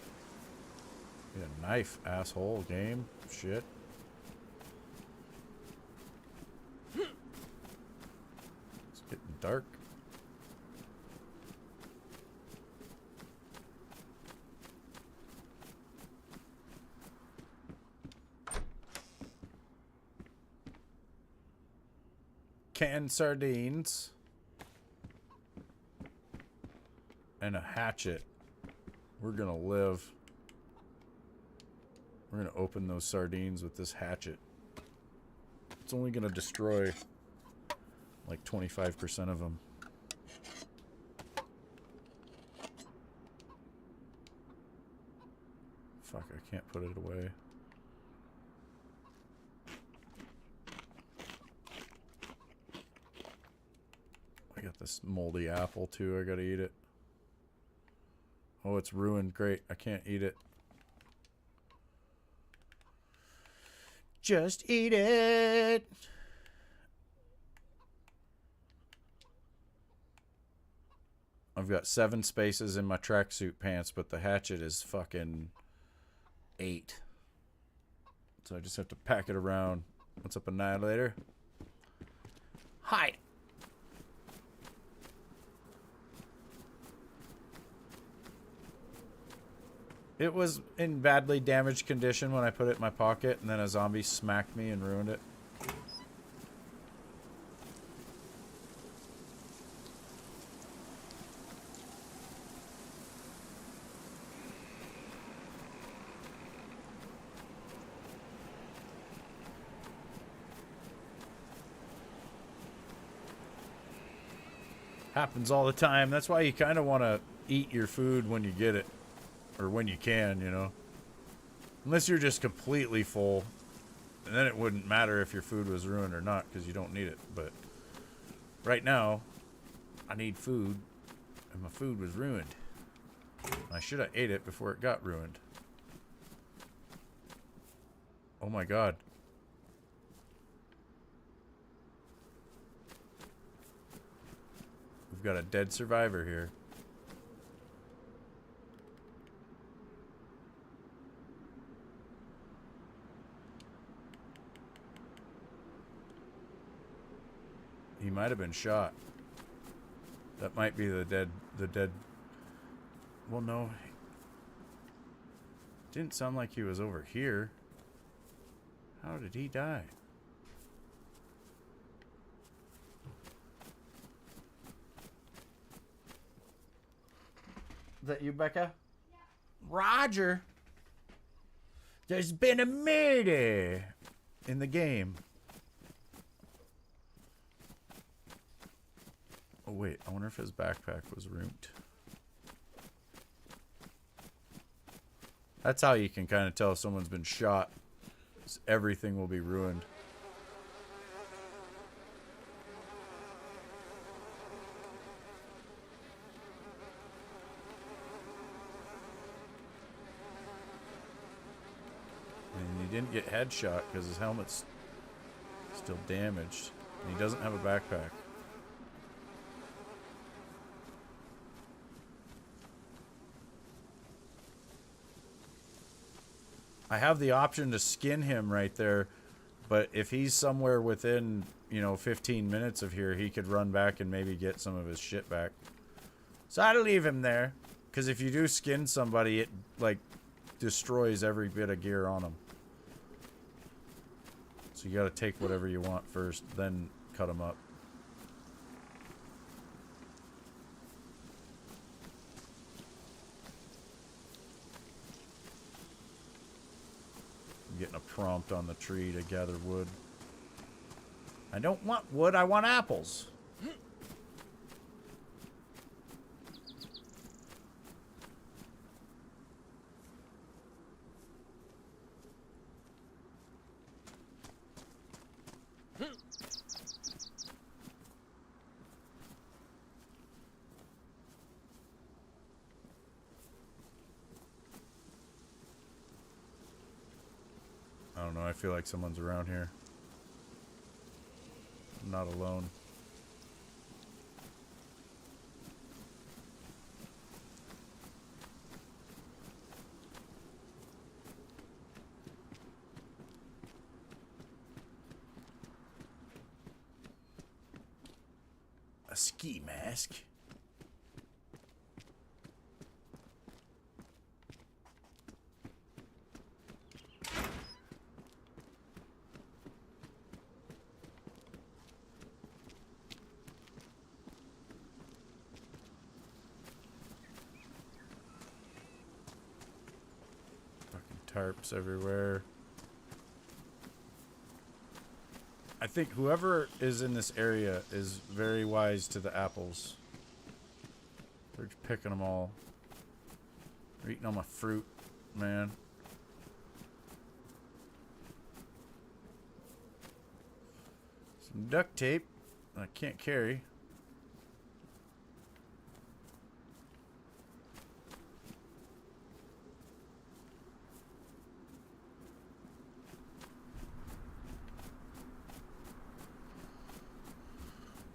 Get a knife, asshole. Game. Shit. It's getting dark. Canned sardines. And a hatchet. We're gonna live. We're gonna open those sardines with this hatchet. It's only gonna destroy like 25% of them. Fuck, I can't put it away. I got this moldy apple too, I gotta eat it. Oh, it's ruined. Great, I can't eat it. Just eat it! I've got 7 spaces in my tracksuit pants, but the hatchet is fucking 8. So I just have to pack it around. What's up, Annihilator? Hi! It was in badly damaged condition when I put it in my pocket, and then a zombie smacked me and ruined it. Happens all the time. That's why you kind of want to eat your food when you get it. Or when you can, you know. Unless you're just completely full. And then it wouldn't matter if your food was ruined or not because you don't need it. But right now, I need food. And my food was ruined. I should have ate it before it got ruined. Oh my god. We've got a dead survivor here. He might have been shot. That might be the dead. Well, no. Didn't sound like he was over here. How did he die? Is that you, Becca? Yeah. Roger. There's been a murder in the game. Oh wait, I wonder if his backpack was ruined. That's how you can kind of tell if someone's been shot. Everything will be ruined. And he didn't get headshot because his helmet's still damaged. And he doesn't have a backpack. I have the option to skin him right there, but if he's somewhere within, 15 minutes of here, he could run back and maybe get some of his shit back. So I'd leave him there, because if you do skin somebody, it, destroys every bit of gear on them. So you gotta take whatever you want first, then cut them up. Getting a prompt on the tree to gather wood. I don't want wood, I want apples. I don't know, I feel like someone's around here. I'm not alone. A ski mask. Tarps everywhere. I think whoever is in this area is very wise to the apples. They're just picking them all. They're eating all my fruit, man. Some duct tape I can't carry.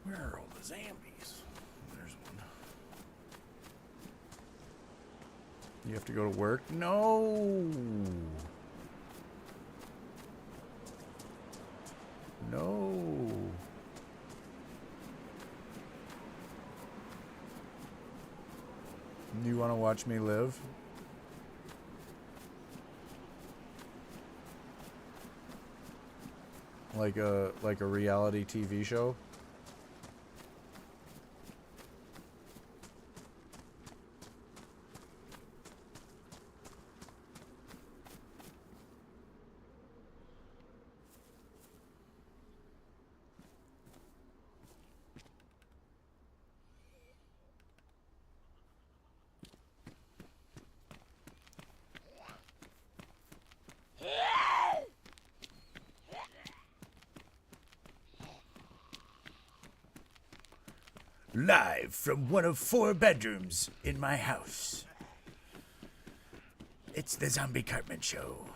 Where are all the zombies? There's one. You have to go to work? No. No. You want to watch me live? Like a reality TV show? Live from one of 4 bedrooms in my house. It's the Zombie Cartman Show.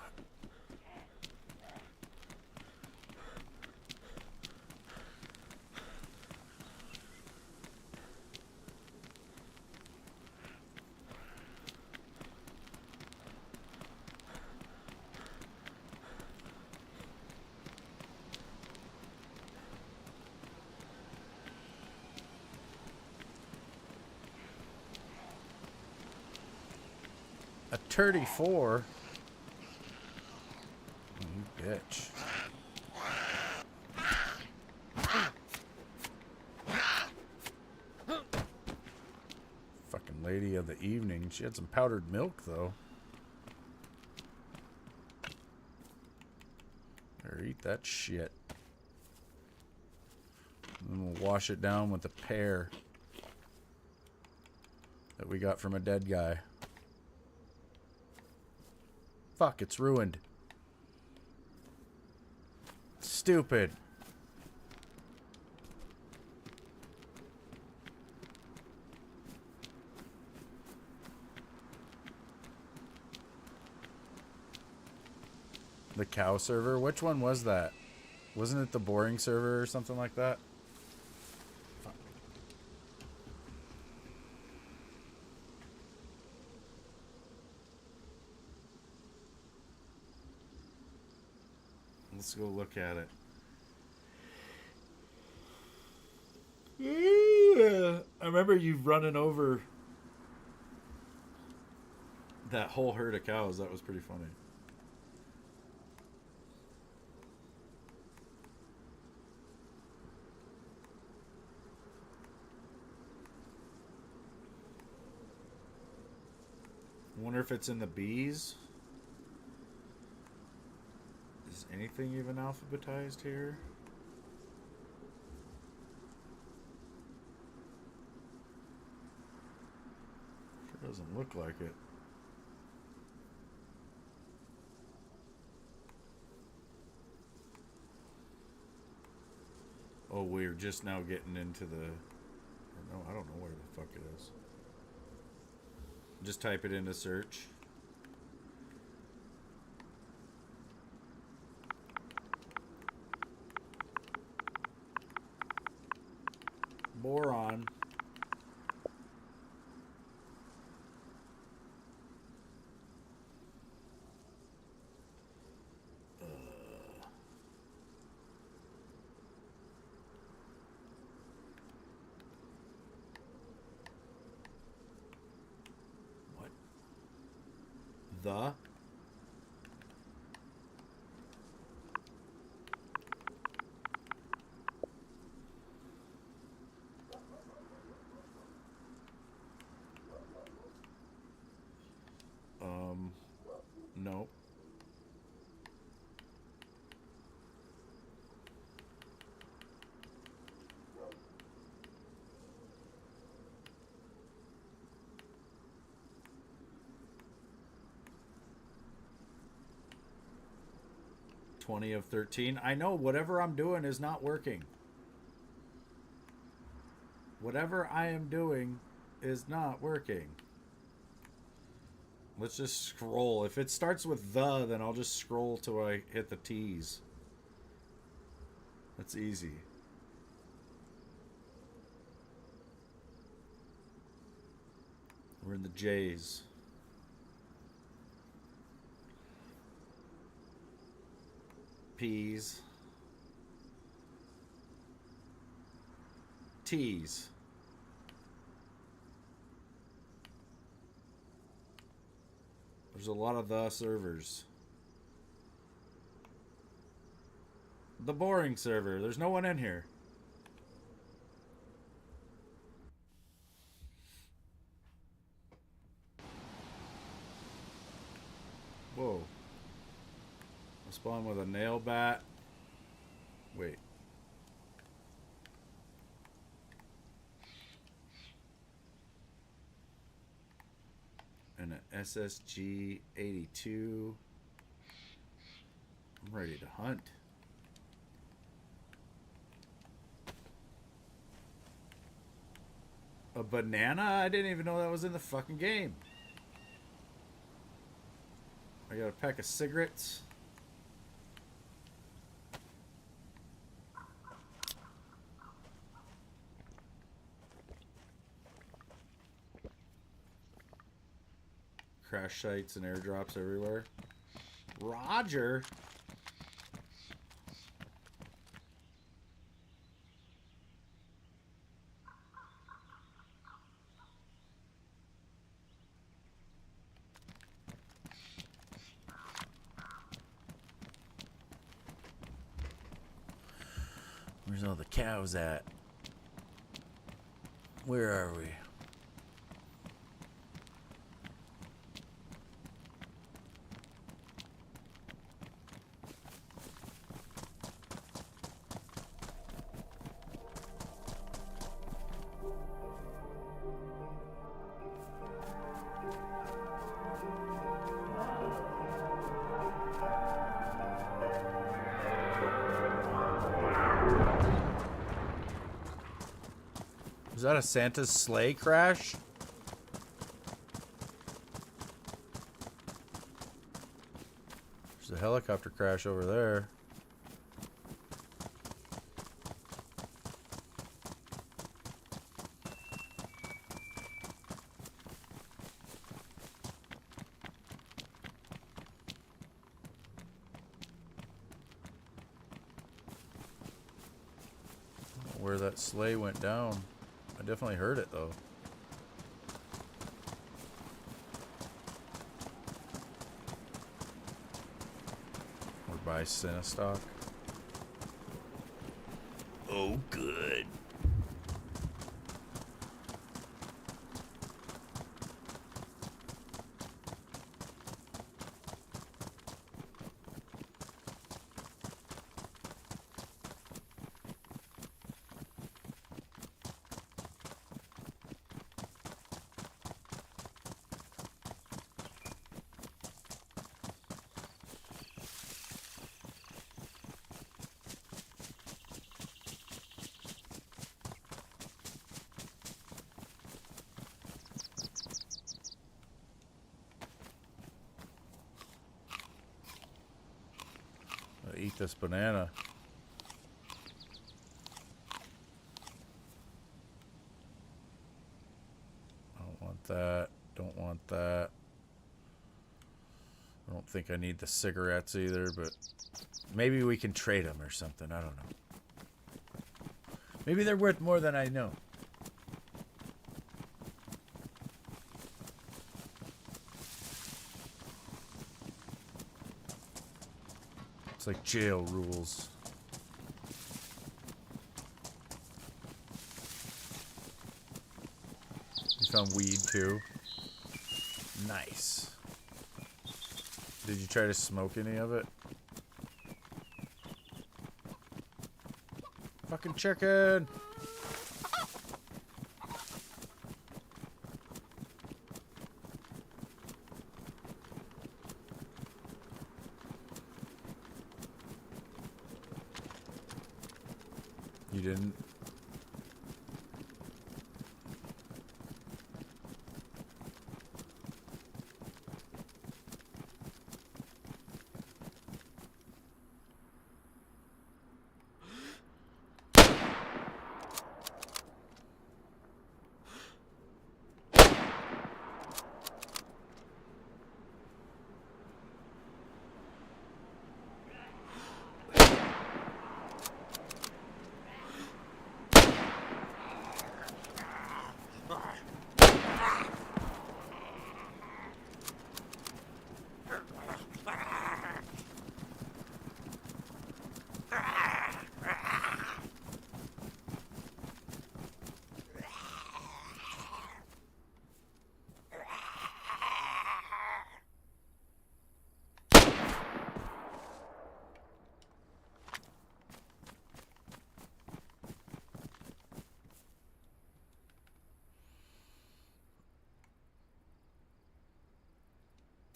A 34? You bitch. Fucking lady of the evening. She had some powdered milk, though. Or eat that shit. And then we'll wash it down with the pear that we got from a dead guy. Fuck, it's ruined. Stupid. The cow server? Which one was that? Wasn't it the boring server or something like that? Fuck. Let's go look at it. Yeah. I remember you running over that whole herd of cows. That was pretty funny. I wonder if it's in the bees. Is anything even alphabetized here? Sure doesn't look like it. Oh, we're just now getting into the... No, I don't know where the fuck it is. Just type it into search. Boron. What? The? No. Twenty of 13. I know whatever I'm doing is not working. Whatever I am doing is not working. Let's just scroll. If it starts with the, then I'll just scroll till I hit the T's. That's easy. We're in the J's. P's. T's. There's a lot of the servers. The boring server. There's no one in here. Whoa. I spawned with a nail bat. Wait. And an SSG 82. I'm ready to hunt. A banana? I didn't even know that was in the fucking game. I got a pack of cigarettes. Crash sites and airdrops everywhere. Roger. Where's all the cows at? Where are we? Was that a Santa's sleigh crash? There's a helicopter crash over there. Where that sleigh went down. I definitely heard it though. We're by Cinestock. Oh, good. Eat this banana. Don't want that. Don't want that. I don't think I need the cigarettes either, but maybe we can trade them or something. I don't know. Maybe they're worth more than I know. It's like jail rules. You found weed too? Nice. Did you try to smoke any of it? Fucking chicken! You didn't?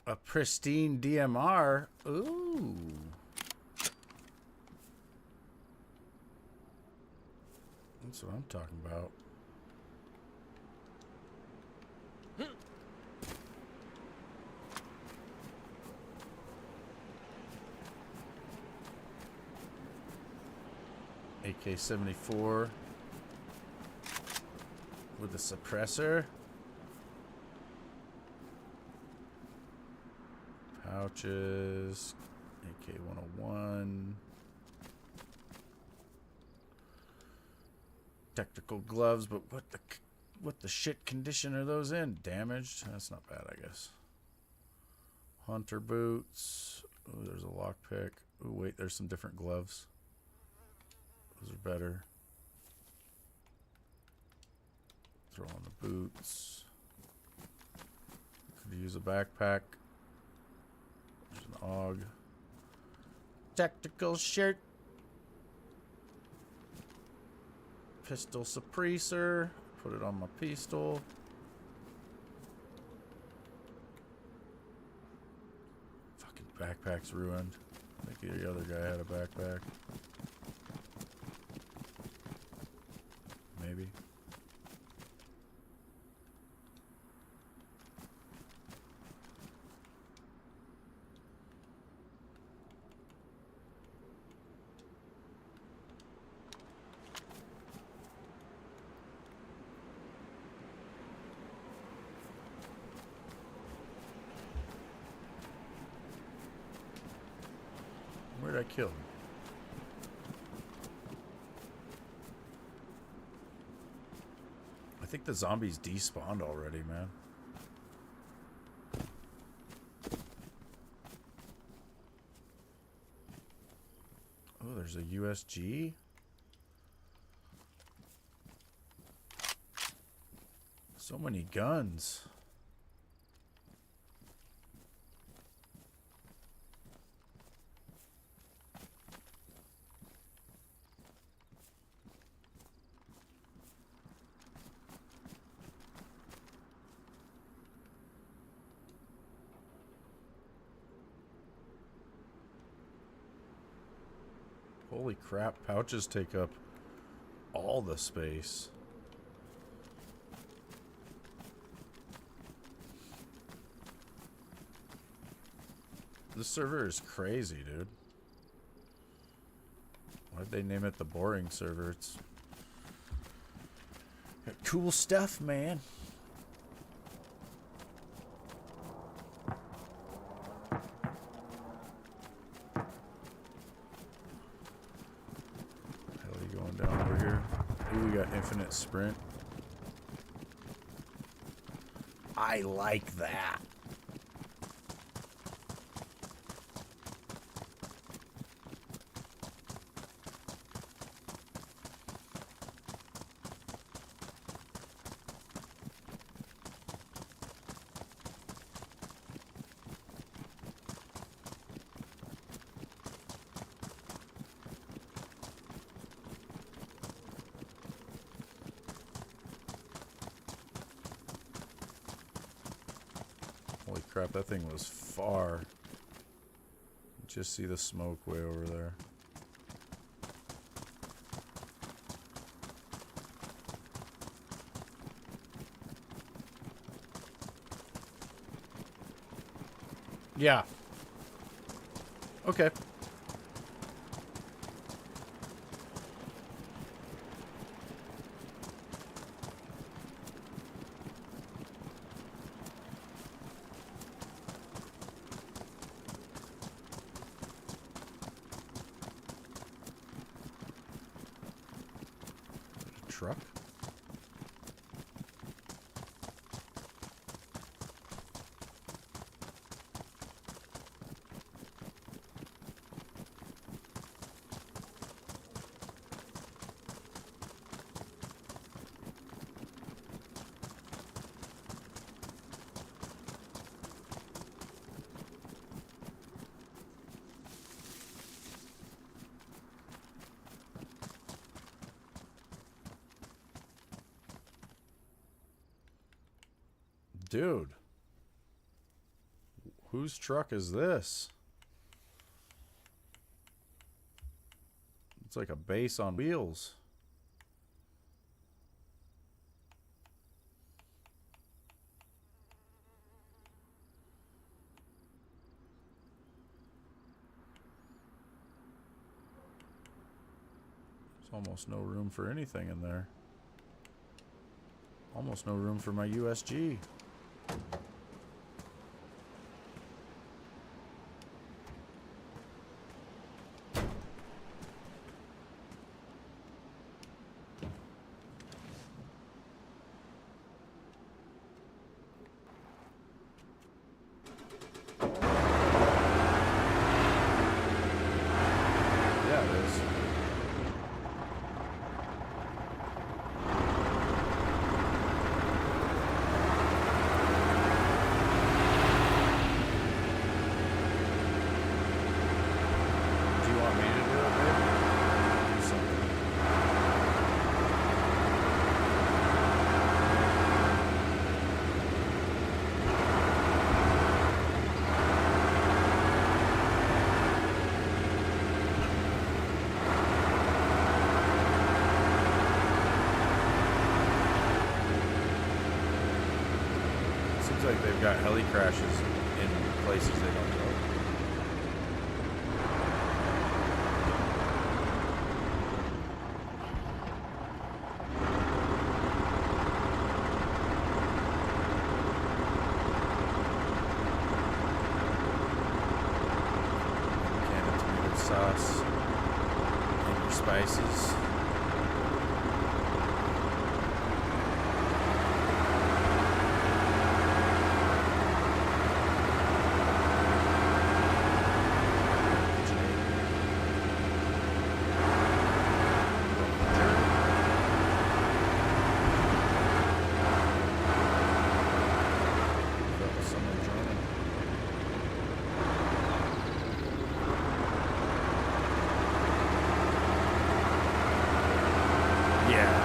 A pristine DMR. Ooh. That's what I'm talking about. AK-74 with a suppressor. Pouches. AK-101. Tactical gloves, but what the shit condition are those in? Damaged? That's not bad, I guess. Hunter boots. Oh, there's a lockpick. Oh, wait, there's some different gloves. Those are better. Throw on the boots. Could use a backpack. There's an AUG. Tactical shirt. Pistol suppressor. Put it on my pistol. Fucking backpack's ruined. I think the other guy had a backpack. Maybe. Where did I kill him? I think the zombies despawned already, man. Oh, there's a USG. So many guns. Holy crap, pouches take up all the space. This server is crazy, dude. Why'd they name it the boring server? It's got cool stuff, man. Infinite sprint. I like that. Holy crap, that thing was far. Just see the smoke way over there. Yeah. Okay. Truck? Dude. Whose truck is this? It's like a base on wheels. Almost no room for anything in there. Almost no room for my USG. Yeah, it is. Do you want me to do it, babe? Do something. Seems like they've got heli crashes in places they don't go. Can of tomato sauce and your spices. Someone joining. Yeah.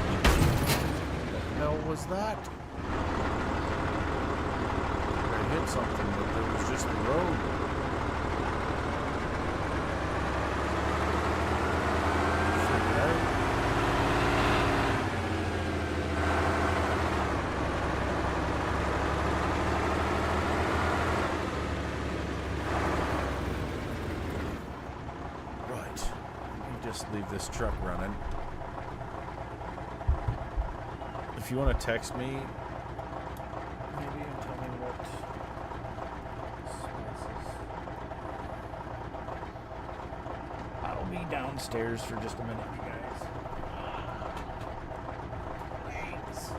What the hell was that? I hit something, but there was just the road. Freaked out. Right. Let me just leave this truck running. If you want to text me, maybe, and tell me what spices. I'll be downstairs for just a minute, you guys. Thanks.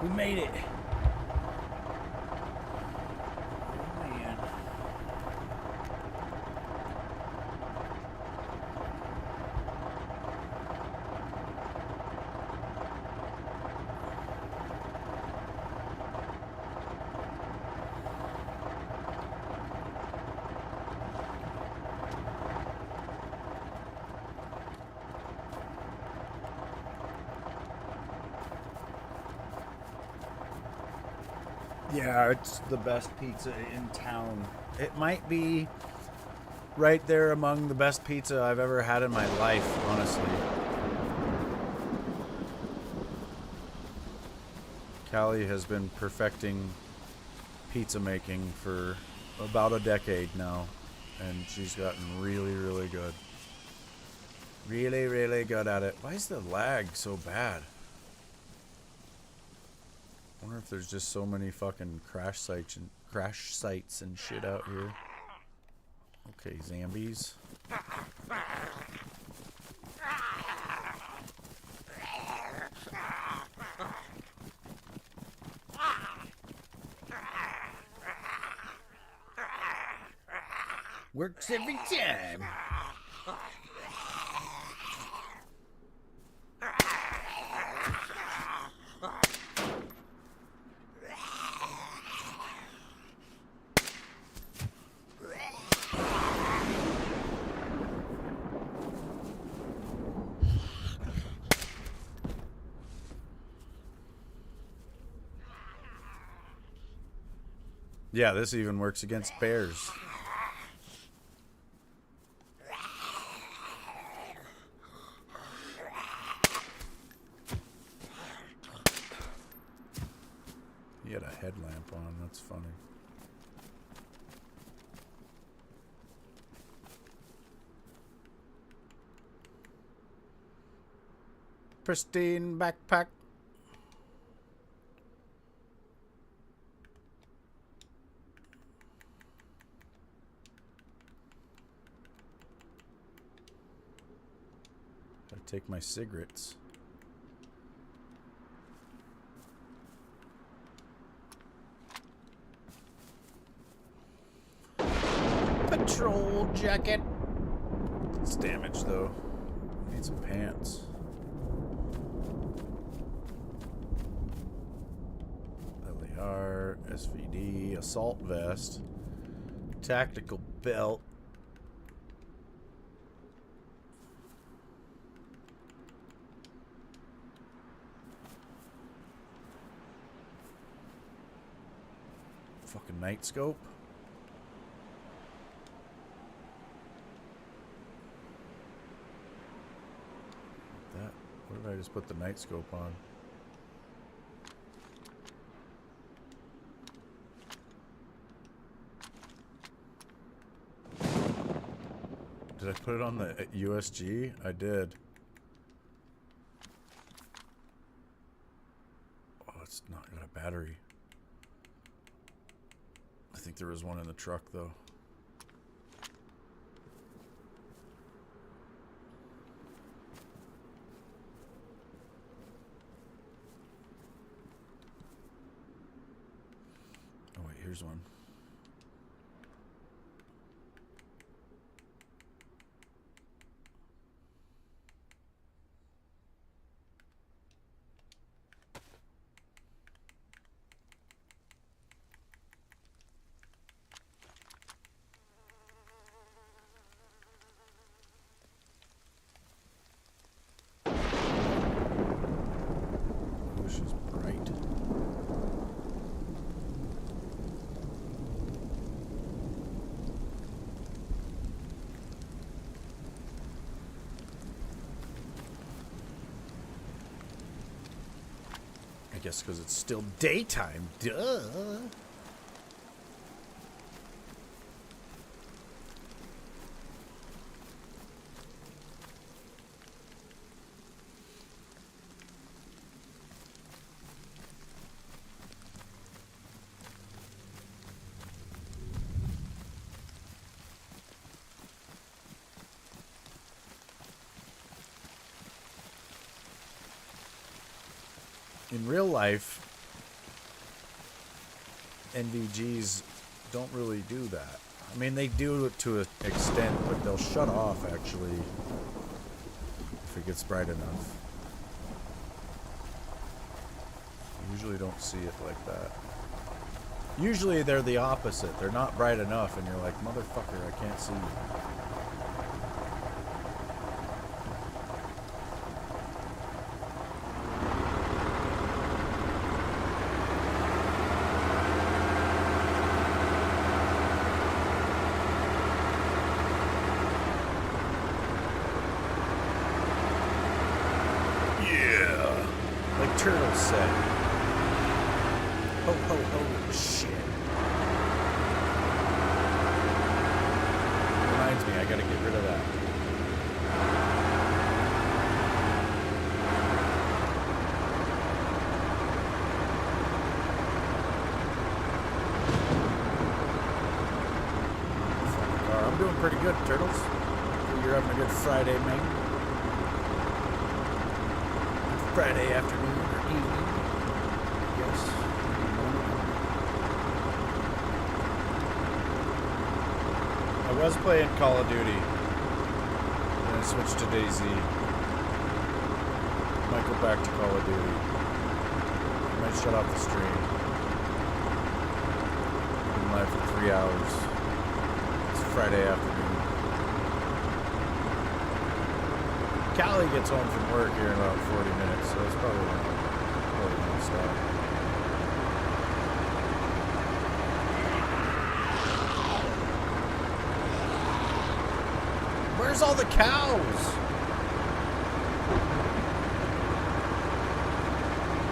We made it. Oh, man. Yeah, it's the best pizza in town. It might be right there among the best pizza I've ever had in my life, honestly. Callie has been perfecting pizza making for about a decade now, and she's gotten really, really good. Really, really good at it. Why is the lag so bad? I wonder if there's just so many fucking crash sites and shit out here. Okay, zombies. Works every time. Yeah, this even works against bears. He had a headlamp on, that's funny. Pristine backpack. Gotta take my cigarettes. Patrol jacket. It's damaged though. Need some pants. LAR, SVD, assault vest, tactical belt. Fucking night scope. That. What did I just put the night scope on? Did I put it on the USG? I did. Oh, it's not got a battery. I think there was one in the truck, though. Oh, wait, here's one. She's bright. I guess because it's still daytime. Duh. In real life, NVGs don't really do that. I mean, they do it to an extent, but they'll shut off, actually, if it gets bright enough. Usually don't see it like that. Usually they're the opposite. They're not bright enough, and you're like, motherfucker, I can't see you. Like Turtle said. Ho, ho, ho, shit. Reminds me, I gotta get rid of that. Fucking car. I'm doing pretty good, Turtles. Hope you're having a good Friday, man. Friday afternoon or evening. Yes. I was playing Call of Duty. Then I switched to DayZ. Might go back to Call of Duty. I might shut off the stream. Been live for 3 hours. It's Friday afternoon. Callie gets home from work here in about 40 minutes, so it's probably gonna stop. Where's all the cows?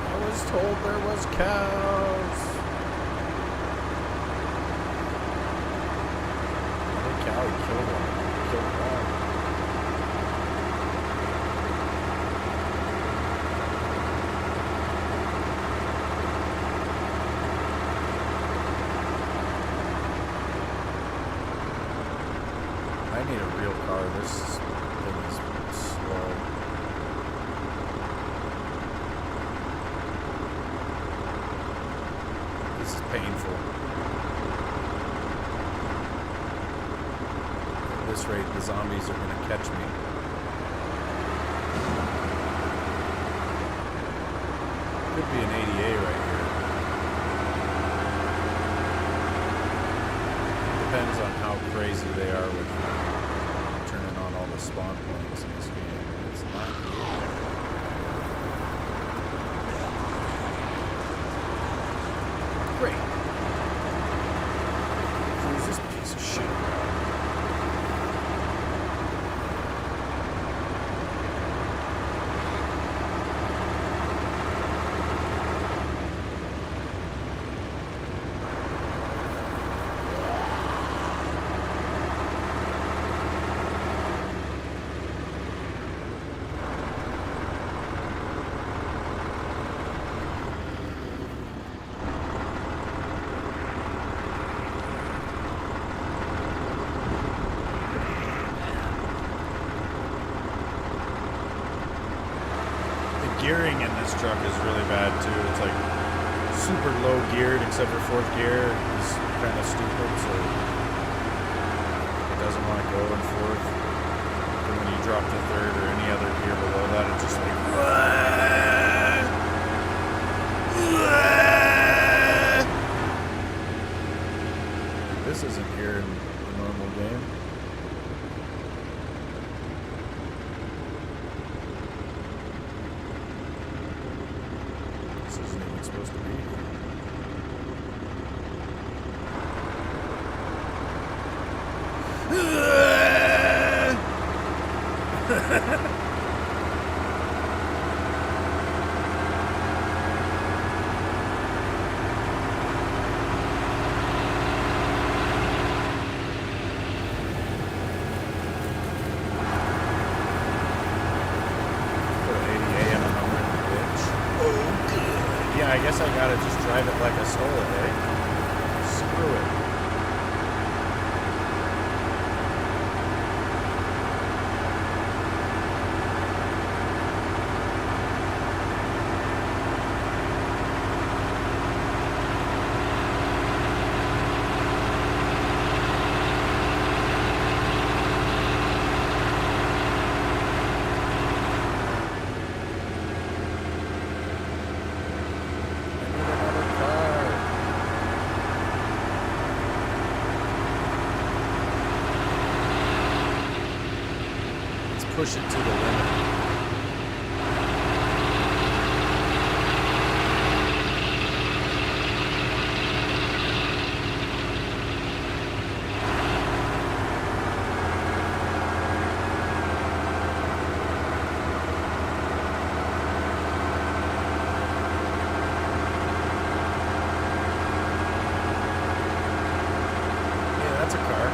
I was told there was cows. I think Callie killed one. Killed one. I need a real car. This thing is slow. This is painful. At this rate, the zombies are going to catch me. Could be an ADA right here. Depends on how crazy they are with turning on all the spawn points in this game. It's not here. Great. Who's this piece of shit? Gearing in this truck is really bad too. It's like super low geared, except for fourth gear is kind of stupid, so it doesn't want to go in fourth. And when you drop to third or any other gear below that, it's just like this isn't here in the normal game. Supposed to be. I guess I gotta just drive it like I stole it, eh? Screw it. push it to the limit. Yeah, that's a car.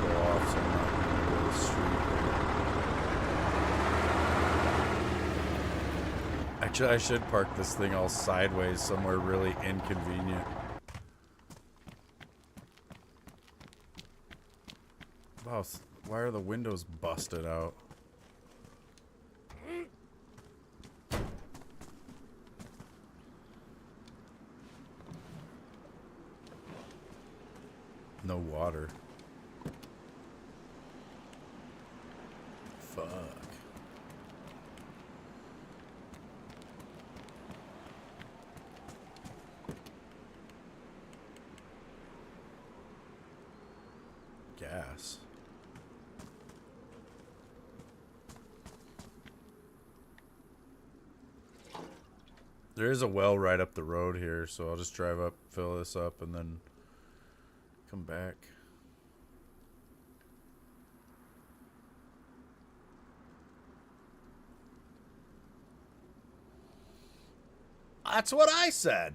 Go off so I'm not in the middle of the street here. Actually, I should park this thing all sideways somewhere really inconvenient. Wow, why are the windows busted out? No water. Fuck. Gas. There is a well right up the road here, so I'll just drive up, fill this up, and then come back. That's what I said.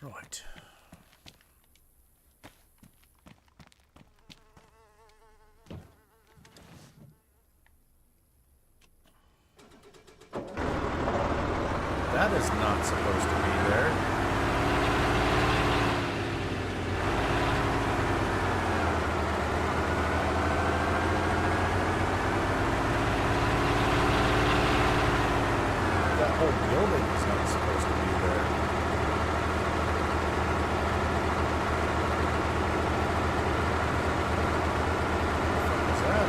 Right. That is not supposed to be there. That whole building is not supposed to be there. What is that?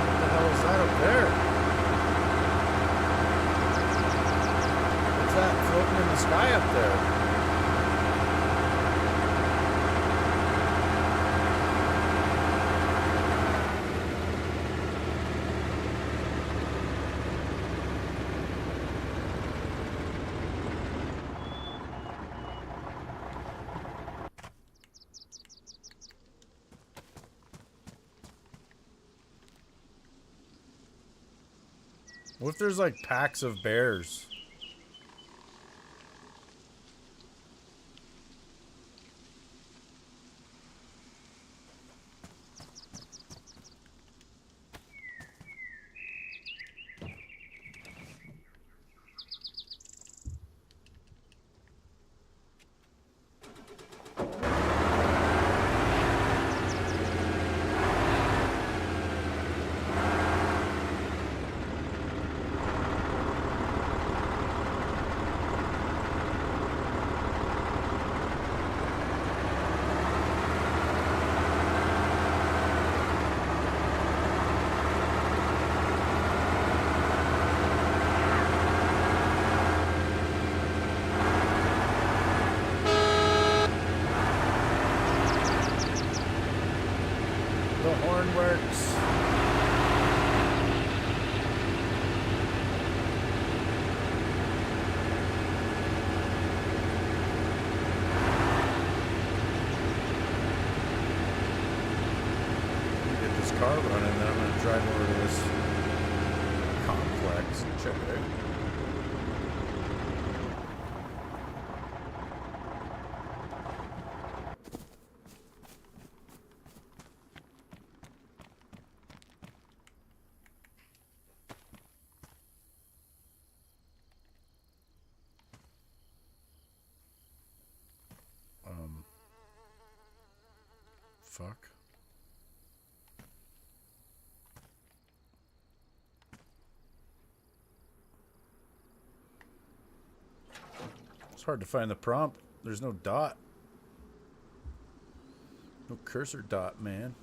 What the hell is that up there? What's that floating in the sky up there? What if there's like packs of bears? The horn works. Get this car running, then I'm going to drive over to this complex and check it out. fuck? It's hard to find the prompt. There's no dot. No cursor dot, man.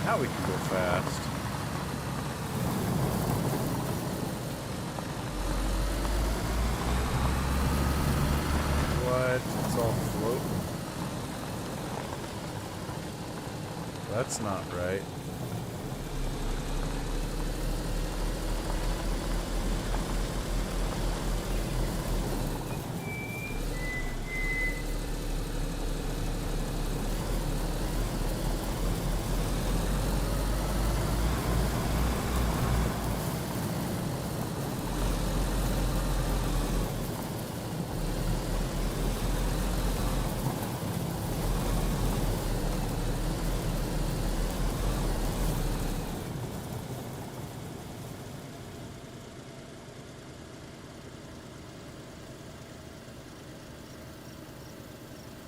Now we can go fast. What? It's all floating. That's not right.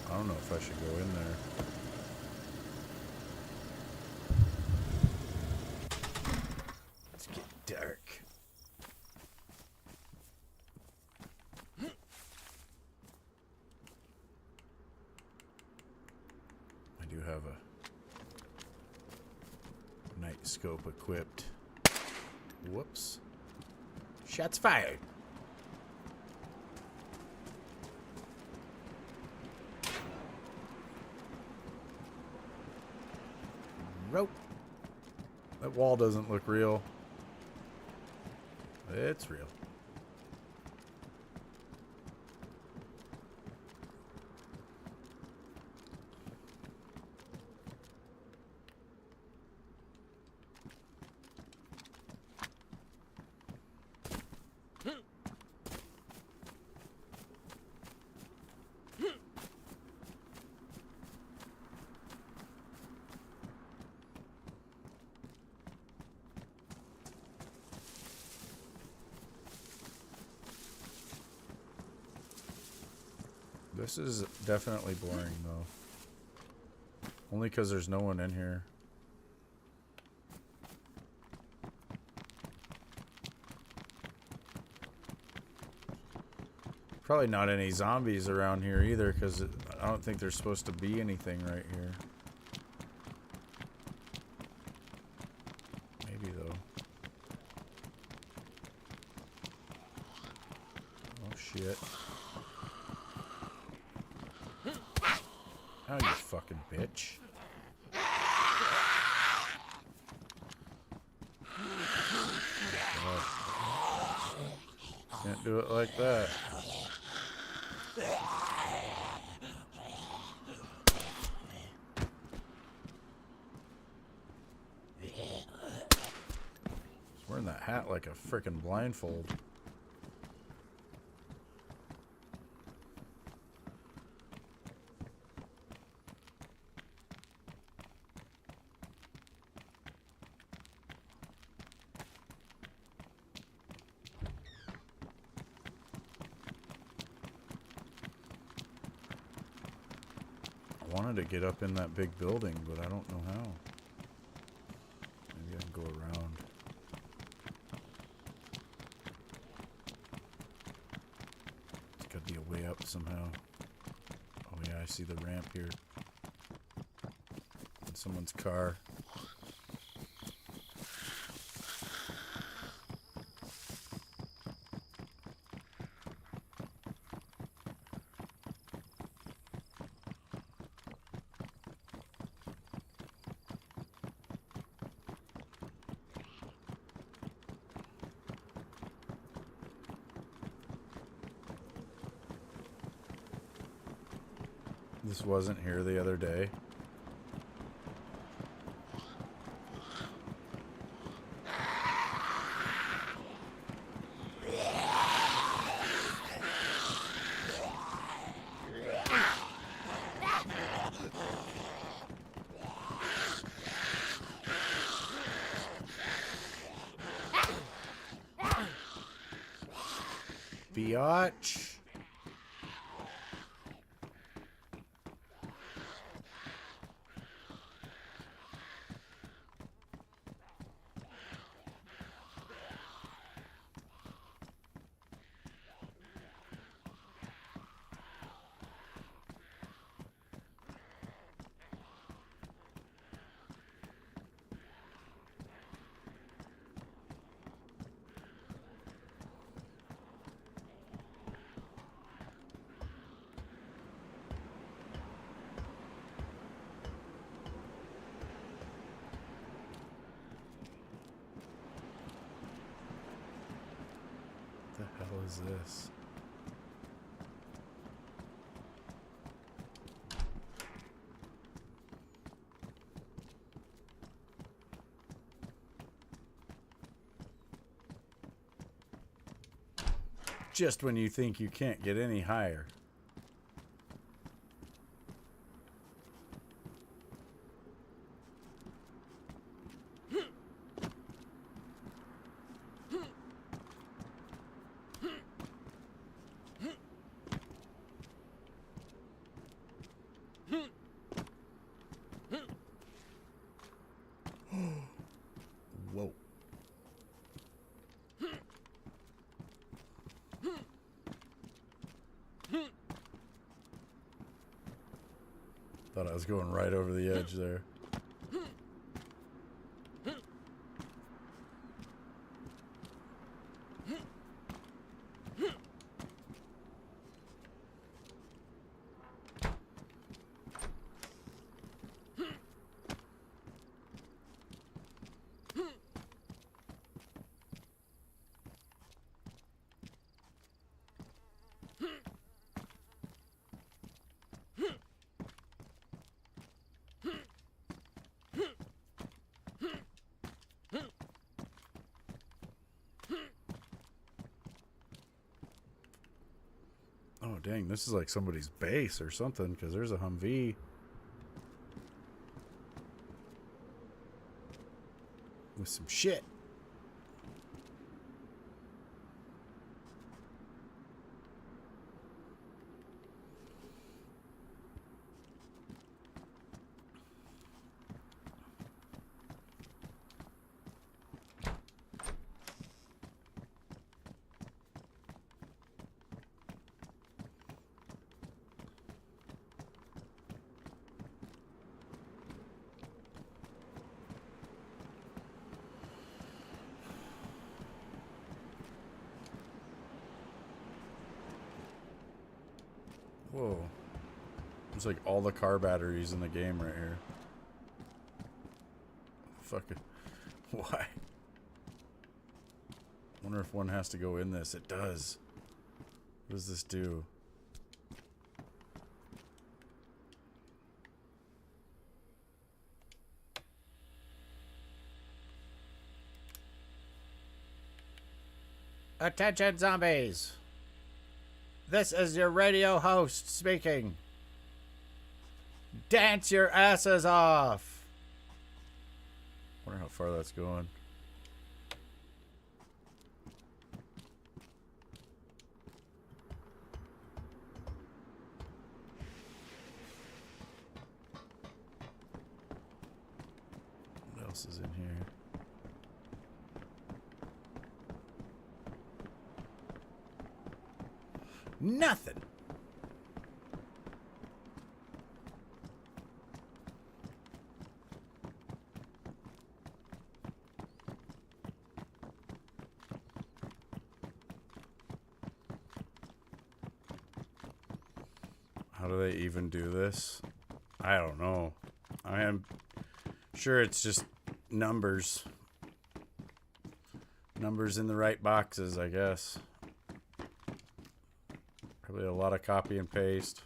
I don't know if I should go in there. Let's get dark. I do have a night scope equipped. Whoops. Shots fired. Rope. That wall doesn't look real. It's real. This is definitely boring, though. Only because there's no one in here. Probably not any zombies around here either, because I don't think there's supposed to be anything right here. Maybe, though. Oh, shit. Oh, you fucking bitch. Can't do it like that. He's wearing that hat like a frickin' blindfold. wanted to get up in that big building, but I don't know how. Maybe I can go around. There's got to be a way up somehow. Oh yeah, I see the ramp here. In someone's car. This wasn't here the other day. Biatch. What the hell is this? Just when you think you can't get any higher. Whoa. Thought I was going right over the edge there. Oh, dang, this is like somebody's base or something, because there's a Humvee. With some shit. Whoa. There's like all the car batteries in the game right here. Fucking. Why? Wonder if one has to go in this. It does. What does this do? Attention, zombies! This is your radio host speaking. Dance your asses off! Wonder how far that's going. else is in here? Nothing. How do they even do this? I don't know. I am sure it's just numbers. Numbers in the right boxes, I guess. Probably a lot of copy and paste.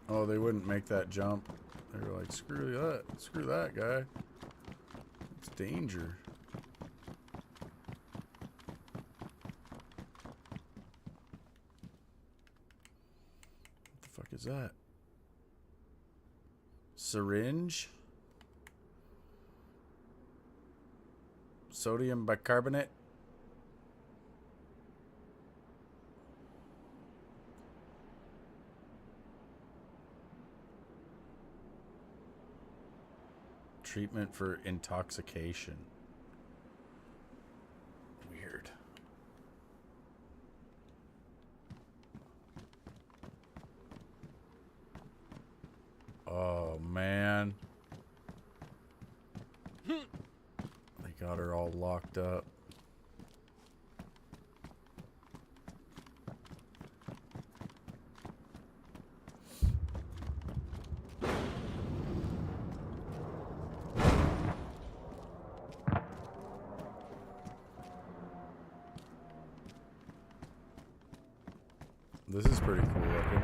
Oh, they wouldn't make that jump. They were like, screw that guy. It's danger. What the fuck is that? Syringe? Sodium bicarbonate? Treatment for intoxication. Weird. Oh, man. They got her all locked up. This is pretty cool looking.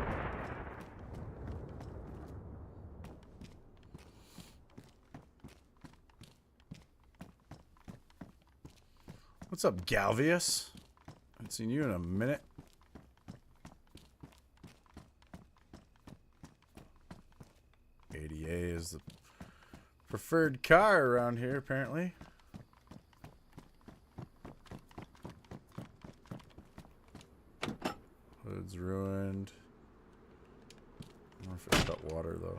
What's up, Galvius? Haven't seen you in a minute. ADA is the preferred car around here, apparently. Hood's ruined. I don't know if it's got water, though.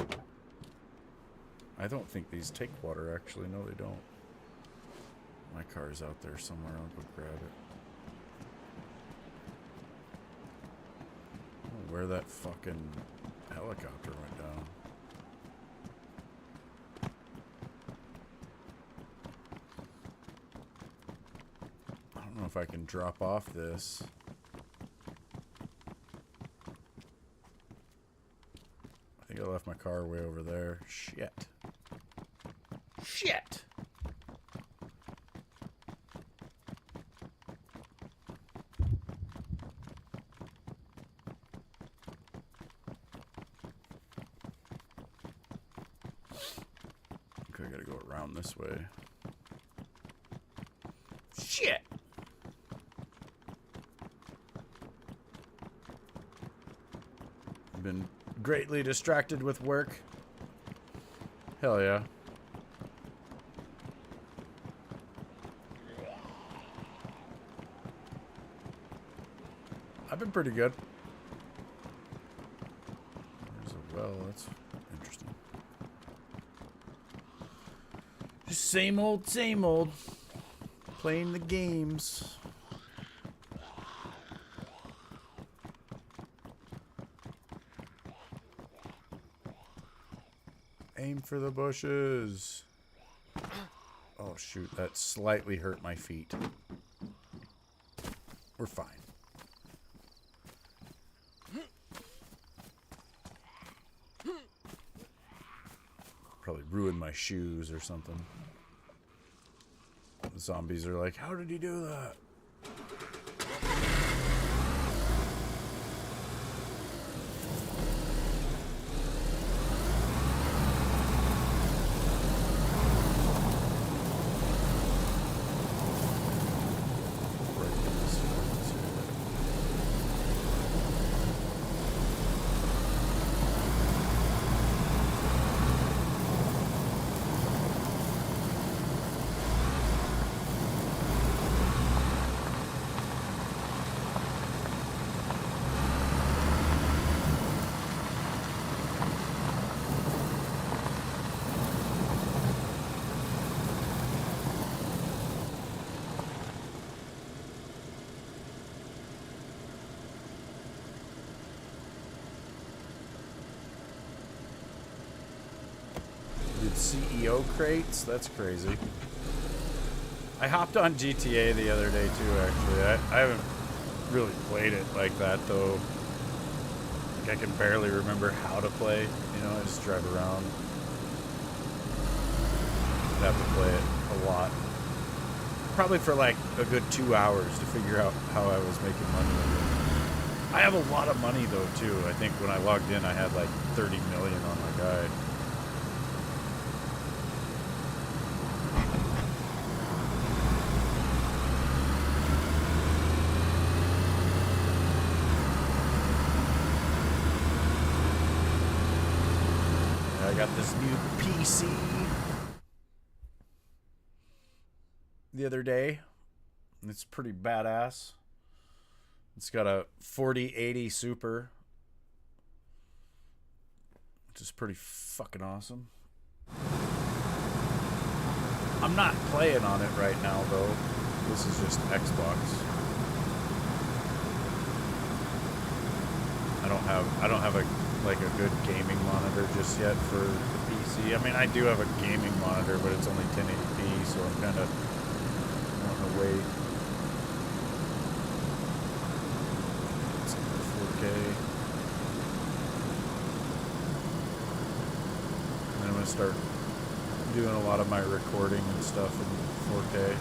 I don't think these take water, actually. No, they don't. My car's out there somewhere. I'll go grab it. I don't know where that fucking helicopter went down. I don't know if I can drop off this. I think I left my car way over there. Shit. Shit! Okay, I gotta go around this way. Shit! Been greatly distracted with work. Hell yeah. I've been pretty good. There's a well, that's interesting. Just same old, same old. Playing the games. Aim for the bushes. Oh shoot, that slightly hurt my feet. We're fine. Probably ruined my shoes or something. The zombies are like, how did he do that? CEO crates. That's crazy. I hopped on GTA the other day too, actually. I haven't really played it like that, though. Like, I can barely remember how to play. You know, I just drive around. I'd have to play it a lot. Probably for like a good 2 hours to figure out how I was making money with it. I have a lot of money though too. I think when I logged in I had like 30 million on my guy. I got this new PC the other day. It's pretty badass. It's got a 4080 Super, which is pretty fucking awesome. I'm not playing on it right now though. This is just Xbox. I don't have a good gaming monitor just yet for the PC. I mean, I do have a gaming monitor, but it's only 1080p, so I'm kind of wanting to wait. It's 4K. And I'm gonna start doing a lot of my recording and stuff in 4K.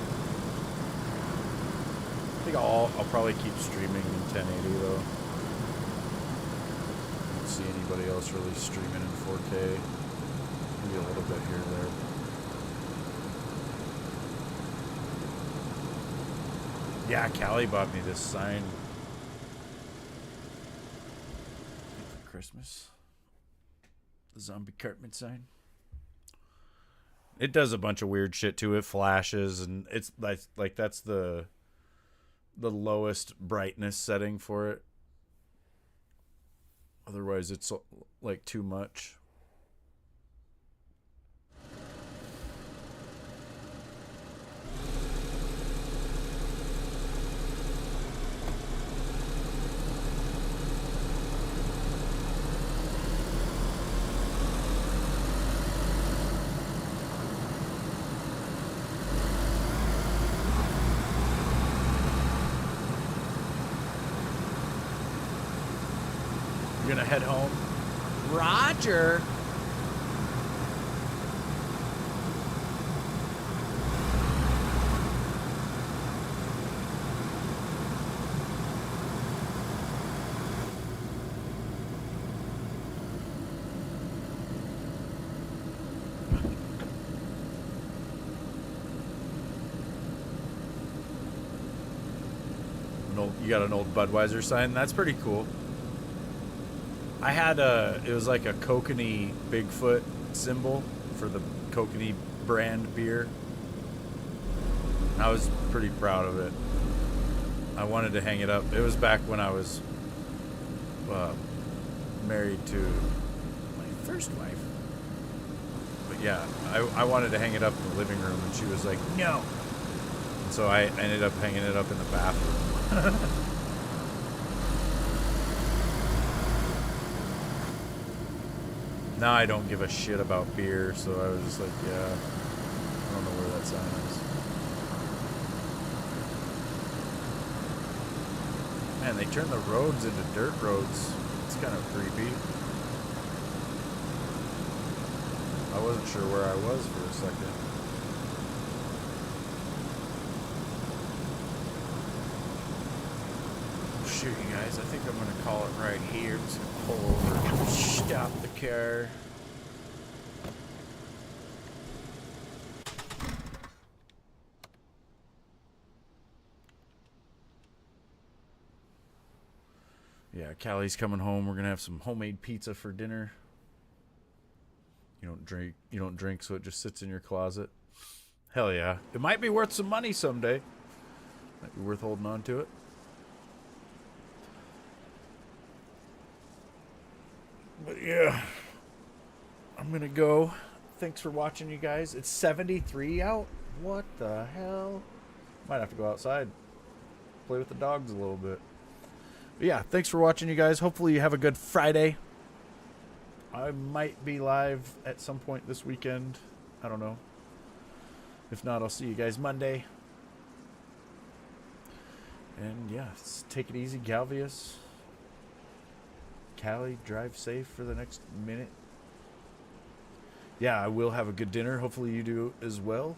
I think I'll probably keep streaming in 1080 though. See anybody else really streaming in 4K. Maybe a little bit here or there. Yeah, Callie bought me this sign for Christmas. The zombie Cartman sign. It does a bunch of weird shit to it. Flashes, and it's like that's the lowest brightness setting for it. Otherwise, it's like too much. Gonna head home. Roger. You got an old Budweiser sign? That's pretty cool. I had it was like a Kokanee Bigfoot symbol for the Kokanee brand beer. I was pretty proud of it. I wanted to hang it up. It was back when I was married to my first wife. But yeah, I wanted to hang it up in the living room, and she was like, no. And so I ended up hanging it up in the bathroom. Now I don't give a shit about beer, so I was just like, yeah, I don't know where that sign is. Man, they turn the roads into dirt roads. It's kind of creepy. I wasn't sure where I was for a second. Shoot, you guys, I think I'm going to call it right here. I'm just going to pull over, stop the car. Yeah, Callie's coming home. We're going to have some homemade pizza for dinner. You don't drink, so it just sits in your closet. Hell yeah. It might be worth some money someday. Might be worth holding on to it. But yeah, I'm going to go. Thanks for watching, you guys. It's 73 out. What the hell? Might have to go outside. Play with the dogs a little bit. But yeah, thanks for watching, you guys. Hopefully you have a good Friday. I might be live at some point this weekend. I don't know. If not, I'll see you guys Monday. And yeah, take it easy, Galvius. Callie, drive safe for the next minute. Yeah, I will have a good dinner. Hopefully you do as well.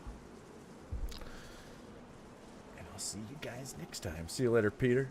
And I'll see you guys next time. See you later, Peter.